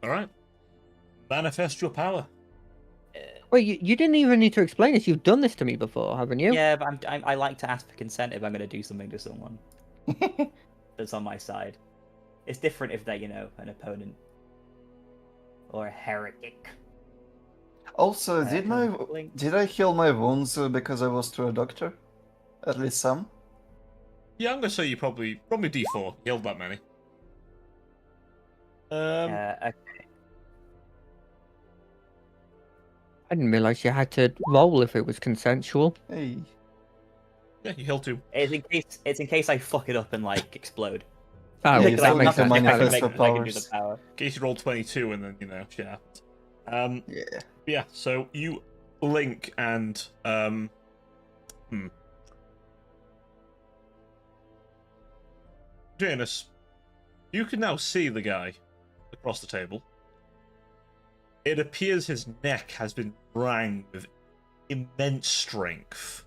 Alright. Manifest your power. Wait, you didn't even need to explain this. You've done this to me before, haven't you? Yeah, but I like to ask for consent if I'm going to do something to someone that's on my side. It's different if they're, an opponent. Or a heretic. Also, Link. did I heal my wounds because I was to a doctor? At least some. Yeah, I'm gonna say you probably D4. Healed that many. Okay. I didn't realize you had to roll if it was consensual. Hey. Yeah, you healed 2. It's in case I fuck it up and explode. Oh, Yeah, that you makes still need to sense. manifest I the can do the powers. power. In case you roll 22 and then, shit happens. Yeah. Yeah, so you link and, Janus, you can now see the guy across the table. It appears his neck has been rang with immense strength.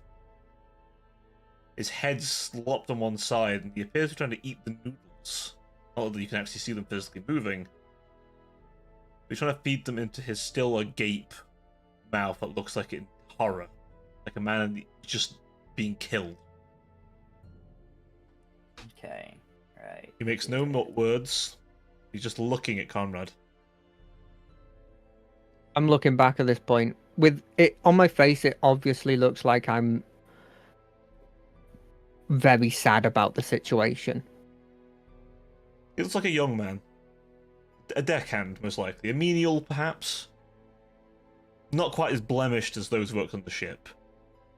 His head's slopped on one side, and he appears to be trying to eat the noodles. Not that you can actually see them physically moving. He's trying to feed them into his still agape mouth that looks like in horror. Like a man just being killed. Okay, right. He makes no more words. He's just looking at Conrad. I'm looking back at this point. With it on my face, it obviously looks like I'm very sad about the situation. He looks like a young man. A deckhand, most likely. A menial, perhaps. Not quite as blemished as those who worked on the ship.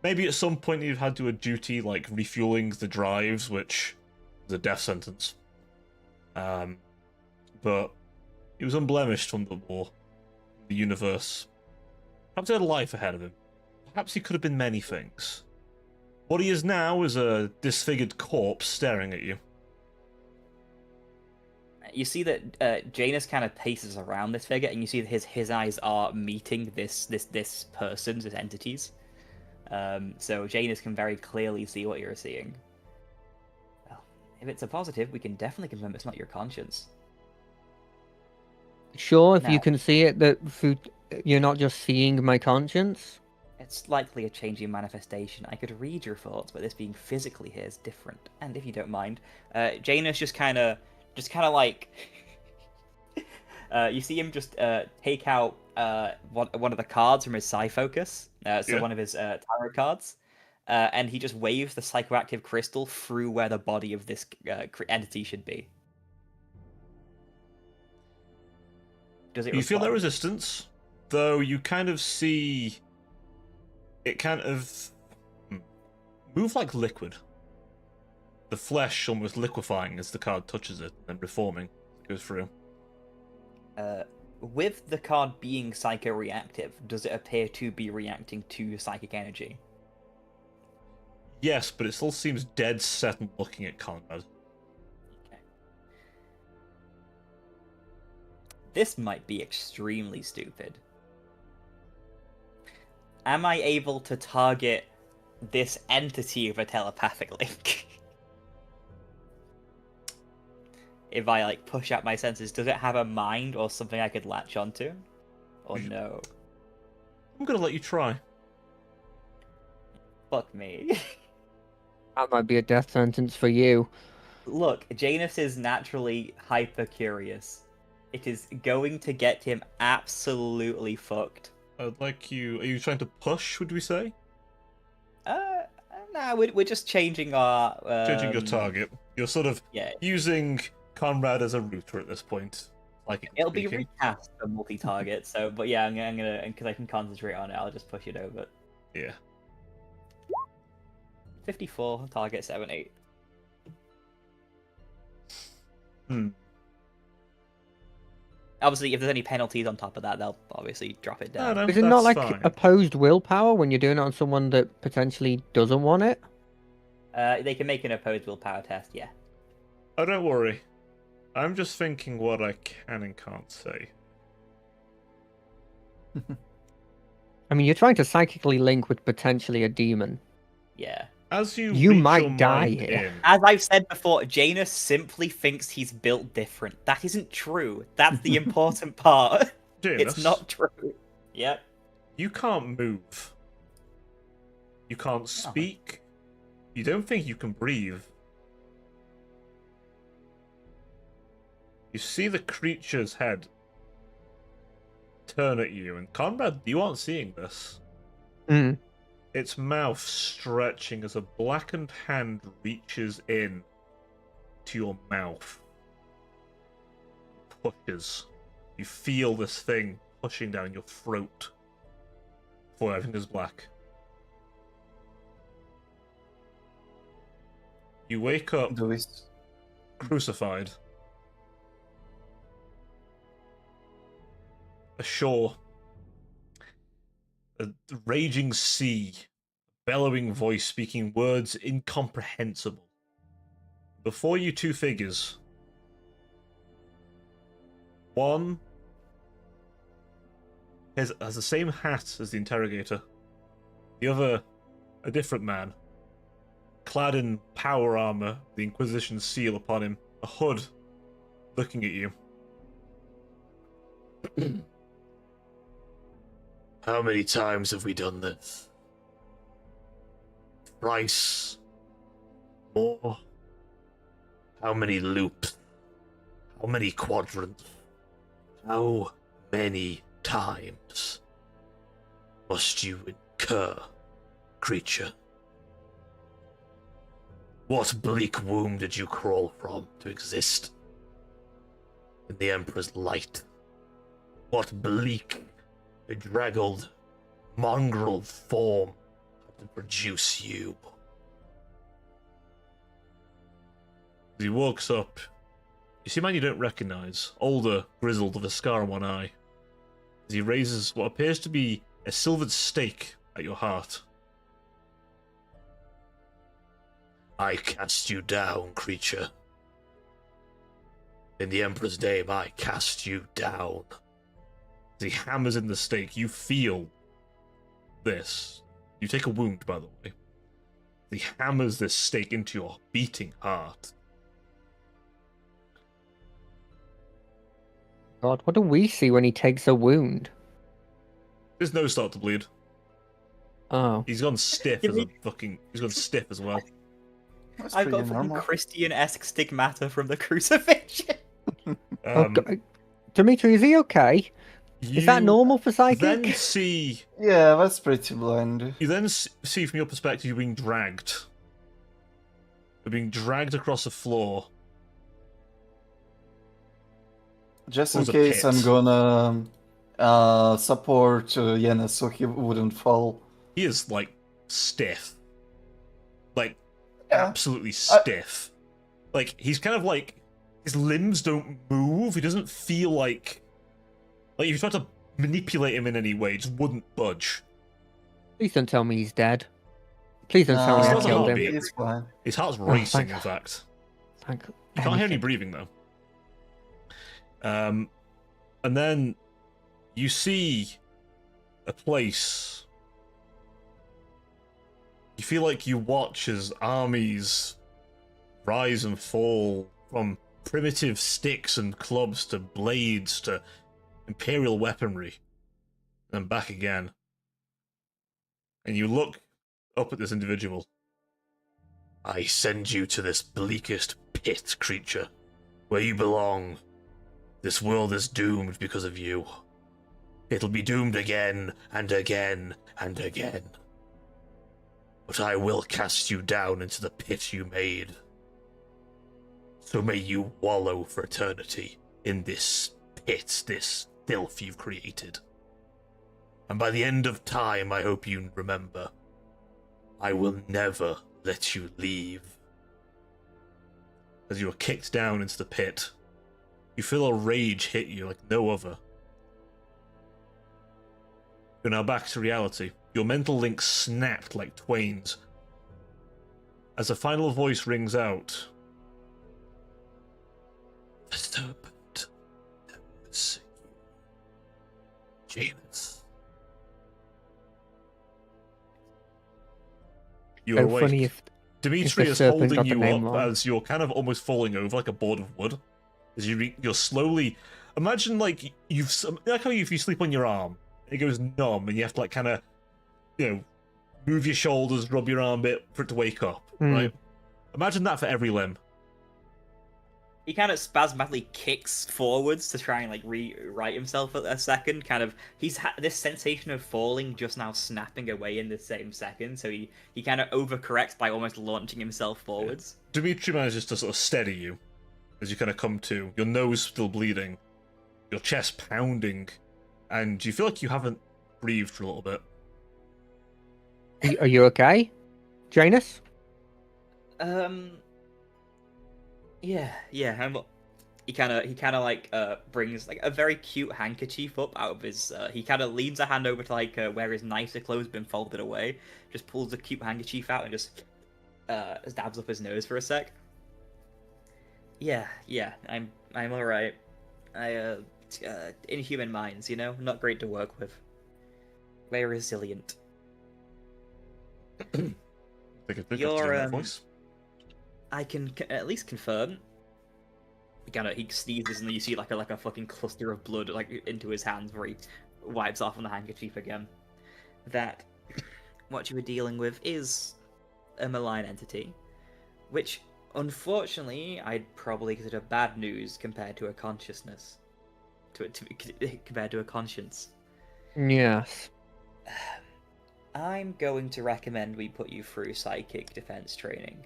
Maybe at some point you've had to do a duty like refueling the drives, which is a death sentence. But he was unblemished from the war, the universe. Perhaps he had a life ahead of him. Perhaps he could have been many things. What he is now is a disfigured corpse staring at you. You see that Janus kind of paces around this figure, and you see that his eyes are meeting this person's, this entity's. So Janus can very clearly see what you're seeing. Well, if it's a positive, we can definitely confirm it's not your conscience. Sure, if Now- you can see it, that you're not just seeing my conscience. It's likely a change in manifestation. I could read your thoughts, but this being physically here is different. And if you don't mind, Janus just kind of like you see him just take out one of the cards from his psi focus, one of his tarot cards, and he just waves the psychoactive crystal through where the body of this entity should be. Does it? You feel respond? their resistance, though you kind of see it kind of move like liquid. The flesh almost liquefying as the card touches it, and then reforming as it goes through. With the card being psycho-reactive, does it appear to be reacting to psychic energy? Yes, but it still seems dead set on looking at Conrad. Okay. This might be extremely stupid. Am I able to target this entity with a telepathic link? If I push out my senses, does it have a mind or something I could latch onto? Or no? I'm gonna let you try. Fuck me. That might be a death sentence for you. Look, Janus is naturally hyper curious. It is going to get him absolutely fucked. I'd like you. Are you trying to push? Would we say? Nah, we're just changing our Judging your target, you're sort of Yeah, using Conrad as a router at this point. Like it'll be recast for multi-target. So, but yeah, I'm gonna because I can concentrate on it. I'll just push it over. Yeah. 54 target 78. Hmm. Obviously, if there's any penalties on top of that, they'll obviously drop it down. No, Is it not that's like fine. opposed willpower when you're doing it on someone that potentially doesn't want it? They can make an opposed willpower test. Yeah. Oh, don't worry. I'm just thinking what I can and can't say. I mean, you're trying to psychically link with potentially a demon. Yeah. As you You reach might your die mind here. in, As I've said before, Janus simply thinks he's built different. That isn't true. That's the important part. Janus, It's not true. Yep. you can't move. You can't speak. You don't think you can breathe. You see the creature's head turn at you, and Conrad, you aren't seeing this. Mm. Its mouth stretching as a blackened hand reaches in to your mouth. Pushes. You feel this thing pushing down your throat before everything is black. You wake up Do we? crucified. Ashore. A raging sea. Bellowing voice speaking words incomprehensible. Before you, two figures. One has the same hat as the interrogator. The other, a different man. Clad in power armor, the Inquisition's seal upon him. A hood looking at you. How many times have we done this? Thrice? More? How many loops? How many quadrants? How many times must you incur, creature? What bleak womb did you crawl from to exist in the Emperor's light? What bleak, bedraggled, mongrel form had to produce you? As he walks up, you see a man you don't recognize, older, grizzled, with a scar on one eye. As he raises what appears to be a silvered stake at your heart. I cast you down, creature. In the Emperor's name, I cast you down. As he hammers in the stake, you feel this. You take a wound, by the way. He hammers this stake into your beating heart. God, what do we see when he takes a wound? His nose starts to bleed. Oh. He's gone stiff as a fucking. He's gone stiff as well. That's I've got pretty fucking normal. Christian-esque stigmata from the crucifixion. Dimitri, is he okay? Is that You normal for psychic? Then see. Yeah, that's pretty blind. You then see from your perspective you're being dragged. You're being dragged across the floor. Just in Towards a case, pit. I'm gonna support Yenna so he wouldn't fall. He is like stiff. Like Yeah. absolutely stiff. Like he's kind of like his limbs don't move. He doesn't feel like if you tried to manipulate him in any way, he just wouldn't budge. Please don't tell me he's dead. Please don't tell me He I still has a killed him. heartbeat. It's fine. His heart's Oh, racing, thank in God. fact. Thank You can't hear any anything. breathing though. And then you see a place. You feel like you watch as armies rise and fall from primitive sticks and clubs to blades to imperial weaponry, and back again. And you look up at this individual. I send you to this bleakest pit, creature, where you belong. This world is doomed because of you. It'll be doomed again and again and again. But I will cast you down into the pit you made. So may you wallow for eternity in this pit, this filth you've created. And by the end of time, I hope you remember, I will never let you leave. As you are kicked down into the pit, you feel a rage hit you like no other. You're now back to reality. Your mental link snapped like twains. As a final voice rings out, the serpent knows you, Janus. You're awake. Funny if Dimitri is serpent holding got the you name up wrong. as you're kind of almost falling over like a board of wood. As you're slowly... Imagine like like how if you sleep on your arm, it goes numb and you have to like kind of, move your shoulders, rub your arm a bit for it to wake up, right? Imagine that for every limb. He kind of spasmodically kicks forwards to try and like rewrite himself for a second. Kind of, he's had this sensation of falling just now snapping away in the same second. So he kind of overcorrects by almost launching himself forwards. Yeah. Dimitri manages to sort of steady you as you kind of come to. Your nose still bleeding, your chest pounding, and you feel like you haven't breathed for a little bit. Are you okay, Janus? Yeah. He kind of like brings like a very cute handkerchief up out of his. He kind of leans a hand over to like where his nicer clothes been folded away. Just pulls the cute handkerchief out and just dabs up his nose for a sec. Yeah. I'm all right. Inhuman minds, not great to work with. Very resilient. Your voice. I can at least confirm. He sneezes and you see like a fucking cluster of blood like into his hands where he wipes off on the handkerchief again. That what you were dealing with is a malign entity, which unfortunately I'd probably consider bad news compared to a consciousness, compared to a conscience. Yes. I'm going to recommend we put you through psychic defense training.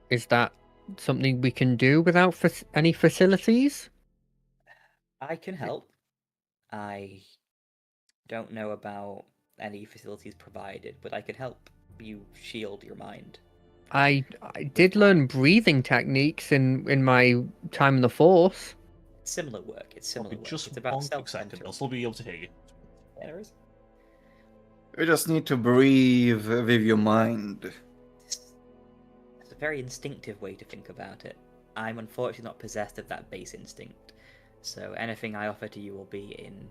Is that something we can do without any facilities? I can help. I don't know about any facilities provided, but I can help you shield your mind. I did learn breathing techniques in my time in the Force. It's similar work. It's Just about one quick second. I'll still be able to hear you. There is. You just need to breathe with your mind. It's a very instinctive way to think about it. I'm unfortunately not possessed of that base instinct, so anything I offer to you will be in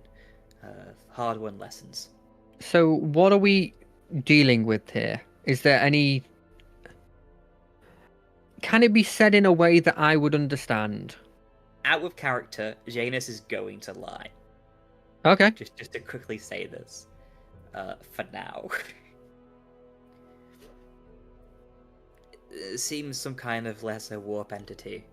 hard-won lessons. So what are we dealing with here? Is there any... Can it be said in a way that I would understand? Out of character, Janus is going to lie. Okay. Just to quickly say this, for now. It seems some kind of lesser warp entity.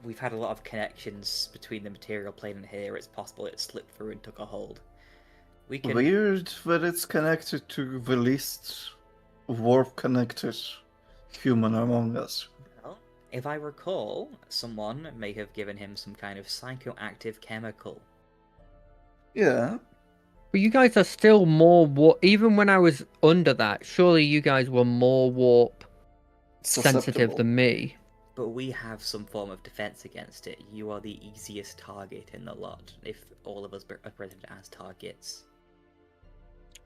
We've had a lot of connections between the material plane and here. It's possible it slipped through and took a hold. We can... Weird that it's connected to the least warp-connected human among us. Well, if I recall, someone may have given him some kind of psychoactive chemical. Yeah. But you guys are still more warp... Even when I was under that, surely you guys were more warp sensitive than me. But we have some form of defense against it. You are the easiest target in the lot, if all of us are present as targets.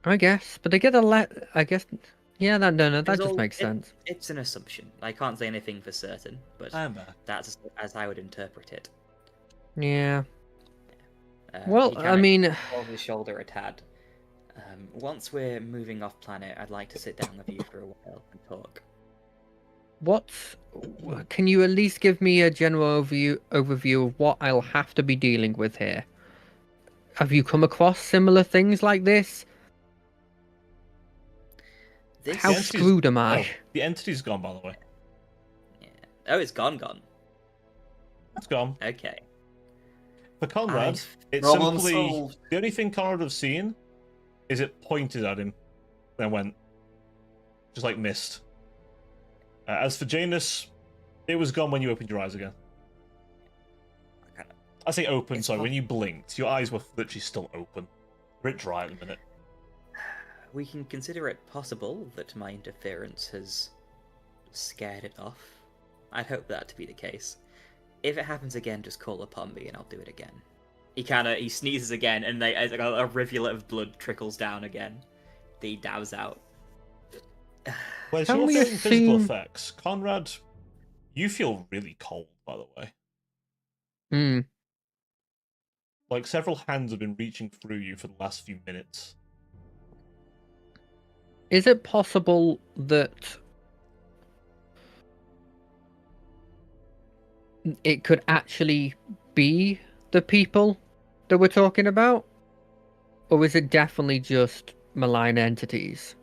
I guess, but they get I guess... Yeah, that just makes sense. It's an assumption. I can't say anything for certain, but that's as I would interpret it. Yeah. Well, I mean... Over his shoulder a tad. Once we're moving off planet, I'd like to sit down with you for a while and talk. Can you at least give me a general overview of what I'll have to be dealing with here? have you come across similar things like this? This... How The entity's- screwed am I? Oh, the entity's gone, by the way. Yeah. Oh, it's gone. It's gone. Okay. For Conrad, it's Problem simply solved. the only thing Conrad would have seen is it pointed at him, then went, just like missed. As for Janus, it was gone when you opened your eyes again. I say open, It's sorry, not- when you blinked, your eyes were literally still open. A bit dry at the minute. We can consider it possible that my interference has scared it off. I'd hope that to be the case. If it happens again, just call upon me and I'll do it again. He sneezes again, and a rivulet of blood trickles down again. He dabs out. Well, as Can you're we feeling physical assume- effects, Conrad, you feel really cold, by the way. Hmm. Like several hands have been reaching through you for the last few minutes. Is it possible that it could actually be the people that we're talking about? Or is it definitely just malign entities?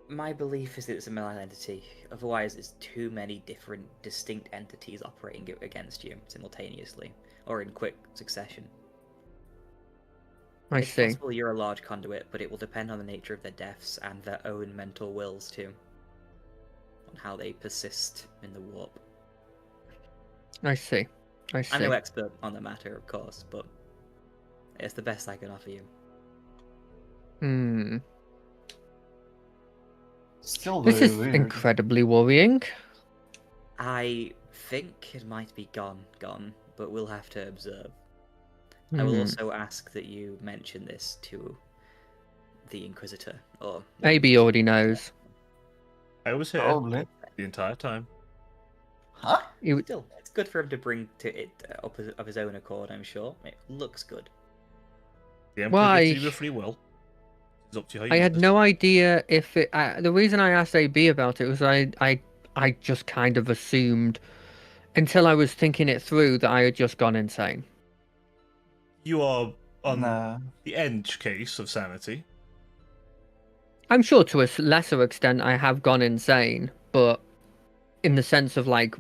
My belief is that it's a malign entity. Otherwise, it's too many different, distinct entities operating against you simultaneously, or in quick succession. I It's see. possible you're a large conduit, but it will depend on the nature of their deaths and their own mental wills too. On how they persist in the warp. I see. I see. I'm no expert on the matter, of course, but it's the best I can offer you. Hmm. Still This very is weird. incredibly worrying. I think it might be gone, but we'll have to observe. I will Hmm. also ask that you mention this to the Inquisitor, or... Maybe he already knows. I was here Probably. the entire time. Huh? Still, it's good for him to bring to it up of his own accord, I'm sure. It looks good. The Emperor Why? gives you a free will. It's up to you how you I had use it. no idea if it. The reason I asked AB about it was I just kind of assumed, until I was thinking it through, that I had just gone insane. You are on Nah. the edge case of sanity. I'm sure to a lesser extent I have gone insane, but in the sense of like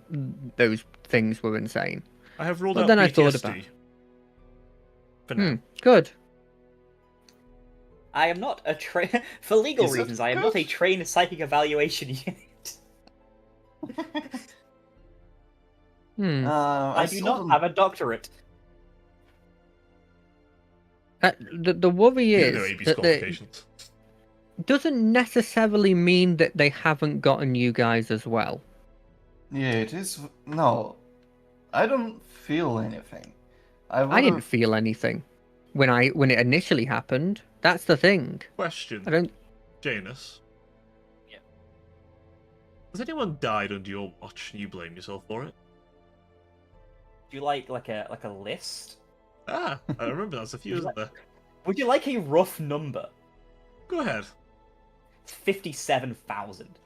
those things were insane. I have ruled But out then PTSD. I thought about For now. Good. I am not a for legal Is it reasons, I am not a good? trained psychic evaluation unit. I do still not don't- have a doctorate. The worry You is don't know AB's that it qualifications. doesn't necessarily mean that they haven't gotten you guys as well. Yeah, it is. No, I don't feel anything. I didn't feel anything when it initially happened. That's the thing. Question. I don't. Janus. Yeah. Has anyone died under your watch and you blame yourself for it? Do you like a list? Ah, I remember that's a few, isn't there? Would you like a rough number? Go ahead. It's 57,000.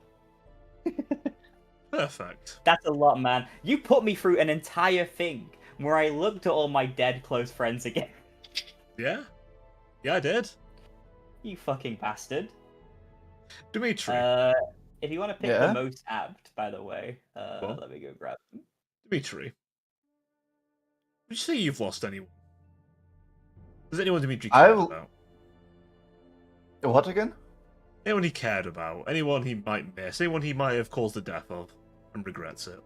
Perfect. That's a lot, man. You put me through an entire thing where I looked at all my dead close friends again. Yeah? Yeah, I did. You fucking bastard. Dimitri. If you want to pick Yeah? the most apt, by the way, Well. let me go grab them. Dimitri. Would you say you've lost anyone? Does anyone Dimitri I cared will- about? What again? Anyone he cared about? Anyone he might miss? Anyone he might have caused the death of and regrets it?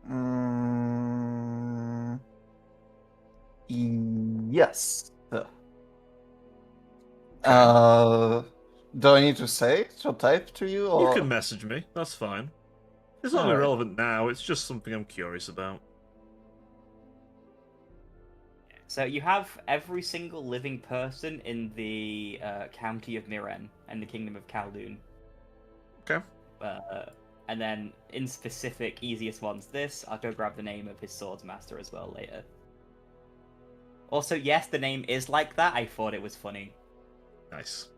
Mm, yes. Do I need to say it or type to you? Or... You can message me. That's fine. It's not Alright. irrelevant now. It's just something I'm curious about. So you have every single living person in the county of Miren and the kingdom of Khaldun. Okay. And then in specific, easiest one's this. I'll go grab the name of his swordsmaster as well later. Also, yes, the name is like that. I thought it was funny. Nice.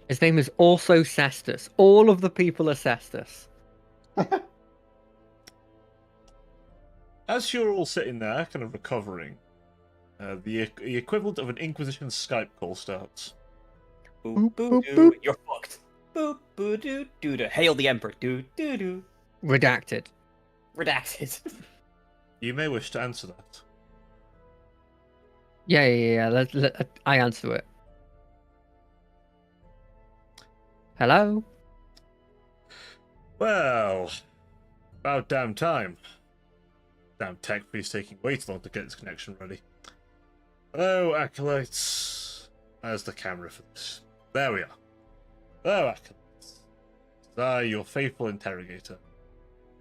His name is also Cestus. All of the people are Cestus. As you're all sitting there, kind of recovering, the equivalent of an Inquisition Skype call starts. Boop, Boop, boop, boop, doo. boop. You're fucked. Boop, boo, doo, doo, doo. Hail the Emperor. Doo, doo, doo. Redacted. Redacted. You may wish to answer that. Yeah. I answer it. Hello? Well, about damn time. Damn tech please taking way too long to get this connection ready. Hello, acolytes. There's the camera for this. There we are. Hello, acolytes. I, your faithful interrogator,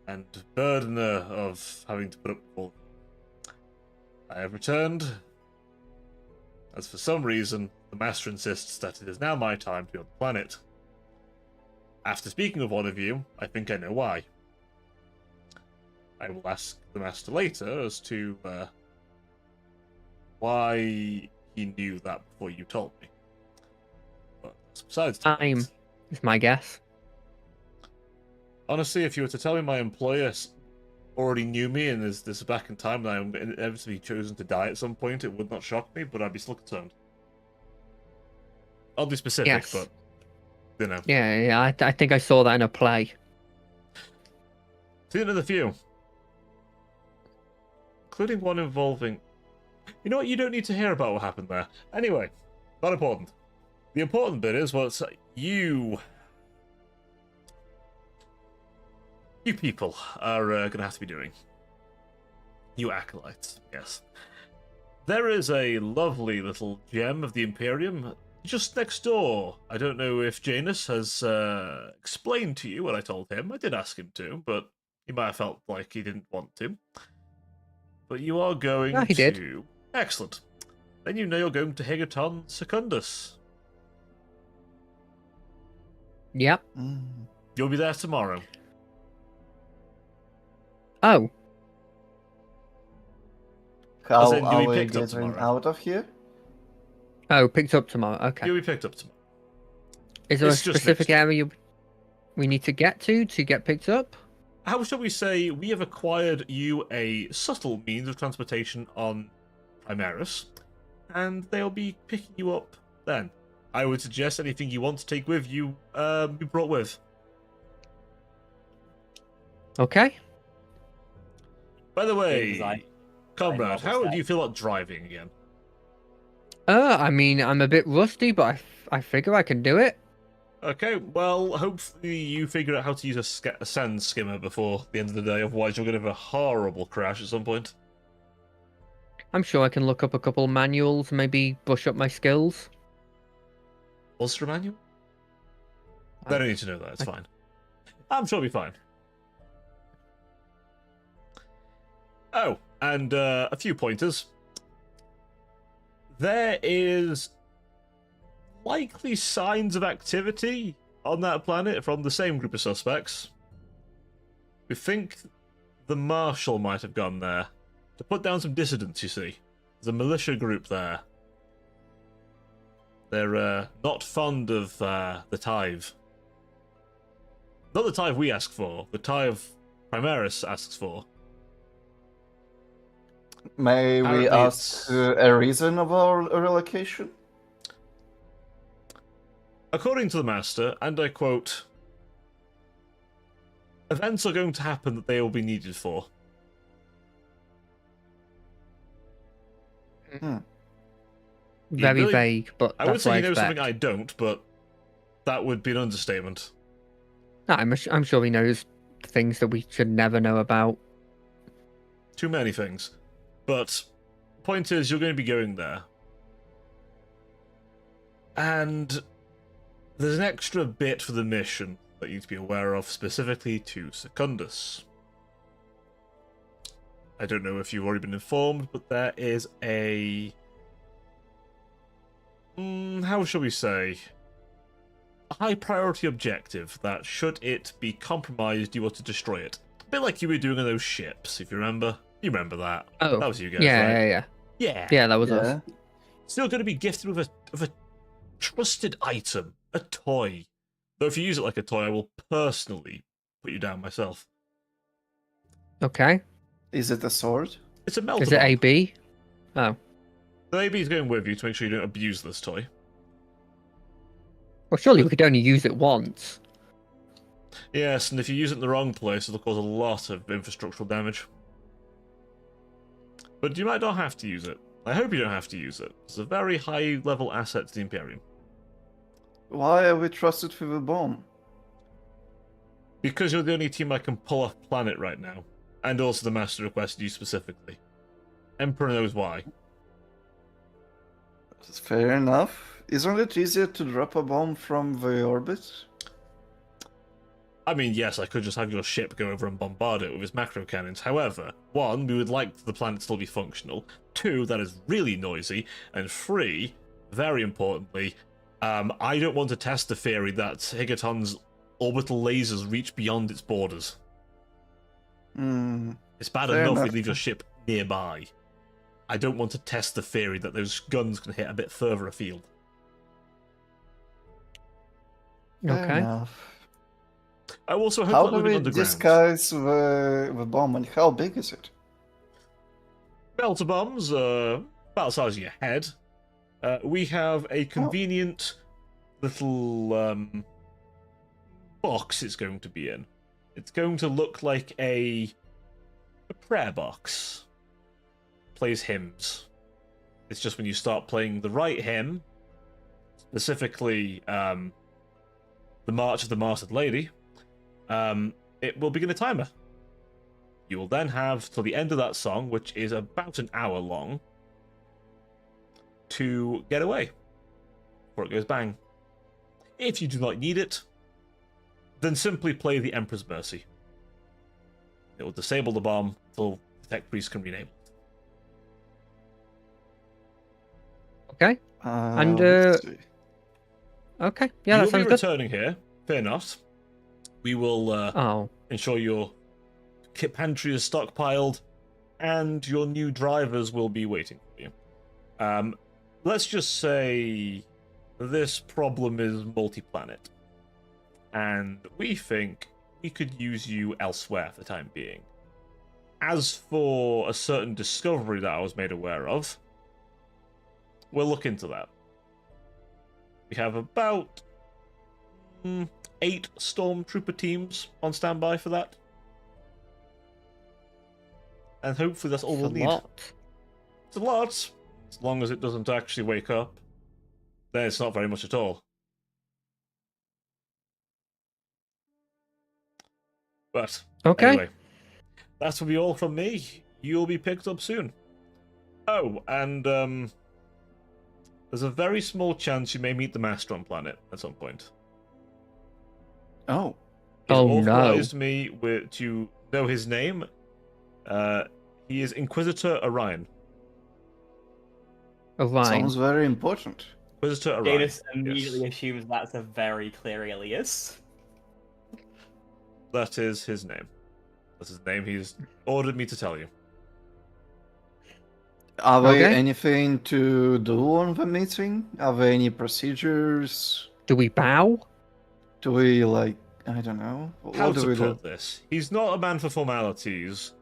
and burdener of having to put up with all. I have returned, as for some reason, the Master insists that it is now my time to be on the planet. After speaking with one of you, I think I know why. I will ask the Master later as to why he knew that before you told me. But besides the Time point, is my guess. honestly, if you were to tell me my employer already knew me and is back in time and I'm inevitably chosen to die at some point, it would not shock me, but I'd be still concerned. I'll be specific, Yes. but you know. Yeah. I think I saw that in a play. Seen another few. Including one involving... You know what? You don't need to hear about what happened there. Anyway, not important. The important bit is what you people are going to have to be doing. You acolytes, yes. There is a lovely little gem of the Imperium just next door. I don't know if Janus has explained to you what I told him. I did ask him to, but he might have felt like he didn't want to. But you are going No, he to... did. Excellent. Then you know you're going to Higaton Secundus. Yep. You'll be there tomorrow. Oh, How As in, you'll are be we picked up getting tomorrow. out of here? picked up tomorrow. Okay. You'll be picked up tomorrow. Is there a it's just specific next- area we need to get to get picked up? How shall we say we have acquired you a subtle means of transportation on Primaris, and they'll be picking you up then. I would suggest anything you want to take with you be brought with. Okay. By the Things way, I comrade, how noticed do you feel about driving again? I mean, I'm a bit rusty, but I figure I can do it. Okay, well, hopefully you figure out how to use a sand skimmer before the end of the day, otherwise you're going to have a horrible crash at some point. I'm sure I can look up a couple manuals, maybe brush up my skills. Was there a manual? They don't need to know that, it's fine. I'm sure it'll be fine. Oh, and a few pointers. There is likely signs of activity on that planet from the same group of suspects. We think the Marshal might have gone there to put down some dissidents, you see. There's a militia group there. They're not fond of the tithe. Not the tithe we ask for, the tithe Primaris asks for. May we Apparently ask a reason of our relocation? According to the Master, and I quote, events are going to happen that they will be needed for. Very really- vague, but I would that's say what I he knows expect. something I don't, but that would be an understatement. No, I'm sure he knows things that we should never know about. Too many things. But point is, you're going to be going there. And there's an extra bit for the mission that you need to be aware of, specifically to Secundus. I don't know if you've already been informed, but there is a... how shall we say? A high priority objective that, should it be compromised, you are to destroy it. A bit like you were doing on those ships, if you remember. You remember that. Oh, That was you guys, yeah, right? yeah. Yeah. Yeah, that was us. Yeah. Still going to be gifted with a trusted item, a toy. Though if you use it like a toy, I will personally put you down myself. Okay. Is it a sword? It's a melter Is it bomb. AB? Oh. The AB is going with you to make sure you don't abuse this toy. Well, surely we could only use it once. Yes, and if you use it in the wrong place, it'll cause a lot of infrastructural damage. But you might not have to use it. I hope you don't have to use it. It's a very high-level asset to the Imperium. Why are we trusted with a bomb? Because you're the only team I can pull off planet right now. And also the Master requested you specifically. Emperor knows why. Fair enough. Isn't it easier to drop a bomb from the orbit? I mean, yes, I could just have your ship go over and bombard it with its macro cannons. However, 1, we would like the planet to still be functional. 2, that is really noisy. And 3, very importantly, I don't want to test the theory that Higaton's orbital lasers reach beyond its borders. It's bad Fair enough we enough. leave your ship nearby. I don't want to test the theory that those guns can hit a bit further afield. Fair Okay. enough. I also hope How that do moving we underground. disguise the bomb and how big is it? Melter bombs, about the size of your head. We have a convenient little box it's going to be in. It's going to look like a prayer box. Plays hymns. It's just when you start playing the right hymn, specifically the March of the Martyred Lady, it will begin a timer. You will then have till the end of that song, which is about an hour long, to get away before it goes bang. If you do not need it, then simply play the Emperor's Mercy. It will disable the bomb until the tech priest can rename it. Okay. And, let's see. Okay. Yeah, you that will be sounds good. returning here. Fear not. We will Oh. ensure your kit pantry is stockpiled, and your new drivers will be waiting for you. Let's just say this problem is multi-planet, and we think we could use you elsewhere for the time being. As for a certain discovery that I was made aware of, we'll look into that. We have about 8 stormtrooper teams on standby for that. And hopefully that's all It's we'll a need. lot. It's a lot. As long as it doesn't actually wake up, then it's not very much at all. But Okay. anyway, that will be all from me. You'll be picked up soon. Oh, and there's a very small chance you may meet the Master on planet at some point. Oh, He's Oh, no. authorized me to know his name. He is Inquisitor Orion. Orion. sounds very important. Inquisitor Orion. Janus immediately Yes. assumes that's a very clear alias. That is his name. That's his name. He's ordered me to tell you. Are there Okay. anything to do on the meeting? Are there any procedures? Do we bow? Do we, like, I don't know. How What do to we do? put this? He's not a man for formalities,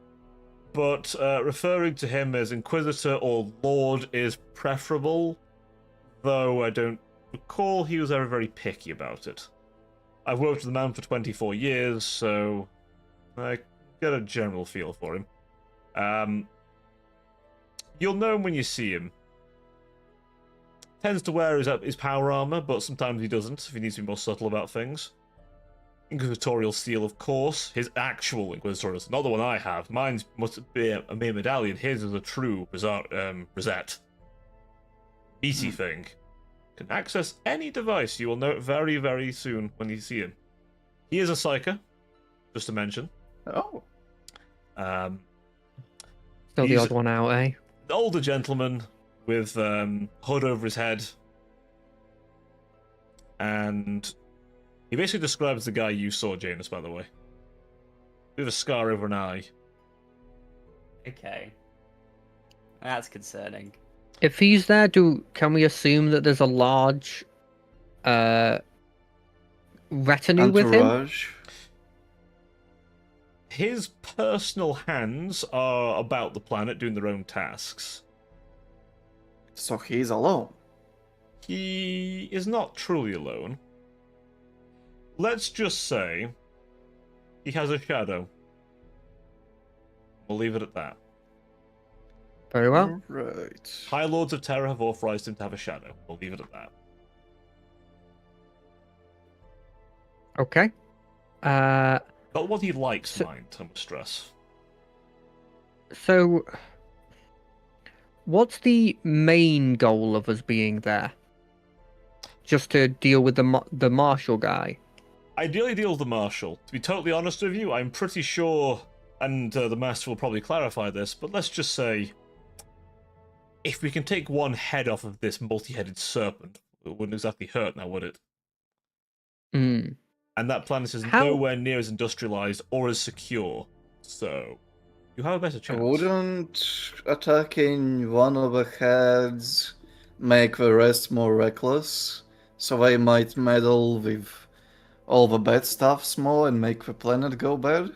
but referring to him as Inquisitor or Lord is preferable, though I don't recall he was ever very picky about it. I've worked with the man for 24 years, so I get a general feel for him. You'll know him when you see him. Tends to wear his power armor, but sometimes he doesn't, if he needs to be more subtle about things. Inquisitorial steel, of course. His actual Inquisitorial steel, not the one I have. Mine must be a mere medallion. His is a true rosette. Meaty thing. Can access any device. You will know it very, very soon when you see him. He is a psyker, just to mention. Oh, Still the He's- odd one out, eh? An older gentleman with hood over his head. And he basically describes the guy you saw, Janus, by the way. With a scar over an eye. Okay. That's concerning. If he's there, can we assume that there's a large retinue with him? entourage. His personal hands are about the planet doing their own tasks. So he's alone. He is not truly alone. Let's just say he has a shadow. We'll leave it at that. Very well. Right. High Lords of Terror have authorized him to have a shadow. We'll leave it at that. Okay. Not what he likes, mind, I must stress. So, what's the main goal of us being there? Just to deal with the marshal guy? Ideally deal with the Marshal. To be totally honest with you, I'm pretty sure, and the Master will probably clarify this, but let's just say, if we can take one head off of this multi-headed serpent, it wouldn't exactly hurt now, would it? Hmm. And that planet is How- nowhere near as industrialized or as secure, so you have a better chance. Wouldn't attacking one of the heads make the rest more reckless? So they might meddle with all the bad stuff more and make the planet go bad?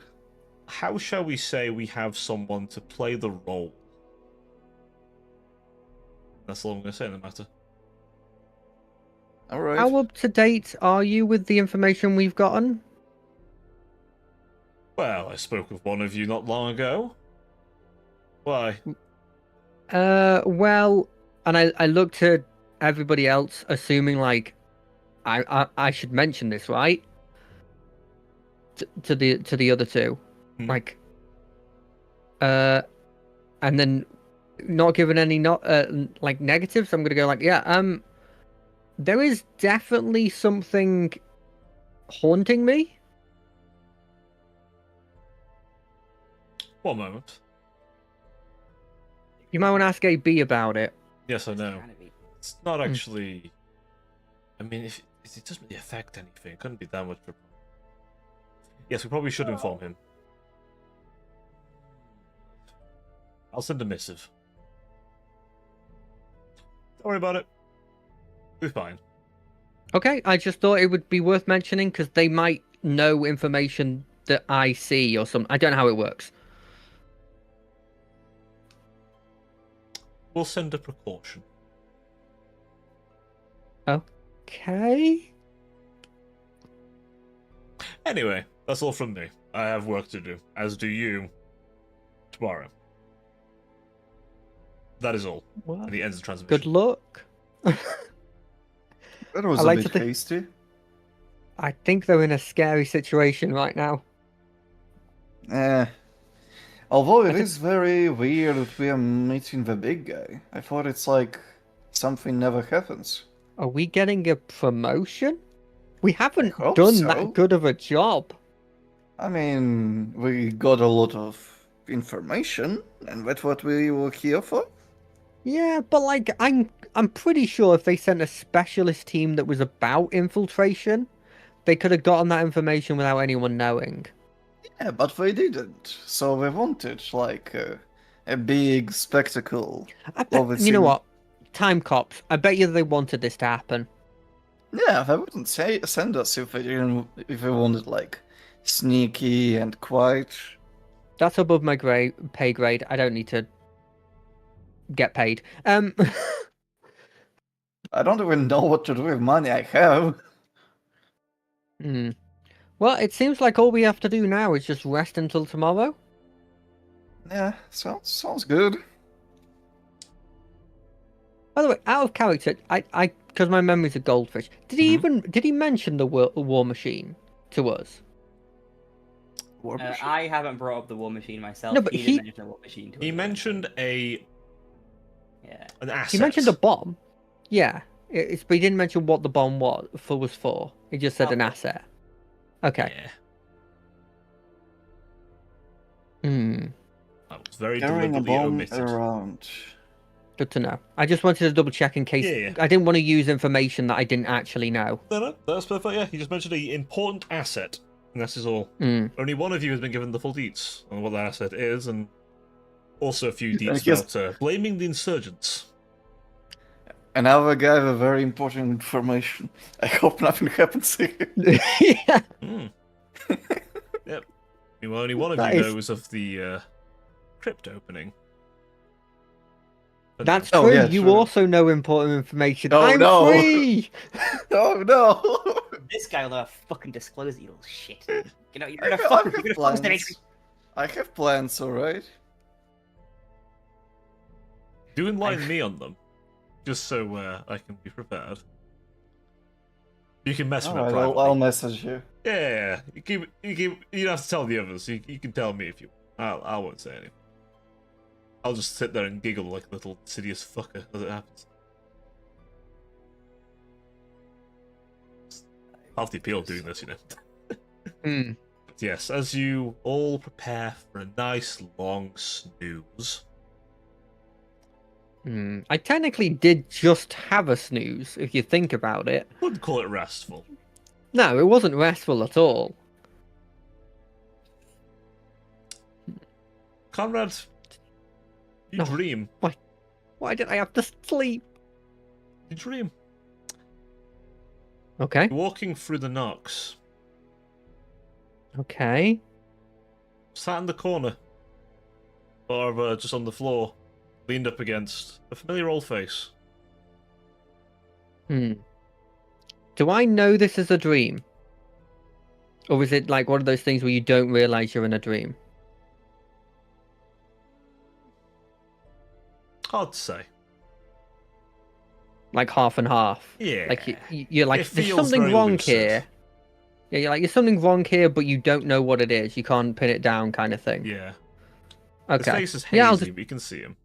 How shall we say we have someone to play the role? That's all I'm going to say in the matter. Alright. How up to date are you with the information we've gotten? Well, I spoke with one of you not long ago. Why? Well, and I looked at everybody else, assuming like I should mention this, right? To the other two, Hmm. like, and then not given any like negatives. I'm gonna go like, yeah, there is definitely something haunting me. One moment. You might want to ask AB about it. Yes, I know. Trying to be- It's not actually. I mean, if it doesn't really affect anything, it couldn't be that much. Yes, we probably should inform him. I'll send a missive. Don't worry about it. We're fine. Okay, I just thought it would be worth mentioning because they might know information that I see or something. I don't know how it works. We'll send a precaution. Okay. Anyway, that's all from me. I have work to do, as do you. Tomorrow. That is all. Well, And he ends the transmission. good luck. That was I a like bit to think- hasty. I think they're in a scary situation right now. Although I it could- is very weird that we are meeting the big guy. I thought it's like something never happens. Are we getting a promotion? We haven't hope done so. that good of a job. I mean, we got a lot of information, and that's what we were here for. Yeah, but like I'm pretty sure if they sent a specialist team that was about infiltration, they could have gotten that information without anyone knowing. Yeah, but they didn't. So they wanted like a big spectacle. I bet, Well, you know it's- what? Time cops. I bet you they wanted this to happen. Yeah, they wouldn't send us if they didn't. If they wanted like sneaky and quiet. That's above my pay grade. I don't need to get paid. I don't even know what to do with money I have. Hmm. Well, it seems like all we have to do now is just rest until tomorrow. Yeah, sounds good. By the way, out of character, I because my memory's a goldfish. Did he did he mention the war machine to us? War machine. I haven't brought up the war machine myself. No, but he he- didn't mention the war machine. To He us. mentioned Yeah. an asset. He mentioned a bomb. Yeah, but he didn't mention what the bomb was for. He just said an Okay. asset. Okay. Yeah. Hmm. That was very Carrying a deliberately bomb omitted. around. Good to know. I just wanted to double check in case Yeah. I didn't want to use information that I didn't actually know. No, that's perfect. Yeah, he just mentioned an important asset, and that is all. Hmm. Only one of you has been given the full deets on what that asset is, and also a few And deets here's- about blaming the insurgents. Another guy with very important information. I hope nothing happens here. Yeah. Hmm. Yep. Well, only one of That you is- knows of the crypt opening. But That's Oh, true. yeah, You true. also know important information. Oh, I'm no. free. Oh no! This guy will never fucking disclose it, you little shit. You know, you're I gonna have fucking you're gonna fucking plans. I have plans, alright? do enlighten me on them, just so I can be prepared. You can mess with it Alright, privately. I'll message you. Yeah, you don't have to tell the others. You can tell me if you. I won't say anything. I'll just sit there and giggle like a little insidious fucker as it happens. Half the appeal of doing this, you know. Hmm. But yes, as you all prepare for a nice long snooze. I technically did just have a snooze, if you think about it. Wouldn't call it restful. No, it wasn't restful at all. Conrad, you No. dream. Why did I have to sleep? You dream. Okay. You're walking through the knocks. Okay. Sat in the corner. Or just on the floor. Leaned up against a familiar old face. Do I know this is a dream? Or is it like one of those things where you don't realize you're in a dream? Hard to say. Like half and half. Yeah. Like you're like, It there's feels something very wrong lucid. here. Yeah, you're like, there's something wrong here, but you don't know what it is. You can't pin it down, kind of thing. Yeah. Okay. His face is hazy, Yeah, I'll just... but you can see him.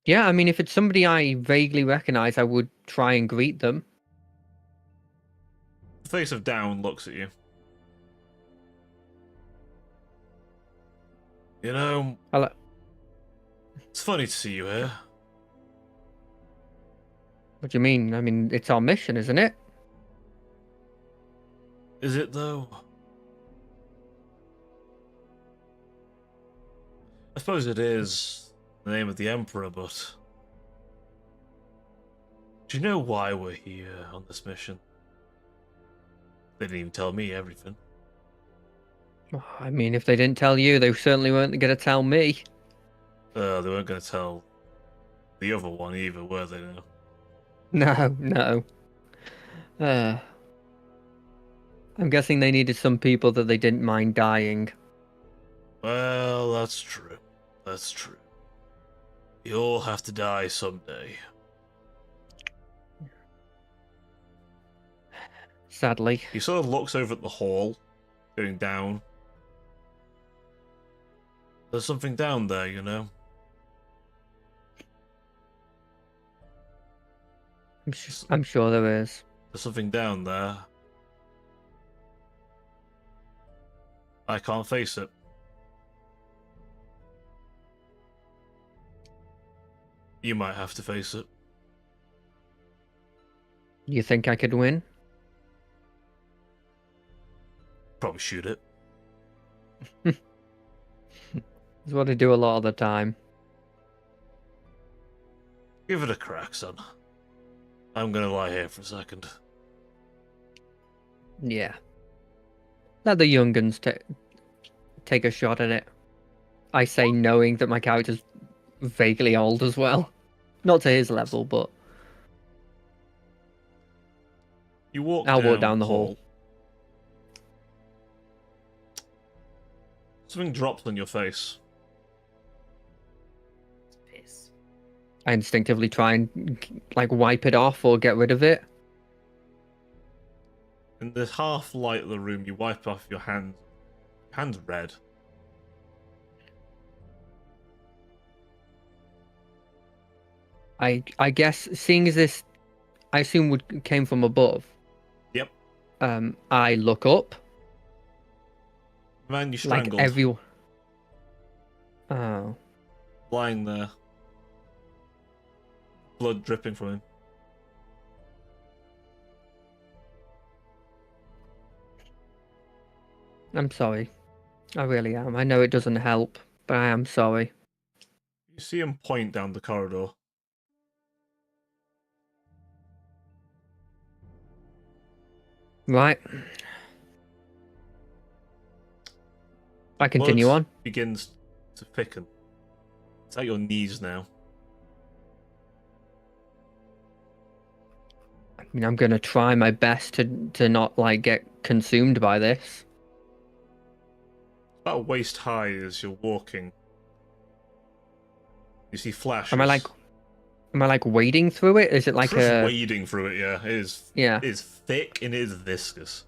Yeah, I mean, if it's somebody I vaguely recognize, I would try and greet them. The face of Down looks at you. You know, Hello. it's funny to see you here. What do you mean? I mean, it's our mission, isn't it? Is it though? I suppose it is the name of the Emperor, but do you know why we're here on this mission? They didn't even tell me everything. I mean, if they didn't tell you, they certainly weren't going to tell me. They weren't going to tell the other one either, were they? No. No. I'm guessing they needed some people that they didn't mind dying. Well, that's true. That's true. You all have to die someday. Sadly. He sort of looks over at the hall, going down. There's something down there, you know? I'm sure there is. There's something down there. I can't face it. You might have to face it. You think I could win? Probably shoot it. That's what I do a lot of the time. Give it a crack, son. I'm gonna lie here for a second. Yeah. Let the younguns take a shot at it. I say knowing that my character's vaguely old as well. Not to his level, but You walk I'll walk down the hall. Something drops on your face. piss. I instinctively try and like wipe it off or get rid of it. In the half light of the room, you wipe off your hand. Your hand's red. I guess seeing as this, I assume came from above. Yep. I look up. Man, you Like strangled. everyone. Oh. Lying there. Blood dripping from him. I'm sorry. I really am. I know it doesn't help, but I am sorry. You see him point down the corridor. Right. I continue Blood on. begins to thicken. It's at your knees now. I mean, I'm gonna try my best to not like get consumed by this. About waist high as you're walking. You see flashes. Am I like wading through it? Is it like Just a wading through it, yeah. yeah? It is thick and it is viscous.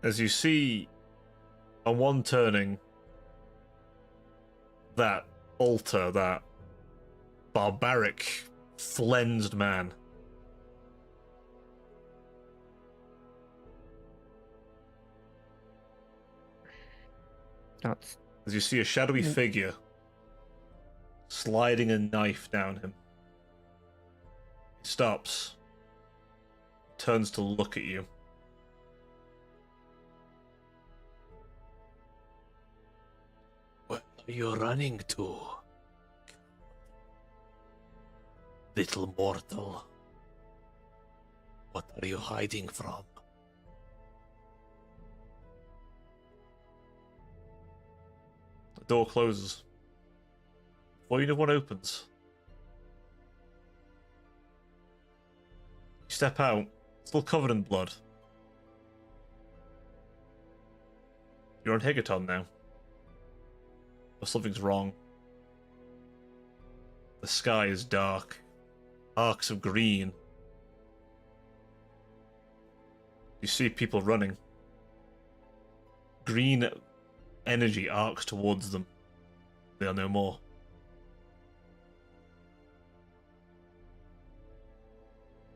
As you see on one turning, that altar, that barbaric, flensed man. That's As you see a shadowy figure sliding a knife down him. He stops, turns to look at you. Where are you running to, little mortal? What are you hiding from? The door closes. Before you know what opens. You step out, still covered in blood. You're on Higaton now. But something's wrong. The sky is dark. Arcs of green. You see people running. Green energy arcs towards them. They are no more.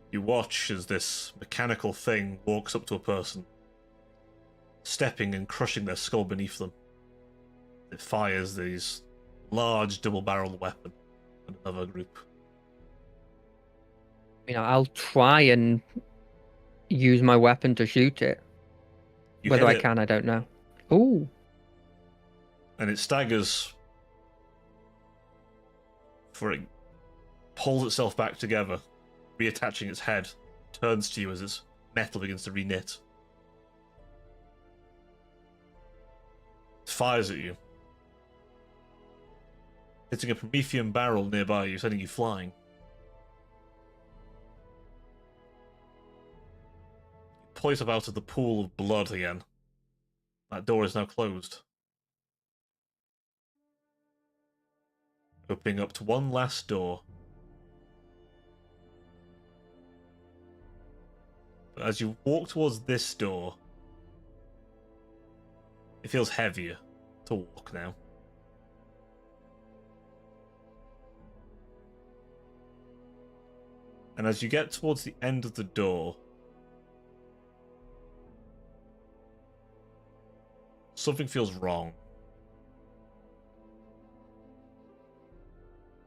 You watch as this mechanical thing walks up to a person, stepping and crushing their skull beneath them. It fires these large double-barreled weapon at another group. you know, I'll try and use my weapon to shoot it. You Whether hit I it, can, I don't know. Ooh. and it staggers, for it pulls itself back together, reattaching its head, turns to you as its metal begins to reknit. It fires at you, hitting a Promethean barrel nearby you, sending you flying. You pull yourself out of the pool of blood again. That door is now closed. Opening up to one last door. But as you walk towards this door, it feels heavier to walk now. And as you get towards the end of the door, something feels wrong.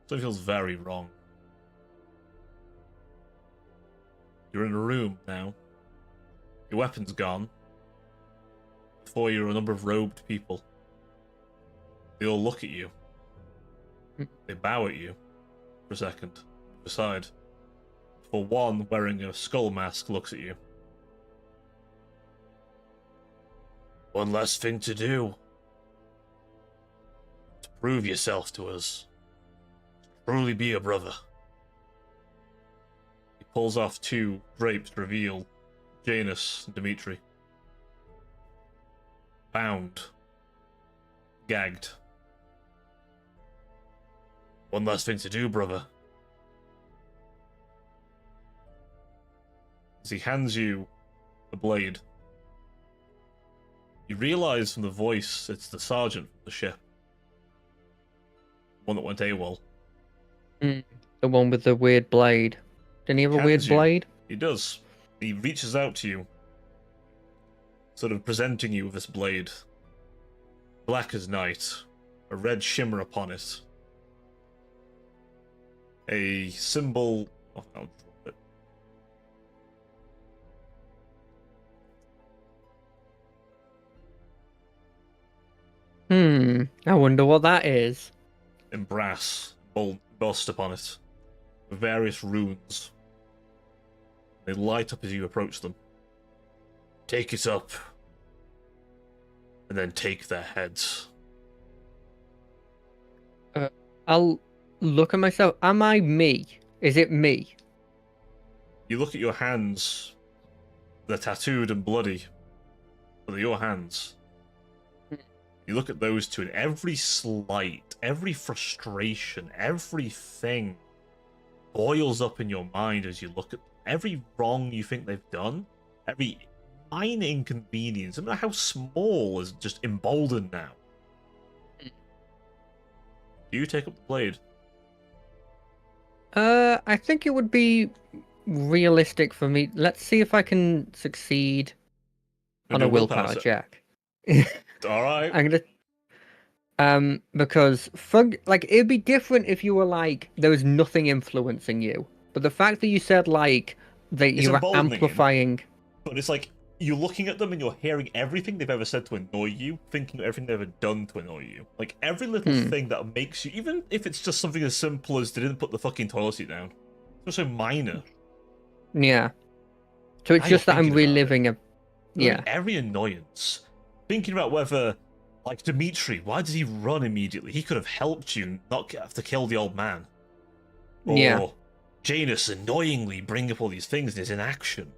Something feels very wrong. You're in a room now. Your weapon's gone. Before you are a number of robed people. They all look at you. They bow at you for a second. Aside. For one wearing a skull mask looks at you. One last thing to do. To prove yourself to us. Truly be a brother. He pulls off two drapes to reveal Janus and Dimitri. Bound. Gagged. One last thing to do, brother. As he hands you the blade, you realise from the voice it's the sergeant from the ship. One that went AWOL. The one with the weird blade. Didn't he have a weird Hands you. blade? He does. He reaches out to you, sort of presenting you with this blade. Black as night, a red shimmer upon it. A symbol. Oh, I'll drop it. I wonder what that is. In brass, embossed upon it, with various runes. They light up as you approach them. Take it up. and then take their heads. I'll look at myself. Am I me? Is it me? You look at your hands. They're tattooed and bloody, but they're your hands. You look at those two, and every slight, every frustration, everything boils up in your mind as you look at every wrong you think they've done, every minor inconvenience, no matter how small, is just emboldened now. Do you take up the blade? I think it would be realistic for me. Let's see if I can succeed on Do a willpower check. All right. I'm gonna, because like it'd be different if you were like there was nothing influencing you, but the fact that you said like that It's you were emboldening amplifying. But it's like you're looking at them and you're hearing everything they've ever said to annoy you, thinking of everything they've ever done to annoy you. Like every little thing that makes you, even if it's just something as simple as they didn't put the fucking toilet seat down. It's so minor. Yeah. So it's Now just you're that I'm thinking about reliving a. Knowing Yeah. every annoyance. Thinking about whether, like Dimitri, why does he run immediately? He could have helped you not have to kill the old man. Or Yeah. Janus annoyingly bring up all these things in his inaction.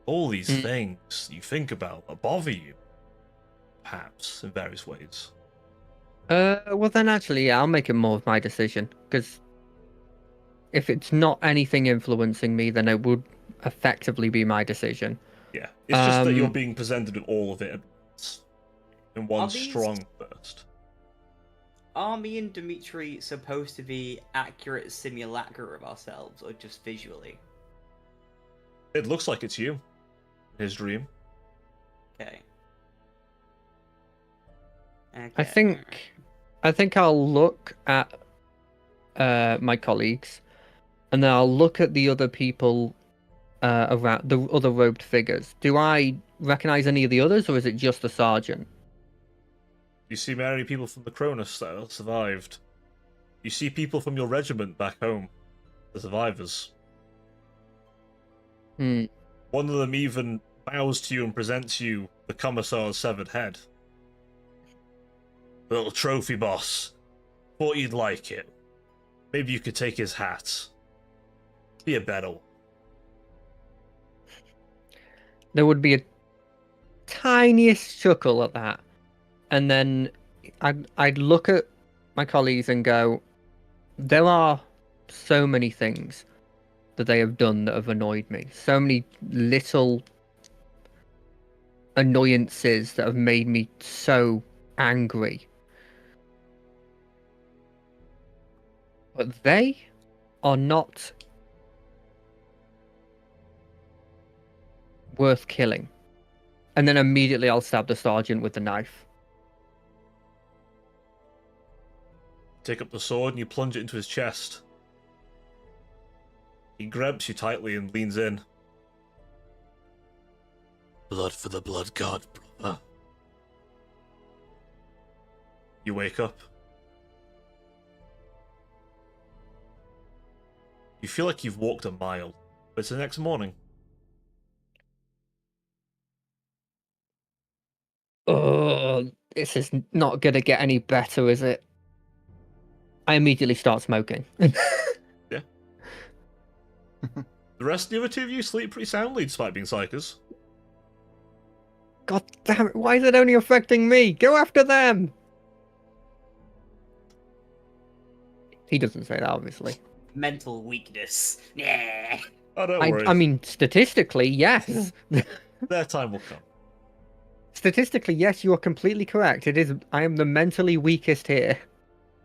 All these things you think about that bother you. Perhaps, in various ways. Well then actually, yeah, I'll make it more of my decision, because if it's not anything influencing me, then it would effectively be my decision. Yeah. It's just that you're being presented with all of it at once. In one Are these- strong burst. Are me and Dimitri supposed to be accurate simulacra of ourselves, or just visually? It looks like it's you. His dream. Okay. I think I'll look at my colleagues, and then I'll look at the other people around the other robed figures. Do I recognize any of the others, or is it just the sergeant? You see many people from the Cronus that have survived. You see people from your regiment back home. The survivors. Hmm. One of them even bows to you and presents you the Commissar's severed head. Little trophy, boss. Thought you'd like it. Maybe you could take his hat. Be a better one. There would be a tiniest chuckle at that, and then I'd look at my colleagues and go, there are so many things that they have done that have annoyed me. So many little annoyances that have made me so angry. But they are not worth killing. And then immediately I'll stab the sergeant with the knife. Take up the sword and you plunge it into his chest. He grabs you tightly and leans in. Blood for the blood god, brother. You wake up. You feel like you've walked a mile, but it's the next morning. Oh, this is not gonna get any better, is it? I immediately start smoking. Yeah. The rest of the other two of you sleep pretty soundly despite being psychers. God damn it, why is it only affecting me? Go after them! He doesn't say that, obviously. Mental weakness. Yeah. Oh, don't worry. I mean, statistically, yes. Their time will come. Statistically, yes, you are completely correct. It is. I am the mentally weakest here.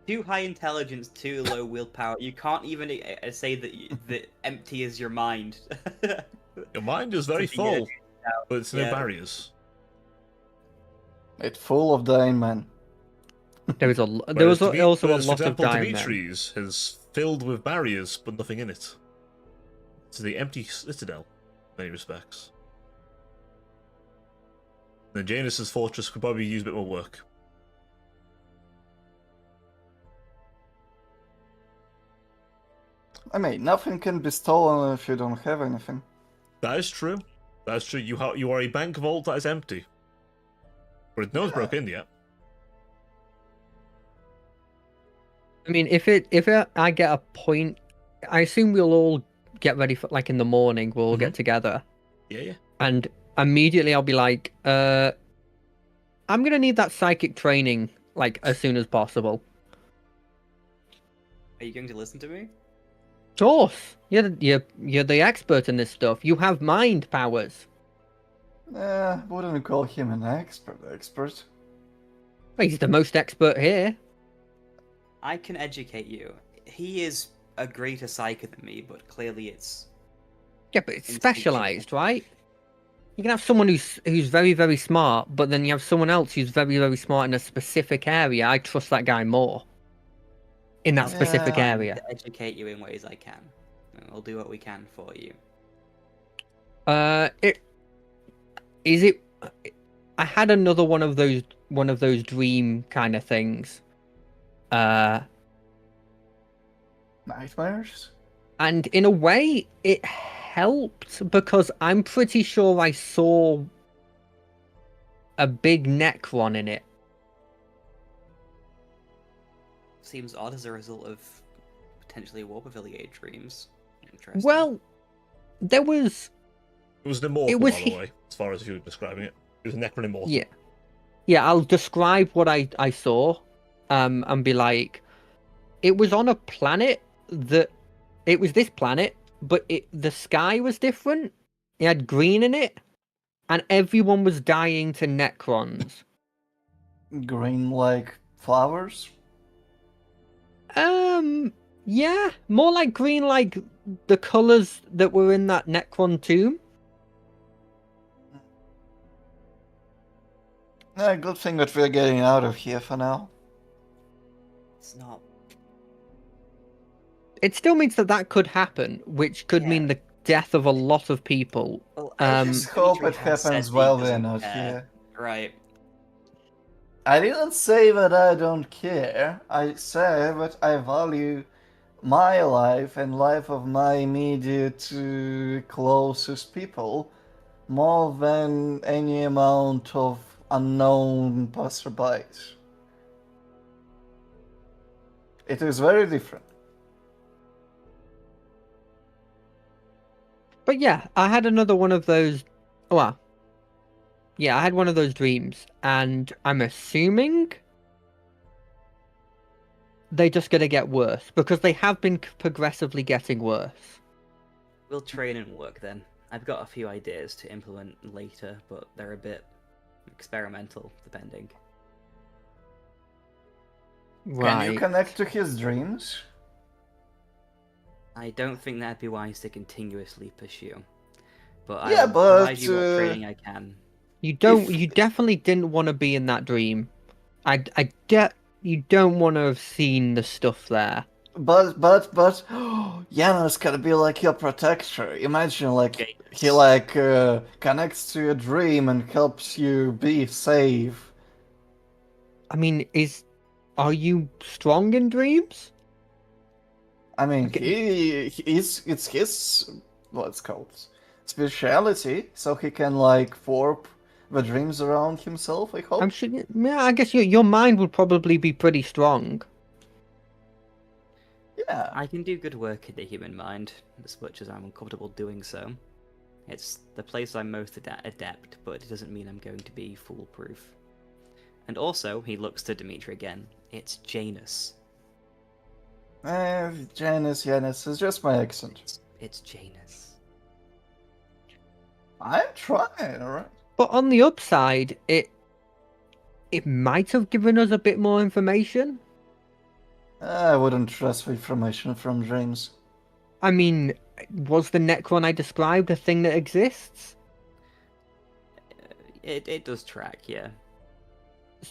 Too high intelligence, too low willpower. You can't even say that empty is your mind. Your mind is very Something full, but it's no Yeah. barriers. It's full of dying men. There was also a Whereas, lot for of example, dying men. Dimitri's is filled with barriers, but nothing in it. It's the empty citadel, in many respects. Then Janus's fortress could probably use a bit more work. I mean, nothing can be stolen if you don't have anything. That is true. That is true. You are a bank vault that is empty. But no one's broke in yet. I mean, I get a point, I assume we'll all get ready for, like, in the morning, we'll all get together. Yeah. And immediately I'll be like, I'm gonna need that psychic training, like, as soon as possible. Are you going to listen to me? Of course. You're the expert in this stuff. You have mind powers. Wouldn't call him an expert. Well, he's the most expert here. I can educate you. He is a greater psyker than me, but clearly it's... Yeah, but it's Instinctual. specialized, right? You can have someone who's very, very smart, but then you have someone else who's very, very smart in a specific area. I trust that guy more. In that specific Yeah. area. To educate you in ways I can. And we'll do what we can for you. I had another one of those dream kind of things. Nightmares? And in a way, it helped because I'm pretty sure I saw a big Necron in it. Seems odd as a result of potentially Warpavilier dreams. Interesting. Well, there was... It was an immortal, It was by the way, as far as you were describing it. It was a Necron immortal. Yeah. Yeah, I'll describe what I saw, and be like, it was on a planet that... It was this planet, but the sky was different. It had green in it, and everyone was dying to Necrons. Green like flowers? Yeah, more like green, like the colors that were in that Necron tomb. Good thing that we're getting out of here for now. It's not... It still means that could happen, which could Yeah. mean the death of a lot of people. Well, I just hope Dimitri it has said happens he while we're doesn't not care. here. Right. I didn't say that I don't care. I said that I value my life and life of my immediate closest people more than any amount of unknown passerbys. It is very different. But yeah, I had another one of those. Well, yeah, I had one of those dreams, and I'm assuming they're just gonna get worse because they have been progressively getting worse. We'll train and work then. I've got a few ideas to implement later, but they're a bit experimental, depending. Right. Can you connect to his dreams? I don't think that'd be wise to continuously pursue. But Yeah, I'll but, provide you what training I can. You don't. If- You definitely didn't want to be in that dream. You don't want to have seen the stuff there. But Janos can be like your protector. Imagine like Okay. he like connects to your dream and helps you be safe. I mean, are you strong in dreams? I mean, Okay. it's his what's called speciality, so he can like warp the dreams around himself. I hope. I'm sure. Yeah, I guess your mind would probably be pretty strong. Yeah. I can do good work in the human mind, as much as I'm uncomfortable doing so. It's the place I'm most adept, but it doesn't mean I'm going to be foolproof. And also, he looks to Dimitri again. It's Janus. Janus, it's just my accent. It's Janus. I'm trying, alright. But on the upside, it might have given us a bit more information. I wouldn't trust the information from dreams. I mean, was the Necron I described a thing that exists? It does track, yeah.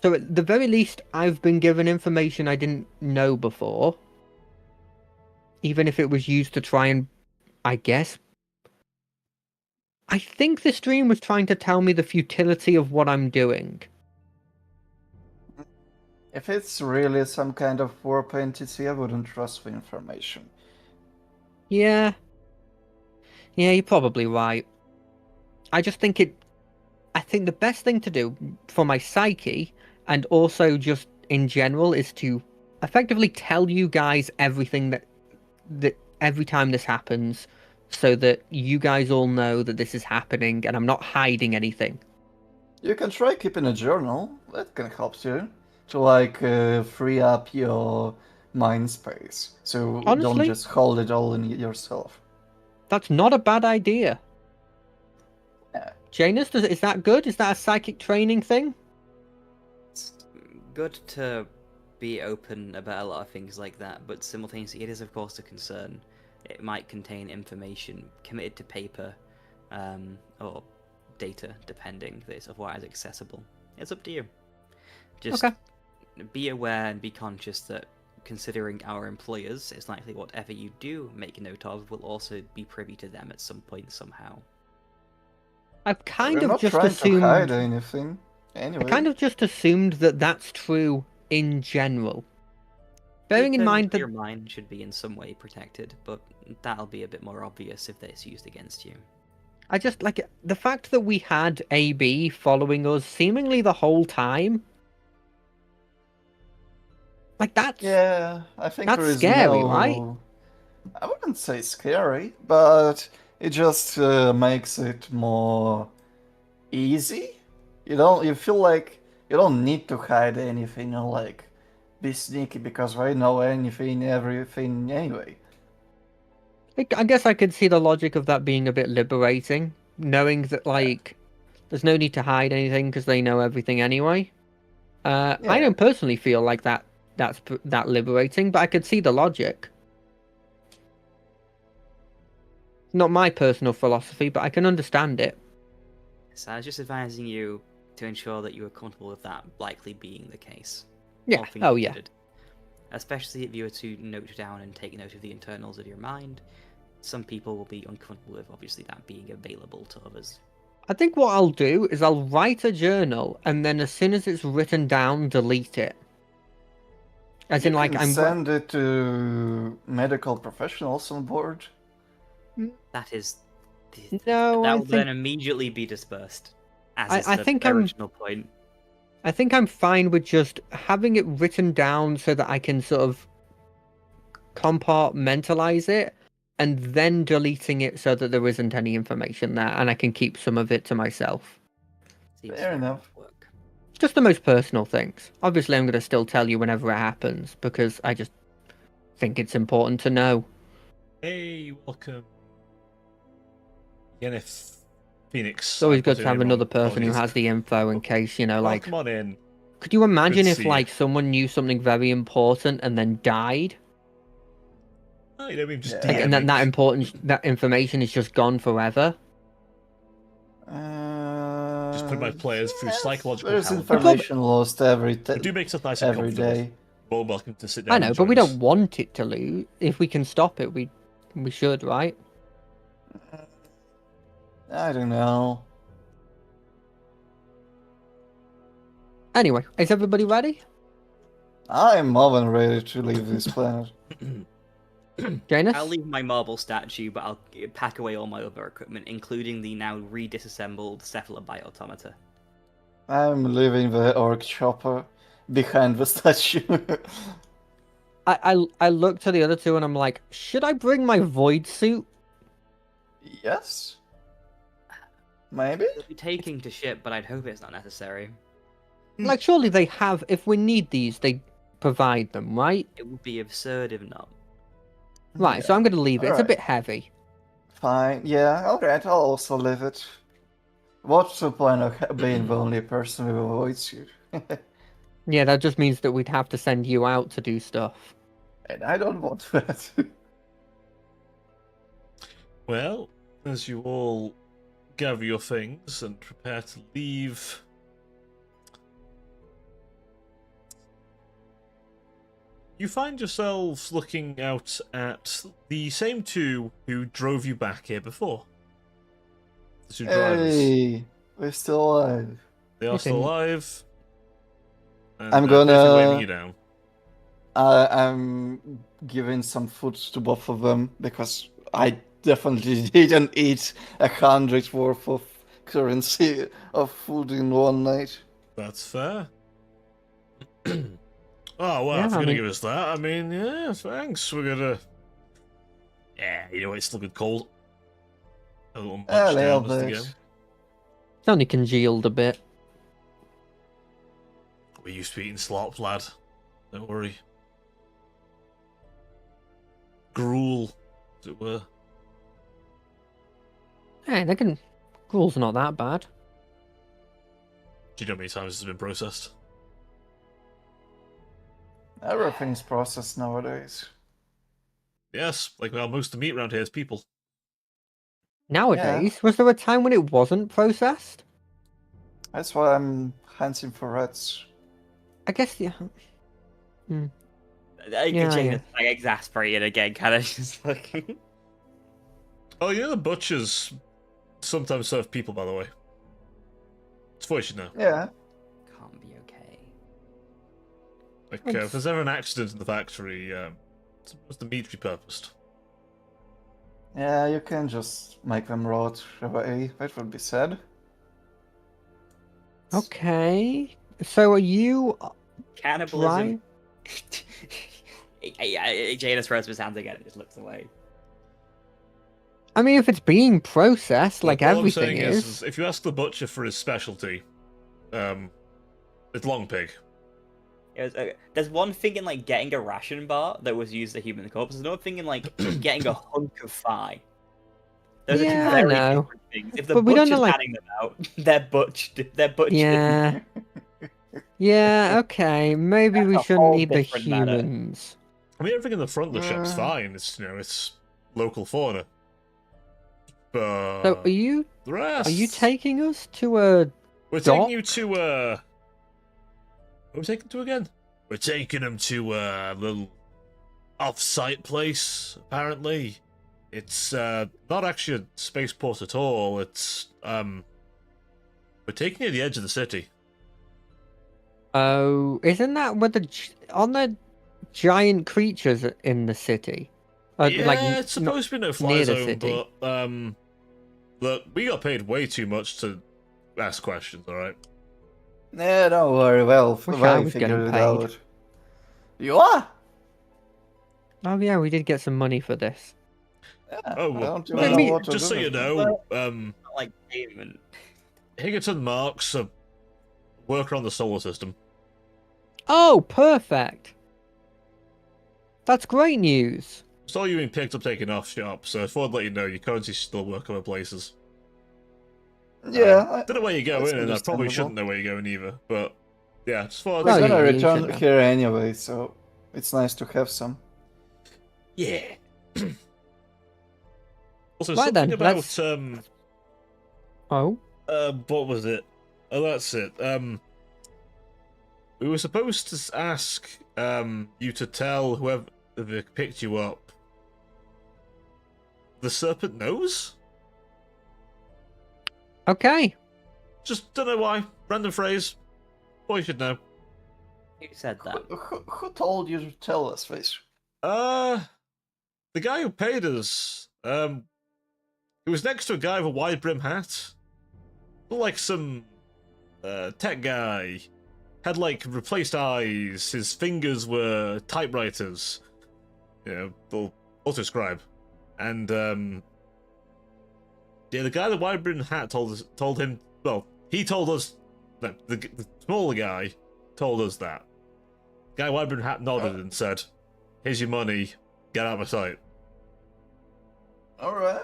So at the very least, I've been given information I didn't know before. Even if it was used to try and, I guess... I think this dream was trying to tell me the futility of what I'm doing. If it's really some kind of warp entity, I wouldn't trust the information. Yeah. Yeah, you're probably right. I just think I think the best thing to do for my psyche and also just in general is to effectively tell you guys everything that every time this happens, so that you guys all know that this is happening and I'm not hiding anything. You can try keeping a journal. That can help you to like free up your mind space. So don't Honestly, just hold it all in yourself. that's not a bad idea. Yeah. Janus, is that good? Is that a psychic training thing? It's good to be open about a lot of things like that, but simultaneously, it is of course a concern. It might contain information committed to paper, or data, depending, that is otherwise accessible. It's up to you. Just Okay. be aware and be conscious that, considering our employers, it's likely whatever you do make a note of will also be privy to them at some point somehow. I've kind We're of not just trying to hide assumed. anything. Anyway. I kind of just assumed that that's true in general. Bearing in Data mind into that your mind should be in some way protected, but that'll be a bit more obvious if it's used against you. I just like the fact that we had AB following us seemingly the whole time. Like that's Yeah, I think that's there is scary, no. right? I wouldn't say scary, but it just makes it more easy. You feel like you don't need to hide anything or like be sneaky because I know anything, everything anyway. I guess I could see the logic of that being a bit liberating, knowing that like there's no need to hide anything because they know everything anyway. I Yeah. don't personally feel like that liberating, but I could see the logic. Not my personal philosophy, but I can understand it. So I was just advising you to ensure that you are comfortable with that likely being the case. Yeah. All things Oh yeah. considered. Especially if you were to note down and take note of the internals of your mind. Some people will be uncomfortable with obviously that being available to others. I think what I'll do is I'll write a journal and then as soon as it's written down, delete it. As in, You like can I'm. send it to medical professionals on board. That is. No, that I will then think immediately be dispersed. As is I the think I'm. original point. I think I'm fine with just having it written down so that I can sort of compartmentalize it and then deleting it so that there isn't any information there and I can keep some of it to myself. Seems Fair enough. Work. Just the most personal things. Obviously, I'm going to still tell you whenever it happens because I just think it's important to know. Hey, welcome. Yennefer Phoenix. It's always I good put to your have name another wrong. person who Apologies. has the info in case, like... Welcome on in. Could you imagine to if, see you. like, someone knew something very important and then died? Oh, you know, we've just Yeah. Like, and then that information is just gone forever? Just put my players through psychological There's hell. information lost every We do make stuff nice and every comfortable. day. Well, welcome to sit down. I know, and but we join us. don't want it to lose. If we can stop it, we should, right? I don't know. Anyway, is everybody ready? I'm more than ready to leave this planet. Janus? I'll leave my marble statue, but I'll pack away all my other equipment, including the now redisassembled cephalobite automata. I'm leaving the orc chopper behind the statue. I look to the other two and I'm like, should I bring my void suit? Yes? Maybe? They'll be taking to ship, but I'd hope it's not necessary. Like, surely they have, if we need these, they provide them, right? It would be absurd if not. Right, so I'm going to leave it. It's a Alright. bit heavy. Fine. Yeah, alright, I'll also leave it. What's the point of being the only person with a void suit? Yeah, that just means that we'd have to send you out to do stuff. And I don't want that. Well, as you all gather your things and prepare to leave, you find yourselves looking out at the same two who drove you back here before. The two drivers. Hey, we're still alive. They are still alive. And I'm they're definitely gonna- waving you down. I'm giving some food to both of them because I definitely didn't eat 100 worth of currency of food in one night. That's fair. Oh, well, Yeah, if you're I gonna mean- give us that, I mean, yeah, thanks. We're gonna... Yeah, you know what, it's still good cold. A little munch A little down as to bit. go. It's only congealed a bit. We're used to eating slops, lad. Don't worry. Gruel, as it were. Hey, they can. Gruel's not that bad. Do you know how many times it's been processed? Everything's processed nowadays. Yes, like well, most of the meat around here is people. Nowadays, was there a time when it wasn't processed? That's why I'm hunting for rats. I guess yeah. I Yeah, Jane yeah. is like exasperated again, kind of just looking. Oh, you know the butchers sometimes serve people, by the way. It's what you should know. Yeah. Can't be okay. Like, Thanks. if there's ever an accident in the factory, it's supposed to meat repurposed. Yeah, you can just make them rot away. That would be sad. Okay. So are you Cannibalism. Janus throws his hands again and just looks away. I mean, if it's being processed, like Look, all everything I'm saying is. is, if you ask the butcher for his specialty, it's long pig. There's one thing in like getting a ration bar that was used as a human corpse. There's another thing in like getting a hunk of thigh. Those are Yeah, two I very know. different things. If the But we don't butcher's know, like- handing them out, they're butched. They're butchered. Yeah. Yeah. Okay. Maybe That's we a shouldn't whole eat the different matter. humans. I mean, everything in the front of the shop's fine. It's it's local fauna. But So are you the rest? taking us to a? We're dock? taking you to Where are we taking to again? We're taking them to a little off-site place. Apparently, it's not actually a spaceport at all. It's we're taking you to the edge of the city. Oh, isn't that where on the giant creatures in the city? Yeah, like, it's supposed to be no fly near the zone, city. but look, we got paid way too much to ask questions. All right. Yeah, don't worry. Well, Wish I well was figured getting it paid. out. You are? Oh yeah, we did get some money for this. Yeah, Oh, I well, don't even know what to just do so you with it. know, Not like payment. Higginton marks a worker on the solar system. Oh, perfect. That's great news. Saw you being picked up taken off shop, so I thought I'd let you know your currency still work other places. Yeah, Don't know where you're That's going, and I probably understandable. shouldn't know where you're going either, but yeah, just thought Oh, I'd we're say- gonna yeah, you return should know. here anyway, so it's nice to have some. Yeah. Also, Right something then, about let's- Oh, what was it? Oh, that's it. We were supposed to ask you to tell whoever picked you up. The serpent knows? okay. Just don't know why. Random phrase. Boy, you should know. Who said that? Who told you to tell us this? The guy who paid us. He was next to a guy with a wide brim hat. Looked like some tech guy. Had like replaced eyes. His fingers were typewriters. You know, they'll auto-scribe. And yeah, the guy with the wide brim hat told him. Well, he told us. No, the smaller guy told us that. Guy with wide brim hat nodded and said, "Here's your money. Get out of my sight." Alright.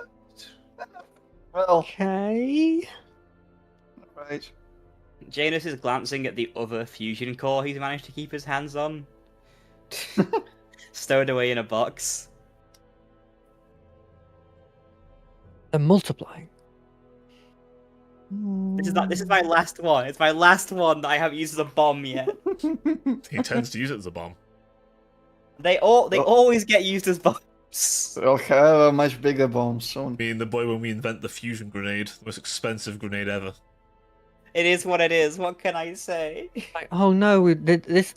Well, Okay. alright. Janus is glancing at the other fusion core he's managed to keep his hands on. Stowed away in a box. They're multiplying. This is my last one. It's my last one that I haven't used as a bomb yet. He intends to use it as a bomb. They Oh. always get used as bombs. They'll have a much bigger bomb soon. Me and the boy when we invent the fusion grenade, the most expensive grenade ever. It is what it is. What can I say? Like, oh no, this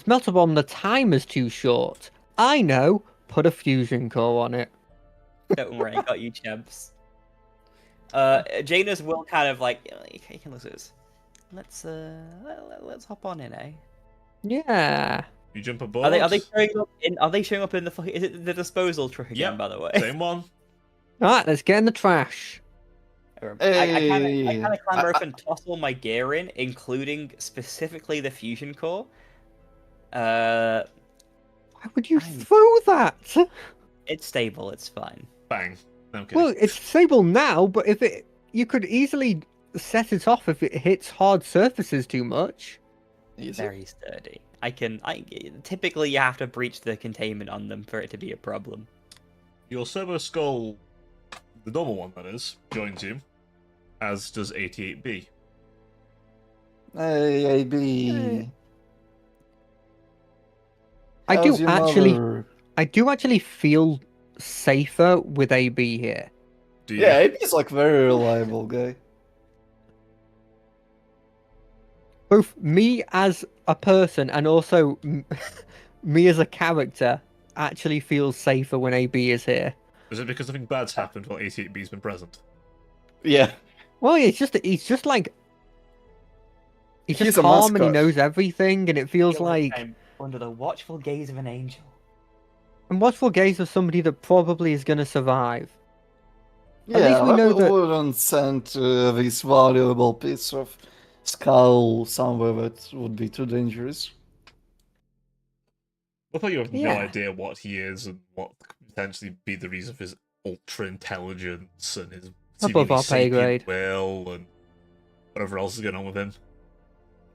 melter bomb. The time is too short. I know. Put a fusion core on it. Don't worry, I got you, champs. Janus will kind of like he can look at this. Let's hop on in, eh? Yeah. You jump aboard. Are they showing up in? Are they showing up in the fucking? Is it the disposal truck again? Yep, By the way. same one. Alright, let's get in the trash. I kind of clamber Hey. up and toss all my gear in, including specifically the fusion core. Why would you Fine. throw that? It's stable. It's fine. Bang. Okay. Well, it's stable now, but you could easily set it off if it hits hard surfaces too much. Easy. Very sturdy. Typically you have to breach the containment on them for it to be a problem. Your Servo Skull, the normal one that is, joins you, as does 88B. Hey, AB. I How's do your actually, mother? I do actually feel safer with AB here. Do you? Yeah, AB is like very reliable guy. Both me as a person and also me as a character actually feels safer when AB is here. Is it because nothing bad's happened while 88B's been present? Yeah. Well, he's just like he's He's just a calm and he mascot. knows everything, and it feels Feel like I'm under the watchful gaze of an angel. and watchful gaze of somebody that probably is going to survive. At Yeah, least we I know that- wouldn't send this valuable piece of skull somewhere that would be too dangerous. I thought you have no Yeah. idea what he is and what could potentially be the reason for his ultra intelligence and his Above seemingly our pay sapient grade. will and whatever else is going on with him.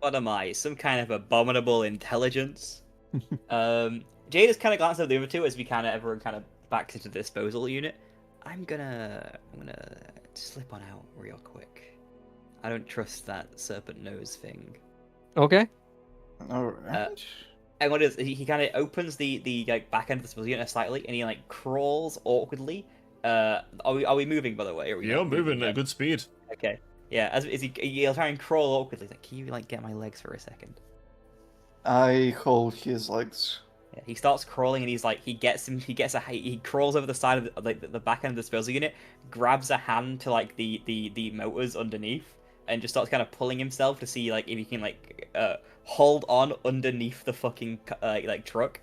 What am I? Some kind of abominable intelligence? Jade has kind of glanced over the other two as everyone kind of backs into the disposal unit. I'm gonna slip on out real quick. I don't trust that serpent nose thing. Okay. Alright. And what is he kind of opens the like, back end of the disposal unit slightly, and he like crawls awkwardly. Are we moving, by the way? Or are we Yeah, not moving at yet? a good speed. Okay. Yeah. He'll try and crawl awkwardly. He's like, can you like get my legs for a second? I hold his legs. Yeah, he starts crawling, and he's like, he crawls over the side of the back end of the disposal unit, grabs a hand to like the motors underneath, and just starts kind of pulling himself to see like if he can like hold on underneath the fucking like truck.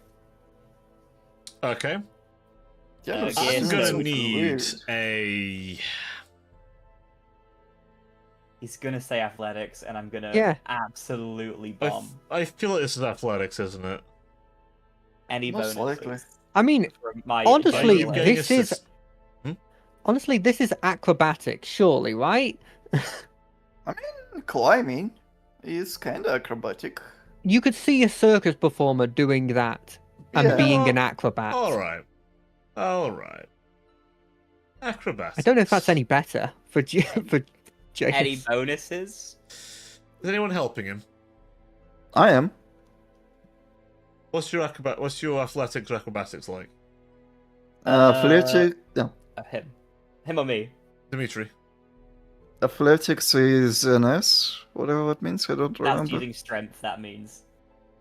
Okay. Yeah, I'm that's gonna I'm so gonna need weird. a. He's gonna say athletics, and I'm gonna Yeah. absolutely I, bomb I feel like this is athletics, isn't it? any Most bonuses. likely. I mean, for my honestly, general getting this is- assist- honestly, this is acrobatics, surely, right? Climbing is kind of acrobatic. You could see a circus performer doing that and Yeah. being an acrobat. Alright. Alright. Acrobatics. I don't know if that's any better for for James. any bonuses. Is anyone helping him? I am. What's your athletics or acrobatics like? Athletic. No. Him or me? Dimitri. Athletics is an S. Whatever that means, I don't That's remember. using strength. That means.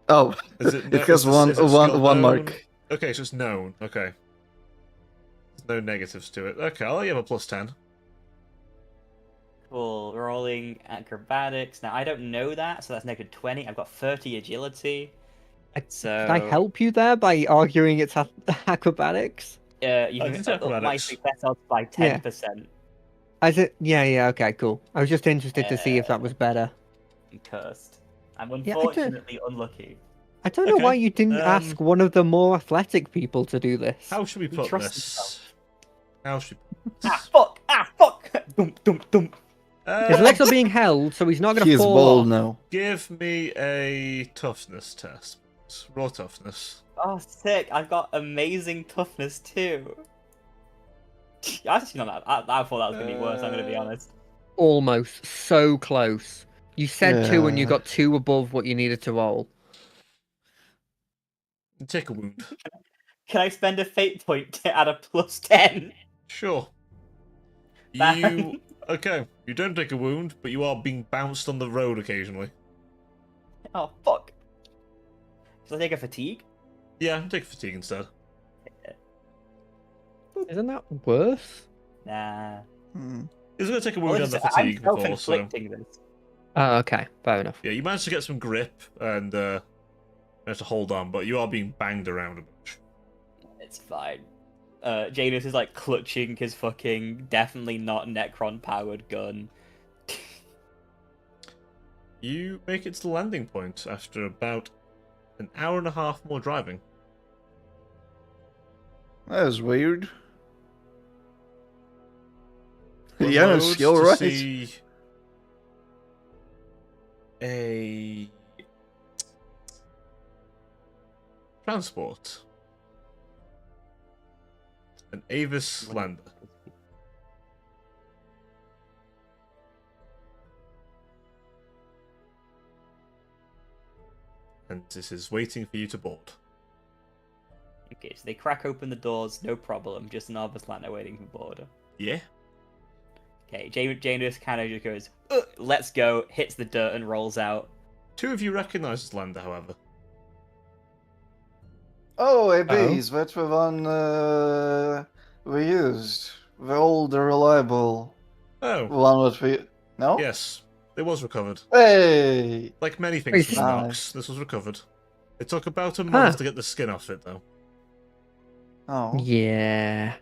Oh, Is it, it, has is one is it skill one known? mark. Okay, so it's known. Okay. There's no negatives to it. Okay, I'll give a plus 10. Cool. Rolling acrobatics. Now I don't know that, so that's negative 20. I've got 30 agility. So Can I help you there by arguing it's acrobatics? You I can did up my acrobatics. success odds by 10%. As it, yeah, okay, cool. I was just interested to see if that was better. I'm cursed. I'm Yeah, I don't- unfortunately unlucky. I don't know Okay, why you didn't ask one of the more athletic people to do this. How should we put trust this? How should we put Ah this? fuck! Ah fuck! Dump dump dump. His legs are being held, so he's not going to He's fall bald off. now. Give me a toughness test. Raw toughness. Oh sick! I've got amazing toughness too. Actually, not that. I thought that was gonna be worse. I'm gonna be honest. Almost. So close. You said 2 and you Yeah. got 2 above what you needed to roll. Take a wound. Can I spend a fate point to add a plus 10? Sure. That- You okay? You don't take a wound, but you are being bounced on the road occasionally. Oh fuck! Should I take a fatigue? Yeah, take fatigue instead. Isn't that worse? Nah. Hmm. It's going to take a Well, wound and the fatigue I'm before, so... self-inflicting this. Oh, okay, fair enough. Yeah, you managed to get some grip and managed to hold on, but you are being banged around a bunch. It's fine. Janus is like clutching his fucking definitely not Necron-powered gun. You make it to the landing point after about an hour and a half more driving. That was weird. Unload Yes, you're to right. see a transport. An Avis lander. And this is waiting for you to board. Okay, so they crack open the doors, no problem. Just an Arvis Lander waiting for border. Yeah? Okay, Janus kind of just goes, let's go, hits the dirt and rolls out. Two of you recognize this lander, however. Oh, ABs, that's the one we used. The old, reliable Oh, one that we... No? yes. It was recovered. Hey! Like many things from the Nice. Nox, this was recovered. It took about a month to get the skin off it, though. Oh. Yeah.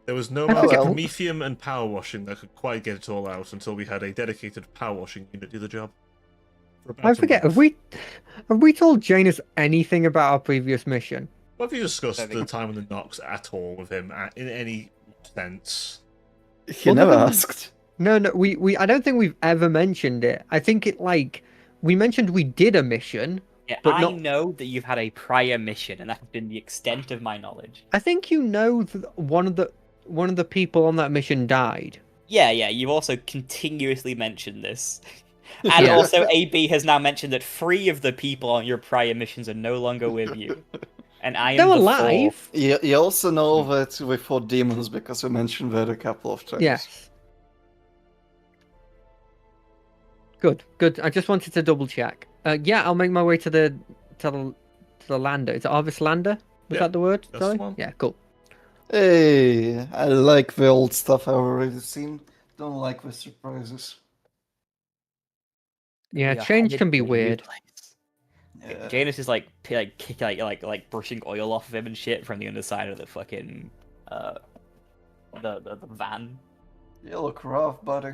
There was no I amount forget- of promethium and power washing that could quite get it all out until we had a dedicated power washing unit do the job. For about I a forget. month. Have we told Janus anything about our previous mission? What have you discussed I think- the time in the Nox at all with him in any sense? He Well, never the thing- asked. No, we. I don't think we've ever mentioned it. I think we mentioned we did a mission. Yeah, But I not- know that you've had a prior mission, and that has been the extent of my knowledge. I think you know that one of the people on that mission died. Yeah, you've also continuously mentioned this. And Yeah. also, AB has now mentioned that 3 of the people on your prior missions are no longer with you. And I am They're the alive. 4th. You also know that we fought demons because we mentioned that a couple of times. Yes. Good. I just wanted to double check. Yeah, I'll make my way to the lander. Is it Arvis Lander? Was Yeah, that the word? that's Sorry. the one. Yeah, cool. Hey, I like the old stuff I've already seen. Don't like the surprises. Yeah, We are change headed can be to a new weird. place. Yeah. Janus is like brushing oil off of him and shit from the underside of the fucking the van. You look rough, buddy.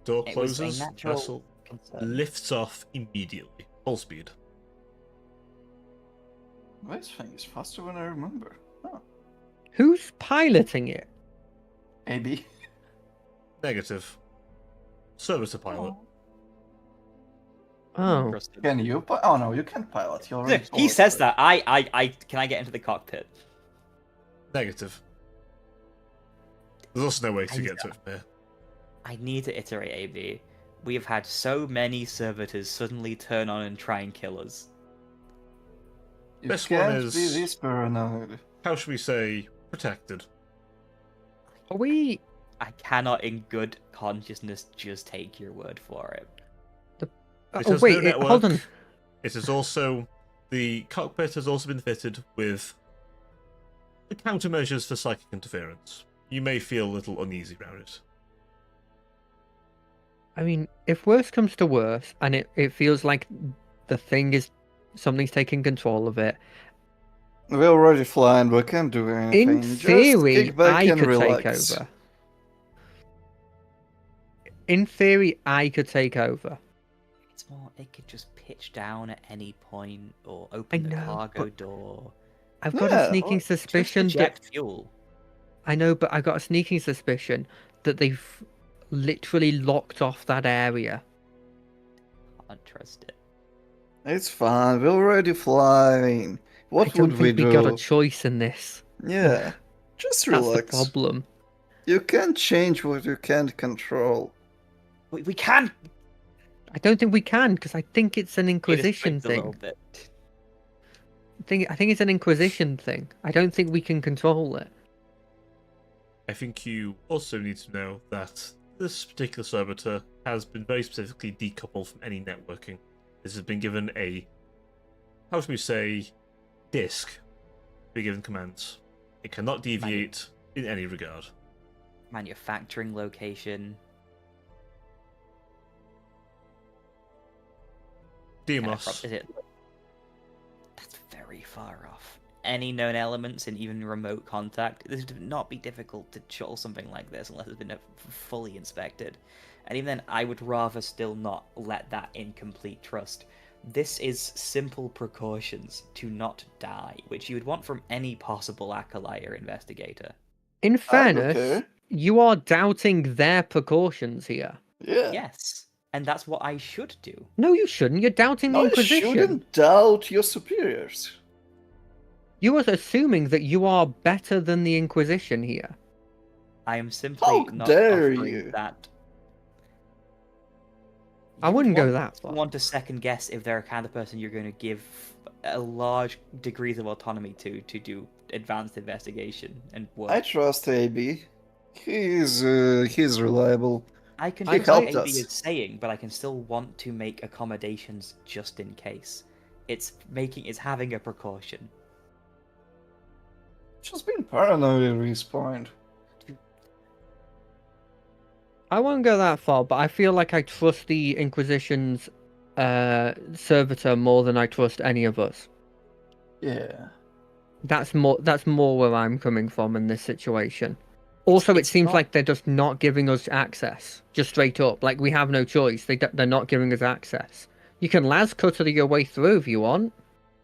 Door It was a closes, natural vessel concern. lifts off immediately. Full speed. This thing is faster than I remember. Oh. Who's piloting it? AB. Negative. Servitor pilot. Oh, Trusted. Can you Oh no, you can't pilot. You're already He says forward. that. I can I get into the cockpit? Negative. There's also no way to I- get to it from here. I need to iterate AB. We have had so many servitors suddenly turn on and try and kill us. You This one can't is- be this paranoid. How should we say? Protected. are we? I cannot, in good consciousness, just take your word for it. It Oh has wait, no hold on. network. It is also the cockpit has also been fitted with the countermeasures for psychic interference. You may feel a little uneasy around it. I mean, if worse comes to worse, and it feels like the thing is something's taking control of it. We're already flying, we can't do anything. In Just theory, kick back I and could relax. take over. In theory, I could take over. It's more, it could just pitch down at any point or open the know, cargo but door. I've got Yeah, a sneaking Just suspicion that eject fuel. I know, but I got a sneaking suspicion that they've literally locked off that area. Can't trust it. It's fine, we're already flying. What I don't would we think we do? got a choice in this. Yeah, just That's relax. the problem. You can't change what you can't control. We can. I don't think we can because I think it's an It just Inquisition breaks a little thing. bit. I think it's an Inquisition thing. I don't think we can control it. I think you also need to know that this particular servitor has been very specifically decoupled from any networking. This has been given a, how should we say, disk be given commands. It cannot deviate in any regard. Manufacturing location. Demos. Is it? That's very far off. Any known elements in even remote contact. This would not be difficult to shuttle something like this unless it's been fully inspected. And even then, I would rather still not let that in complete trust. This is simple precautions to not die, which you would want from any possible acolyte or investigator. In fairness, okay. you are doubting their precautions here. Yeah. Yes, and that's what I should do. No, you shouldn't. You're doubting the No, you Inquisition. shouldn't doubt your superiors. You are assuming that you are better than the Inquisition here. I am simply How not dare offering you. that. I wouldn't go that far. Want to second guess if they're the kind of person you're going to give a large degrees of autonomy to do advanced investigation and work. I trust AB. He's reliable. I can I do what helped AB us. is saying, but I can still want to make accommodations just in case. It's having a precaution. Just being paranoid at this point. I won't go that far, but I feel like I trust the Inquisition's servitor more than I trust any of us. Yeah. That's more where I'm coming from in this situation. Also, it It's seems not- like they're just not giving us access, just straight up. Like we have no choice. They're not giving us access. You can las cutter your way through if you want.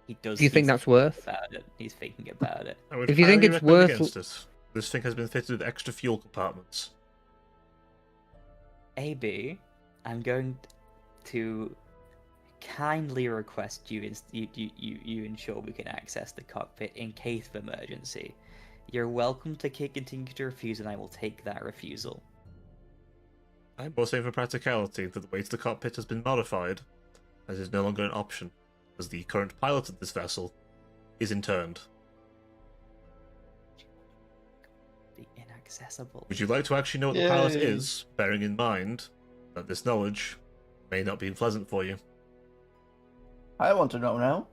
He does. Do you think he's that's worth? about it? He's thinking about it. I would If you think highly it's recommend worth- against it. This thing has been fitted with extra fuel compartments. AB, I'm going to kindly request you ensure we can access the cockpit in case of emergency. You're welcome to continue to refuse, and I will take that refusal. I'm more saying for practicality that the way to the cockpit has been modified, as is no longer an option, as the current pilot of this vessel is interned. Be inaccessible. Would you like to actually know what the pilot Yay. is, bearing in mind that this knowledge may not be pleasant for you? I want to know now.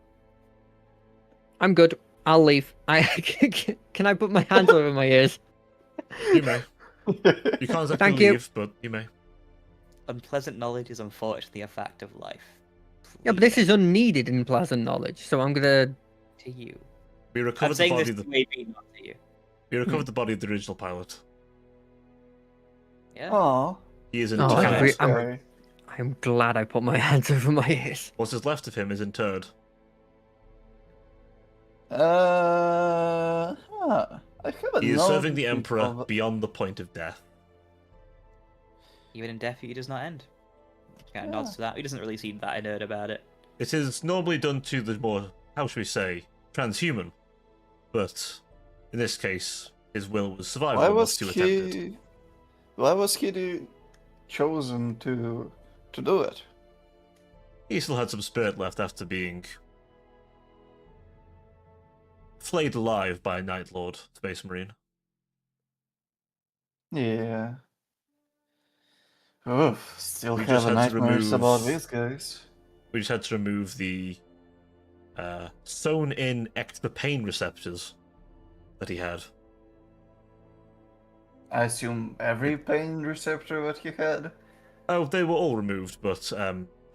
I'm good. I'll leave. Can I put my hands over my ears? You may. You can't exactly Thank you. leave, but you may. Unpleasant knowledge is unfortunately a fact of life. Yeah, but this is unneeded in pleasant knowledge, so I'm gonna. to you. We I'm recovered the saying body this of to the AB, not to you. we recovered the body of the original pilot. Yeah. Aw. He is in Oh, interred. I'm That's I'm- scary. I'm glad I put my hands over my ears. What is left of him is interred. I haven't He is serving the known Emperor of- beyond the point of death. Even in death, he does not end. Kind of nods to that. He doesn't really seem that inert about it. It is normally done to the more, how should we say, transhuman. But in this case, his will was survival Why enough was to attempt it. he? Why was he chosen to do it? He still had some spirit left after being flayed alive by a Night Lord Space Marine. Yeah. Oof, still We just have had to nightmares remove- about these guys. We just had to remove the sewn-in extra pain receptors that he had. I assume every pain receptor that he had. Oh, they were all removed, but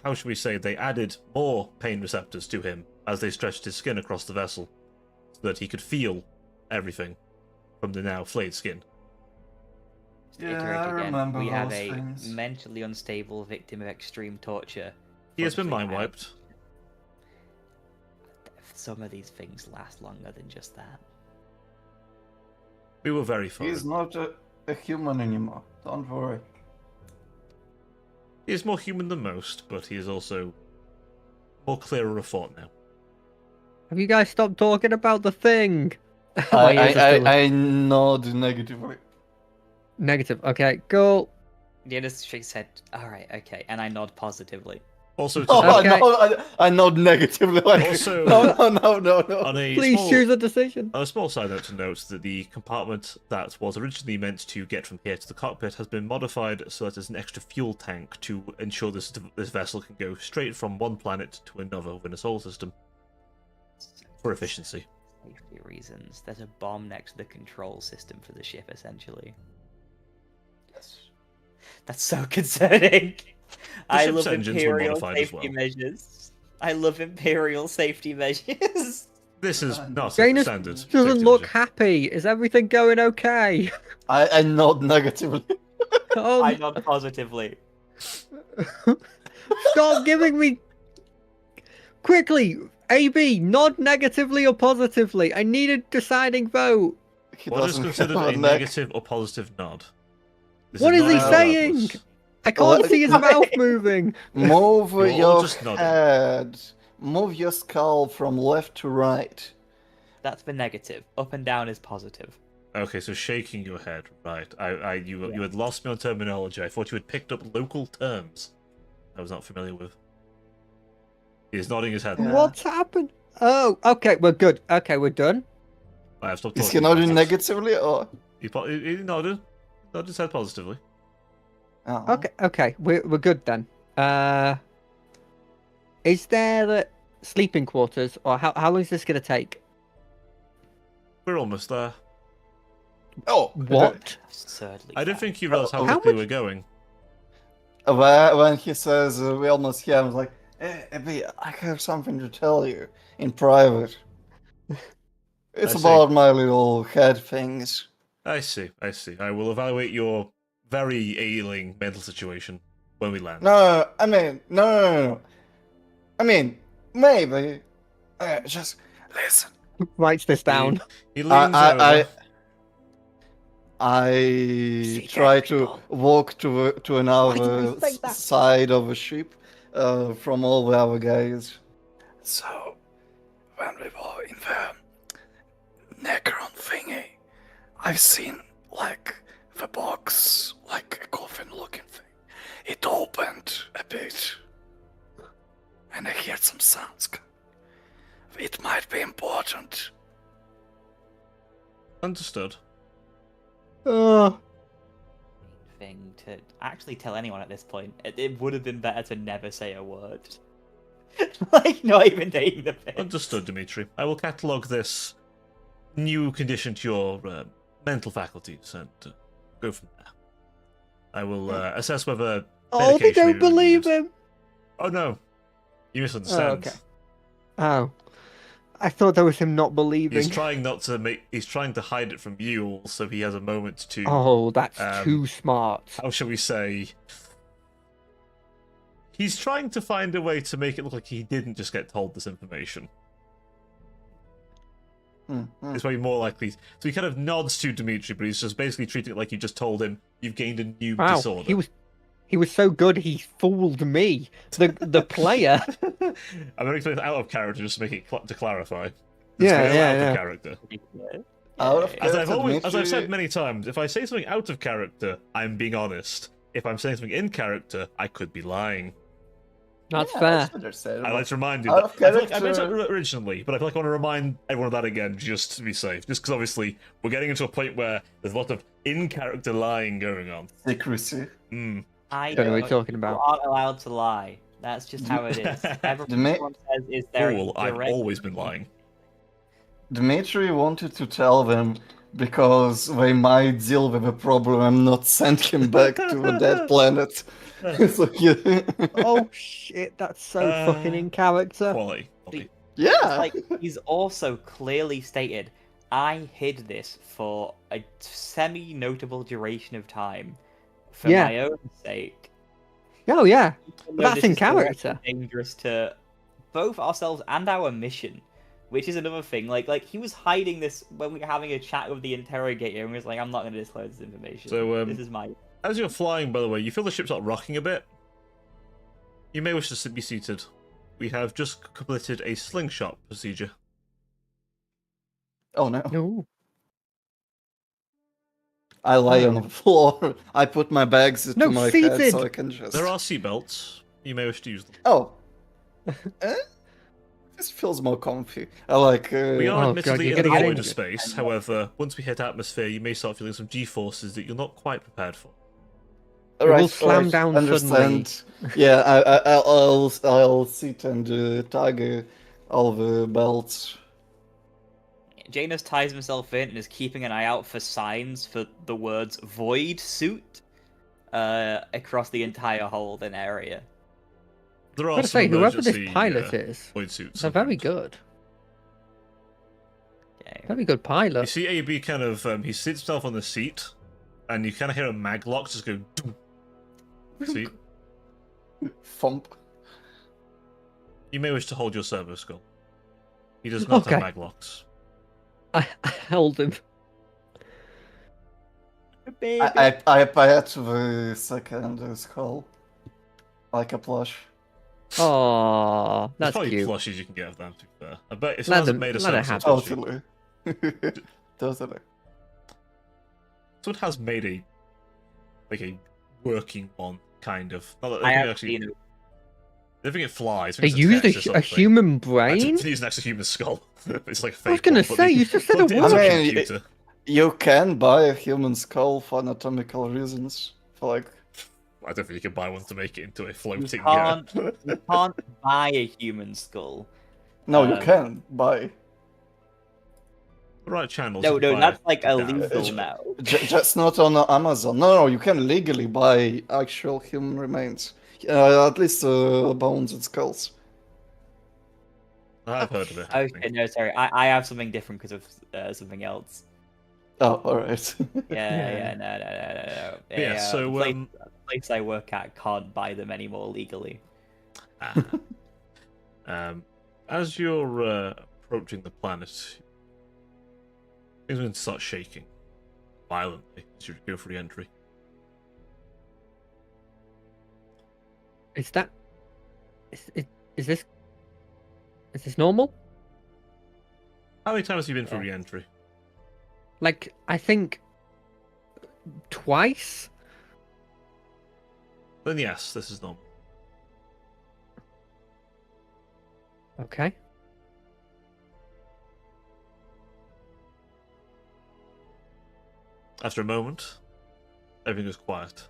how should we say, they added more pain receptors to him as they stretched his skin across the vessel, so that he could feel everything from the now flayed skin. To Yeah, iterate I again, remember we have those a things. mentally unstable victim of extreme torture. He has been functioning mind wiped. Some of these things last longer than just that. We were very fine. He's not a human anymore. Don't worry. He is more human than most, but he is also more clearer of thought now. Have you guys stopped talking about the thing? My ears are still I nod negatively. negative. Okay, cool. Diana shakes his head. All right, okay, and I nod positively. Also, Oh, Okay. I nod negatively. Like, Also- no. on a Please small, choose a decision. on a small side note to note that the compartment that was originally meant to get from here to the cockpit has been modified so that there's an extra fuel tank to ensure this vessel can go straight from one planet to another within a solar system for efficiency. Safety reasons. There's a bomb next to the control system for the ship, essentially. Yes. That's so concerning. I ship's love engines were Imperial modified as safety well. measures. I love Imperial safety measures. This is not Janus standard. doesn't safety look measure. happy. Is everything going okay? I nod negatively. Oh, I nod positively. stop giving me. Quickly, AB, nod negatively or positively. I need a deciding vote. He What is doesn't considered have a neck. negative or positive nod? This What is not he a saying? regardless. I can't Well, see his mouth moving. Move You're all your just nodding. head. Move your skull from left to right. That's the negative. Up and down is positive. Okay, so shaking your head, right? You had lost me on terminology. I thought you had picked up local terms I was not familiar with. He's nodding his head. Yeah. What's happened? Oh, okay, we're good. Okay, we're done. I have stopped Is he talking. nodding negatively or? He nodded. Nodded his head positively. Oh. Okay, we're good then. Is there sleeping quarters, or how long is this gonna take? We're almost there. Oh. What? Absurdly. I don't fast. think you realize how How quickly much- we're going. When he says we almost here, I was like, Abby, I have something to tell you in private. It's I see. about my little head things. I see. I will evaluate your very ailing mental situation when we land. No, I mean, no. I mean, maybe. Just listen. Writes this down. He leans over. I try to walk to another say that? side of the ship from all the other guys. So, when we were in the Necron thingy, I've seen like the box, like a coffin-looking thing. It opened a bit, and I heard some sounds. It might be important. Understood. Thing to actually tell anyone at this point. It would have been better to never say a word. Like, not even taking the piss. Understood, Dimitri. I will catalogue this new condition to your mental faculties and go from there. I will assess whether. Oh, they medication may don't be believe needed. him. Oh no, you misunderstand. okay. Oh, I thought that was him not believing. He's trying not to make. He's trying to hide it from you, so he has a moment to. Oh, that's Um, too smart. How shall we say? He's trying to find a way to make it look like he didn't just get told this information. It's way more likely. So he kind of nods to Dimitri, but he's just basically treating it like you just told him you've gained a new Wow, disorder. he was so good. He fooled me, the player. I'm going to explain it out of character just to make it to clarify. Yeah, Out yeah, of yeah. character. Out of As I've Dimitri- said many times, if I say something out of character, I'm being honest. If I'm saying something in character, I could be lying. That's Yeah, fair. that's understandable. I like to remind you Out that. of I feel like I mentioned character- that originally, but I feel like I want to remind everyone of that again just to be safe. Just because obviously we're getting into a point where there's a lot of in-character lying going on. Secrecy. I Don't know what you're talking You about. aren't allowed to lie. That's just how it is. Dimi- Everyone says is there Fool, I've direct- always been lying. Dimitri wanted to tell them because they might deal with a problem and not send him back to the dead planet. So, yeah. Oh shit, that's so fucking in character. Quality. Okay. Yeah. Like, he's also clearly stated, I hid this for a semi-notable duration of time for Yeah. my own sake. Oh yeah, Even but though that's this in is directly character. dangerous to both ourselves and our mission, which is another thing. Like he was hiding this when we were having a chat with the interrogator, and he was like, "I'm not going to disclose this information. So, this is my." As you're flying, by the way, you feel the ship's not rocking a bit. You may wish to be seated. We have just completed a slingshot procedure. Oh no. No. I lie Oh. on the floor. I put my bags to No, my head seated. so I can just. There are seatbelts. You may wish to use them. Oh. This feels more comfy. I like. We are Oh, admittedly God, in you're the gonna get void in. of space. However, once we hit atmosphere, you may start feeling some G-forces that you're not quite prepared for. It will slam down understand. Yeah, I'll sit and tug all the belts. Janus ties himself in and is keeping an eye out for signs for the words "void suit" across the entire hold and area. There I've are got to some say, whoever this emergency pilot is, void suits. they're very sometimes. good. Okay. Very good You pilot. see AB kind of, he sits himself on the seat, and you kind of hear a maglock just go, doom. See? Thump. You may wish to hold your servo skull. He does not Okay. have maglocks. I held him. Baby. I pet the second skull. Like a plush. Oh, There's that's probably cute. plushies you can get of them, to be fair. I bet if Let someone hasn't them- made a let it servo happen. skull plushie, Totally. Totally. someone has made a working one, kind of. Not that they I can have actually. seen it. I think it flies. I They think it's used attached to a something. human I brain? didn't use an actual human skull. It's like a fake I was gonna one, but say, they you just said a plugged it into word. I mean, computer. You can buy a human skull for anatomical reasons. For like, I don't think you can buy one to make it into a You floating. can't, you can't buy a human skull. no, you Um, can buy. The right channels. No, you can no, buy that's a like cadaver. illegal now. Just not on Amazon. No, you can legally buy actual human remains. At least bones and skulls. I've heard of it. Okay, happening. no, sorry. I have something different because of something else. Oh, alright. Yeah, no. Yeah, so, the place I work at can't buy them anymore legally. As you're approaching the planet, things are going to start shaking violently as you go for the entry. Is that... Is this normal? How many times have you been for re-entry? Like, I think... twice? Then yes, this is normal. Okay. After a moment, everything is quiet.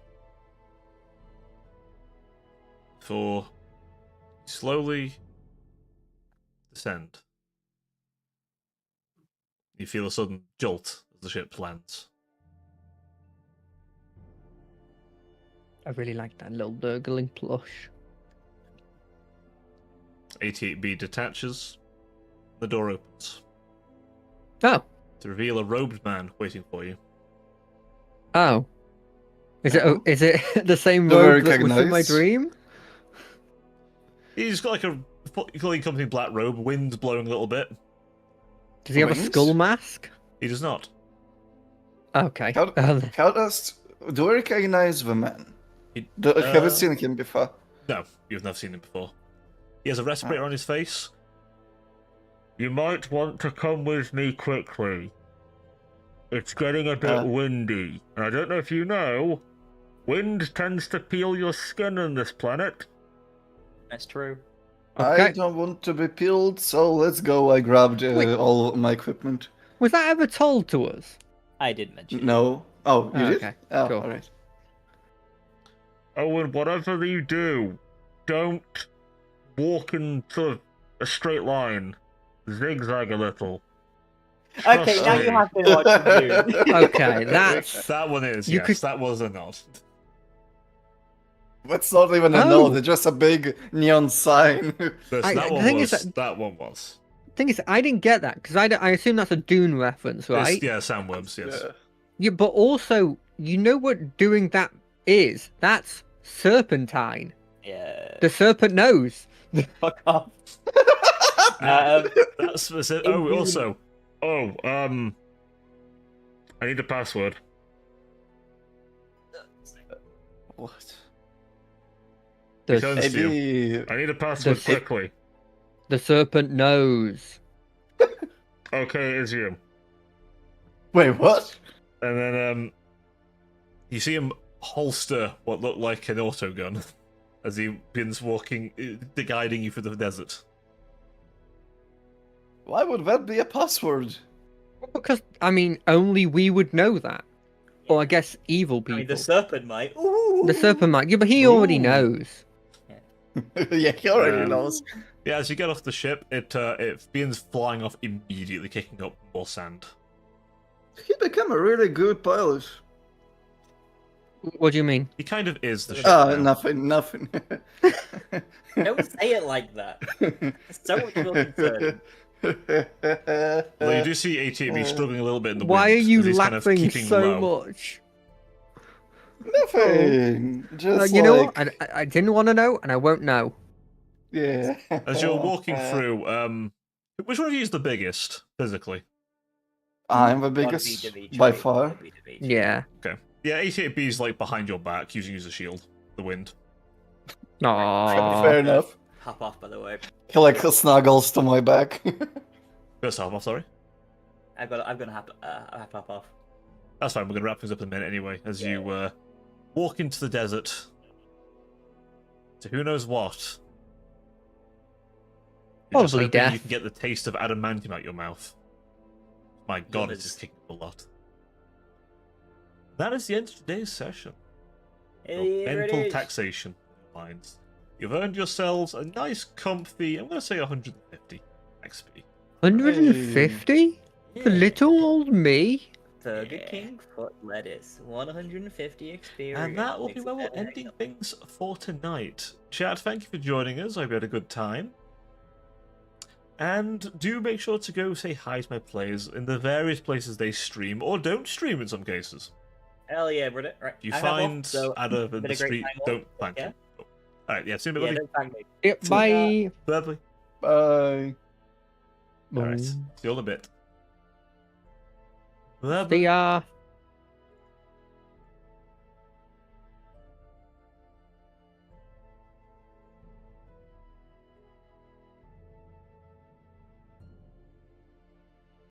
For slowly descend. You feel a sudden jolt as the ship lands. I really like that little gurgling plush. 88B detaches. The door opens Oh. to reveal a robed man waiting for you. Oh. Is it the same Do I robe that was in my recognize? dream? He's got like a fully accompanying black robe, wind blowing a little bit. Does he have a Wings? skull mask? He does not. Okay. How do I recognize the man? He- Have you seen him before? No, you've never seen him before. He has a respirator on his face. You might want to come with me quickly. It's getting a bit windy. And I don't know if you know, wind tends to peel your skin on this planet. That's true. I Okay. don't want to be peeled, so let's go. I grabbed Wait. all my equipment. Was that ever told to us? I did mention it. No. Oh, you Oh, did? okay, Oh, cool. alright. Oh, and whatever you do, don't walk in sort of a straight line. Zigzag a little. Okay, now you have been watching you. Okay, that's... That one is, You yes. could- That was a nod. That's not even a Oh. note, it's just a big neon sign. This, I- that the one thing was. is That one was. thing is, I didn't get that, because I assume that's a Dune reference, right? It's, yeah, sandworms, yes. Yeah. Yeah, but also, you know what doing that is? That's serpentine. Yeah. The serpent knows. Fuck off. That's specific. Oh, Indeed. also. Oh, I need a password. What? The, Because- Maybe. I need a password The- quickly. the serpent knows. Okay, it's you. Wait, what? And then, you see him holster what looked like an autogun as he begins walking, guiding you through the desert. Why would that be a password? Because, I mean, only we would know that. Or I guess evil I people. mean, the serpent might. Ooh. The serpent might. Yeah, but he already Ooh. knows. Yeah, he already Um, knows. Yeah, as you get off the ship, it begins flying off immediately, kicking up more sand. He became a really good pilot. What do you mean? He kind of is the ship Ah, now. nothing. Don't say it like that. It's so much more concerning. Although you do see ATB struggling a little bit in the Why wind. are you as he's kind of laughing keeping so low. much? Nothing. Just You know like what? I didn't want to know, and I won't know. yeah. As you're walking through, which one of you is the biggest physically? I'm the One beat biggest of each, by mate. far. One beat of each. Yeah. Okay. Yeah, 88B is like behind your back, using you as a shield. The wind. Aww. Fair enough. Hop off, by the way. He like snuggles to my back. First half off, sorry. I'm gonna hop off. That's fine, we're going to wrap things up in a minute anyway, as you walk into the desert. To who knows what. You're just Probably hoping death. you can get the taste of adamantium out your mouth. My god, it's Yours. just kicking up a lot. That is the end of today's session. Your Here mental it is. taxation lines. You've earned yourselves a nice, comfy, I'm going to say 150 XP. 150? For little old me? Burger King foot lettuce, 150 experience. And that will be Makes where it we're better. ending things for tonight. Chat, thank you for joining us. I hope you had a good time. And do make sure to go say hi to my players in the various places they stream, or don't stream in some cases. Hell yeah, brother. Right. If you I have off, find so Ada in been the a great street, time off. don't find Yeah. him. Alright, yeah, see you in a Yeah, bit. don't thank me. Yep, bye. Lovely. Bye. Alright, see you all in a bit. Bye-bye. See ya.